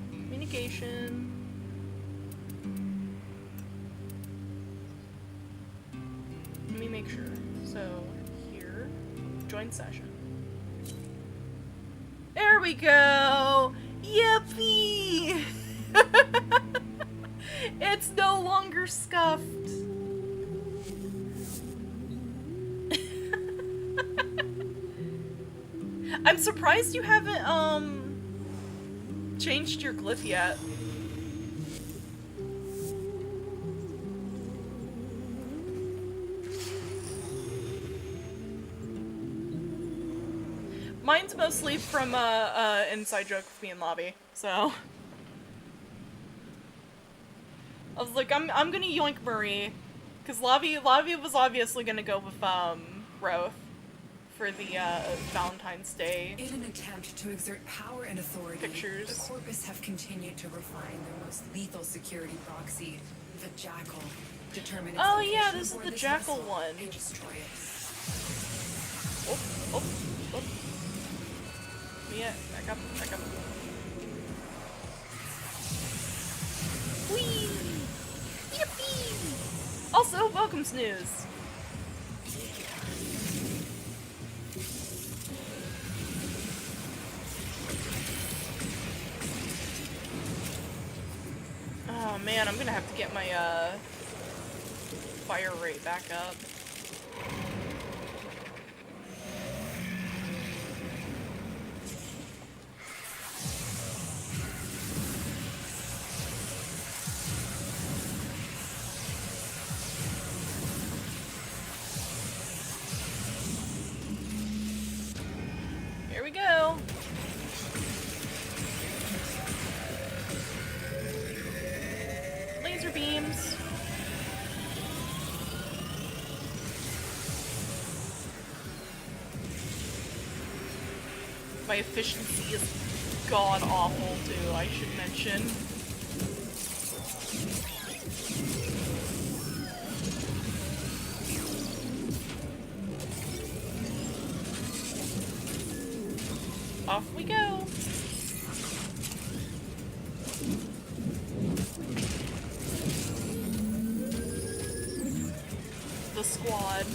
S1: Communication. Let me make sure. So, here. Join session. There we go! Yippee! It's no longer scuffed. I'm surprised you haven't, changed your glyph yet. Mine's mostly from, inside joke with me in lobby, so. I was like, I'm gonna yoink Marie, cause lobby was obviously gonna go with, Roth. For the Valentine's Day
S2: in an attempt to exert power and authority,
S1: pictures.
S2: The Corpus have continued to refine their most lethal security proxy, the Jackal. Determine its
S1: oh yeah,
S2: location
S1: this is
S2: for
S1: the
S2: this
S1: Jackal
S2: vessel
S1: one.
S2: and destroy it.
S1: Oh. Yeah, back up. Whee! Yippee! Also, welcome snooze. man, I'm gonna have to get my fire rate back up. Here we go. Laser beams. My efficiency is god awful too, I should mention. Off we go. The squad.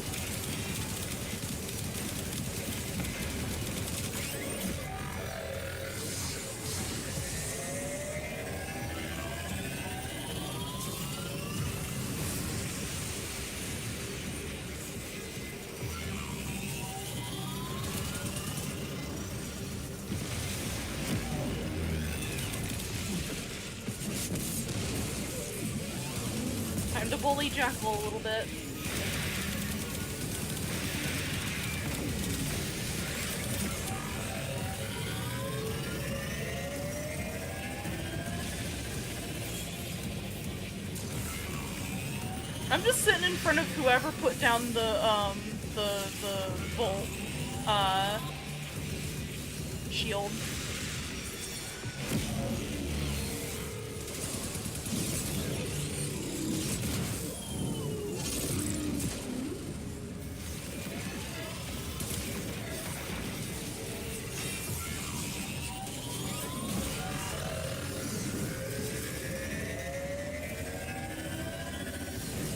S1: Time to bully Jackal a little bit. I'm just sitting in front of whoever put down the bolt, shield.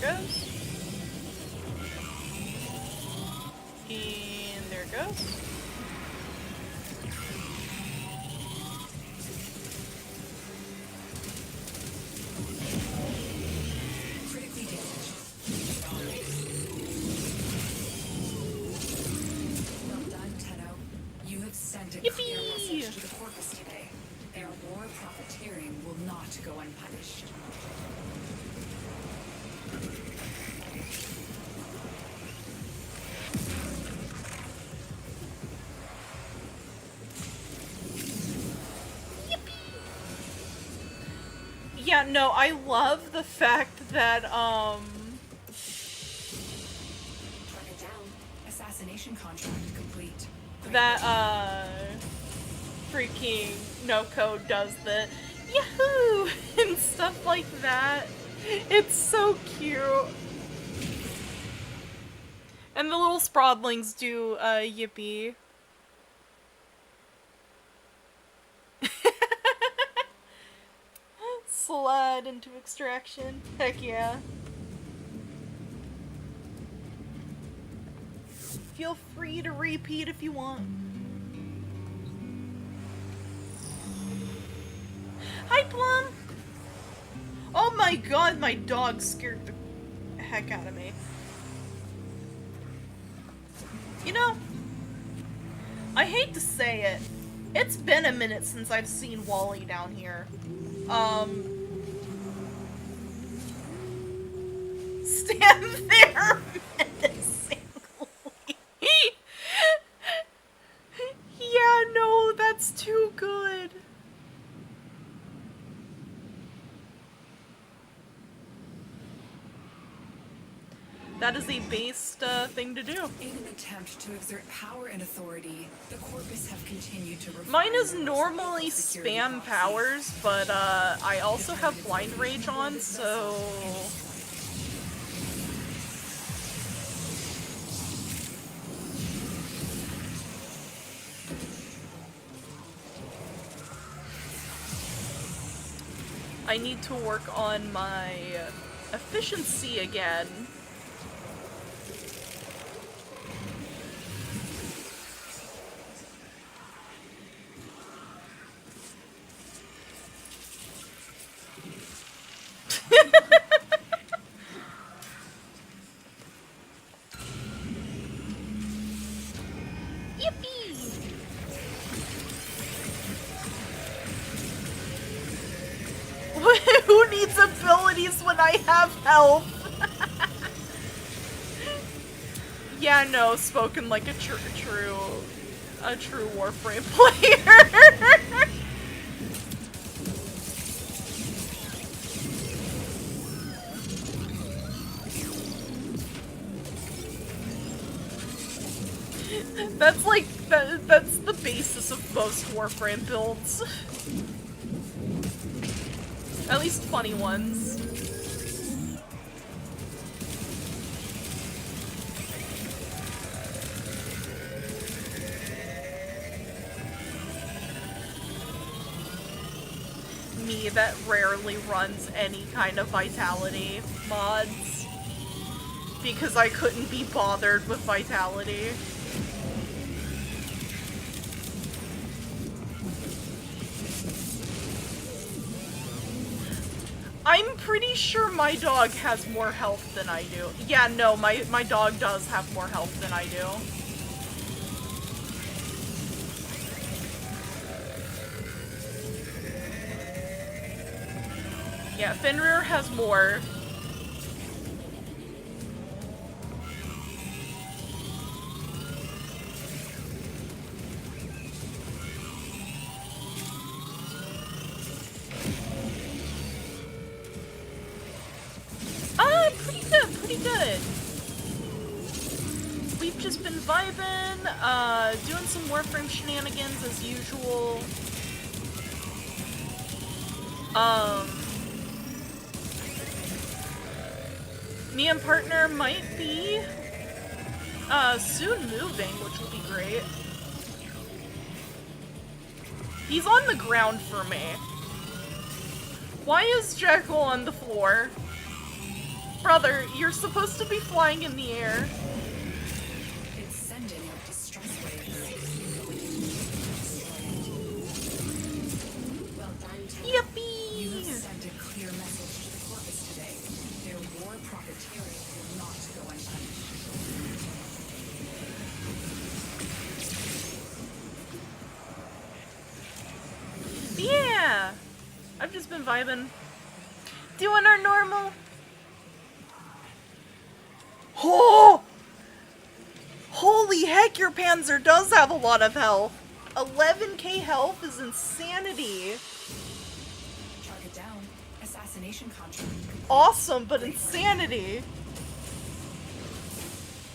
S1: Goes. And there it goes.
S2: Critically damaged. Well done, Tenno. You have sent a clear message to the corpus today. Their war profiteering will not go unpunished.
S1: Yeah, no, I love the fact that,
S2: Track it down. Assassination contract complete.
S1: that, freaking no code does the Yahoo! And stuff like that. It's so cute. And the little sprawdlings do, yippee. Slide into extraction. Heck yeah. Feel free to repeat if you want. Hi, Plum! Oh my god, my dog scared the heck out of me. You know, I hate to say it, it's been a minute since I've seen Wally down here. Stand there menacingly. Yeah, no, that's too good. That is a based thing to do.
S2: In an attempt to exert power and authority, the corpus have continued to refine
S1: Mine is
S2: their
S1: normally
S2: security
S1: spam
S2: policy.
S1: powers, but I also have blind rage on, so I need to work on my efficiency again. health. Yeah, no, spoken like a true Warframe player. That's like, that's the basis of most Warframe builds. At least funny ones. Me that rarely runs any kind of vitality mods. Because I couldn't be bothered with vitality. I'm pretty sure my dog has more health than I do. Yeah, no, my dog does have more health than I do. Yeah, Fenrir has more. Pretty good. We've just been vibing, doing some Warframe shenanigans as usual. Me and partner might be, soon moving, which will be great. He's on the ground for me. Why is Jekyll on the floor? Brother, you're supposed to be flying in the air.
S2: It's sending out distress waves. Well done, Tana.
S1: Yippee!
S2: You have sent a clear message to the Corpus today. Their war profiteering will not go unpunished.
S1: Yeah! I've just been vibing. Doing our normal. Oh! Holy heck, your Panzer does have a lot of health. 11k health is insanity.
S2: Target down. Assassination contract.
S1: Awesome, but insanity.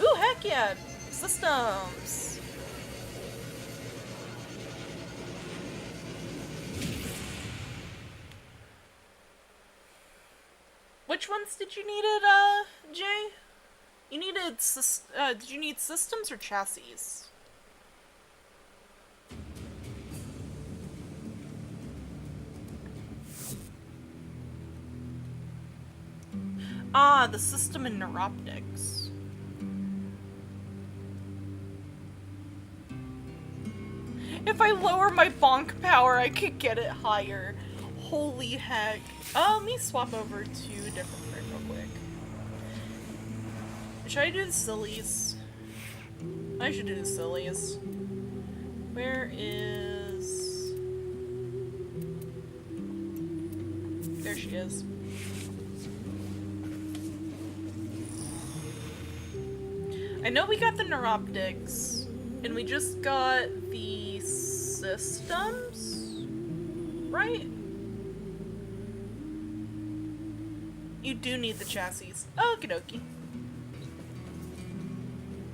S1: Ooh, heck yeah. Systems. Which ones did you need it, Jay? You needed, did you need systems or chassis? Ah, the system and neuroptics. If I lower my bonk power, I could get it higher. Holy heck. Let me swap over to a different frame real quick. Should I do the sillies? I should do the sillies. Where is... There she is. I know we got the neuroptics, and we just got the systems, right? You do need the chassis. Okie dokie.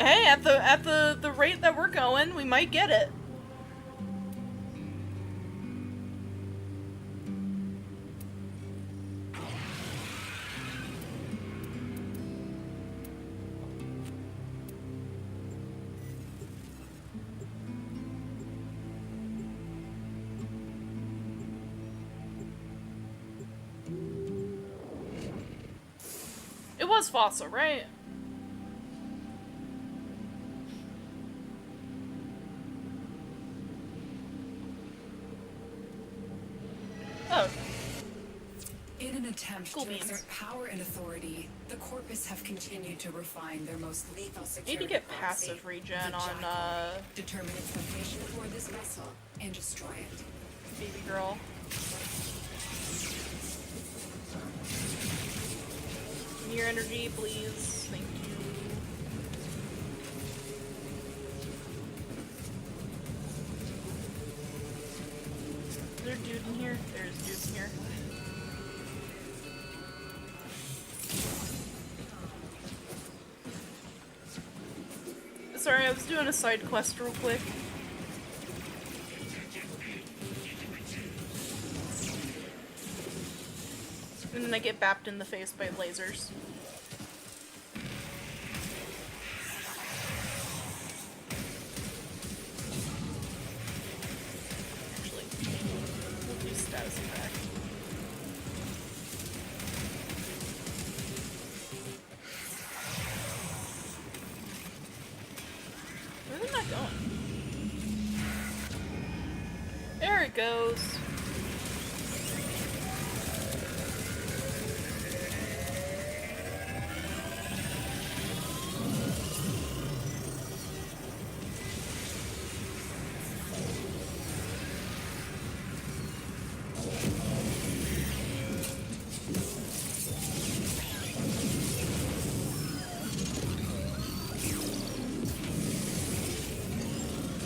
S1: Hey, at the rate that we're going, we might get it. It was Fossa, right? Oh.
S2: In an attempt
S1: Cool
S2: to
S1: beans.
S2: exert power and authority, the Corpus have continued to refine their most lethal security
S1: Maybe get
S2: policy,
S1: passive regen
S2: the
S1: on,
S2: Jackal. Determine its location for this vessel and destroy it.
S1: baby girl. Give me your energy, please. Thank you. Is there a dude in here? There's a dude in here. Sorry, I was doing a side quest real quick. And then I get bapped in the face by lasers. Actually, we'll do status attack. Where's it not going? There it goes.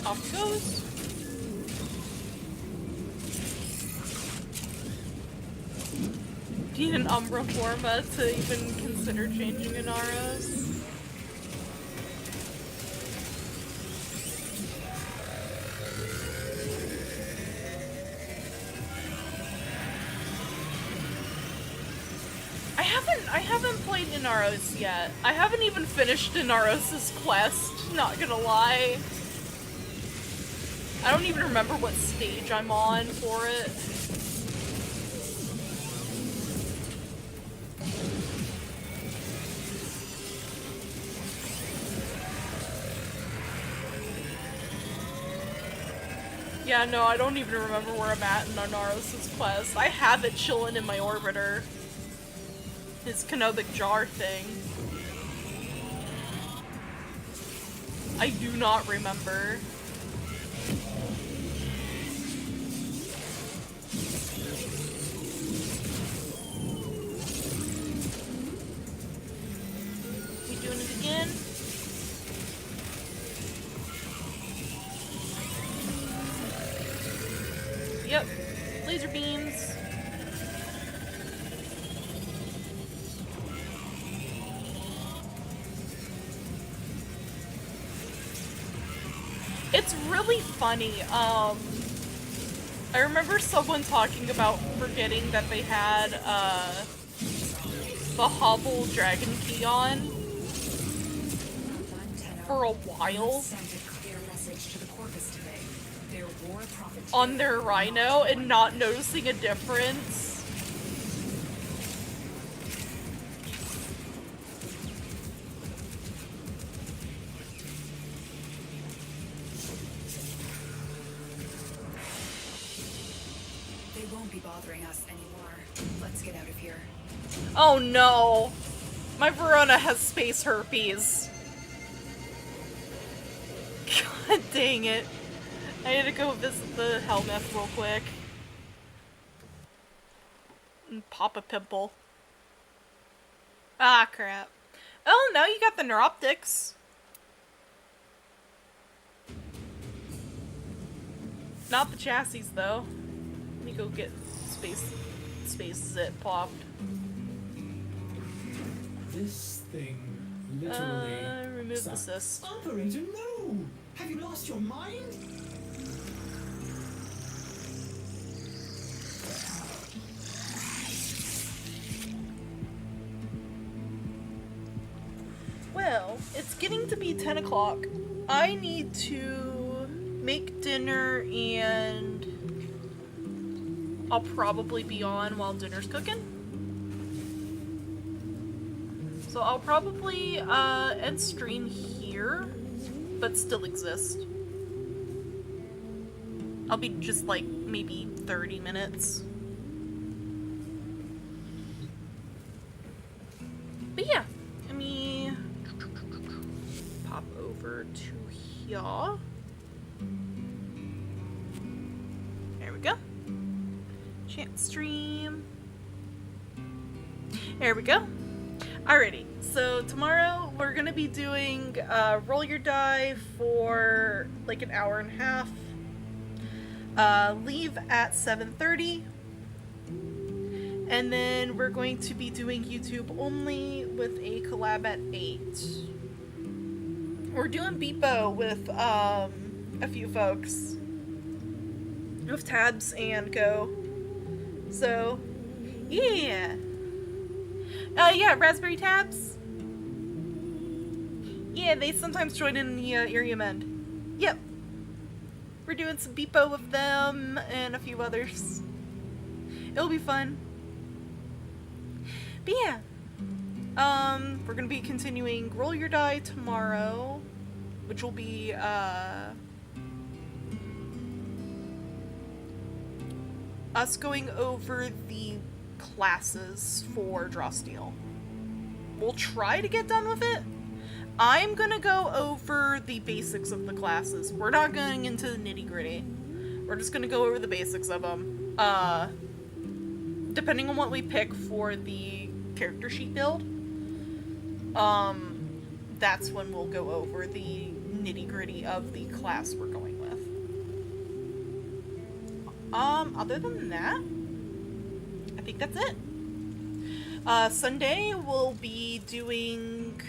S1: Off goes. Need an Umbra Forma to even consider changing an Aros. I haven't played Inaros yet. I haven't even finished Inaros' quest, not gonna lie. I don't even remember what stage I'm on for it. Yeah, no, I don't even remember where I'm at in Naros' quest. I have it chilling in my orbiter. His canobic jar thing. I do not remember. We doing it again? Yep. Laser beams. It's really funny. I remember someone talking about forgetting that they had the Hobble Dragon Key on for a while on their Rhino and not noticing a difference.
S11: Bothering us anymore. Let's get out of here.
S1: Oh no! My Verona has space herpes. God dang it. I need to go visit the Helmeth real quick. And pop a pimple. Ah, crap. Oh, now you got the neuroptics. Not the chassis, though. Let me go get space zit popped.
S3: This thing literally
S1: remove the cyst.
S4: Operator, no! Have you lost your mind?
S1: Well, it's getting to be 10 o'clock. I need to make dinner and I'll probably be on while dinner's cooking. So I'll probably end stream here, but still exist. I'll be just like maybe 30 minutes. But yeah, let me pop over to here. There we go. Chat stream. There we go. Alrighty, so tomorrow we're gonna be doing roll your die for like an hour and a half. Leave at 7:30. And then we're going to be doing YouTube only with a collab at 8. We're doing Beepo with a few folks. With Tabs and Go. So, yeah. Yeah, Raspberry Tabs. Yeah, they sometimes join in the Iriam end. Yep. We're doing some Beepo with them and a few others. It'll be fun. But yeah. We're gonna be continuing Roll Your Die tomorrow, which will be, us going over the classes for Draw Steel. We'll try to get done with it. I'm gonna go over the basics of the classes. We're not going into the nitty-gritty. We're just gonna go over the basics of them. Depending on what we pick for the character sheet build, that's when we'll go over the nitty-gritty of the class we're going with. Other than that, I think that's it. Sunday we'll be doing...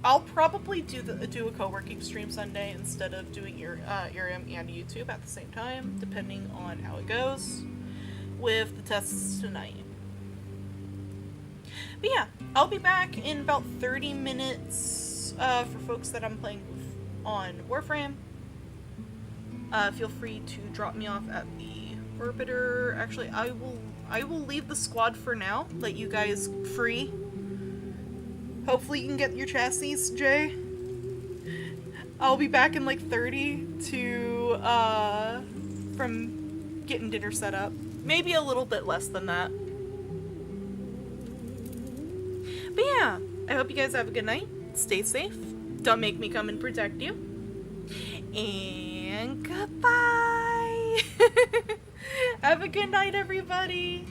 S1: I'll probably do a co-working stream Sunday instead of doing Iriam and YouTube at the same time, depending on how it goes with the tests tonight. But yeah, I'll be back in about 30 minutes for folks that I'm playing with on Warframe. Feel free to drop me off at the Orbiter. Actually, I will leave the squad for now. Let you guys free. Hopefully you can get your chassis, Jay. I'll be back in like 30 to from getting dinner set up. Maybe a little bit less than that. But yeah, I hope you guys have a good night. Stay safe. Don't make me come and protect you. And goodbye. Have a good night, everybody.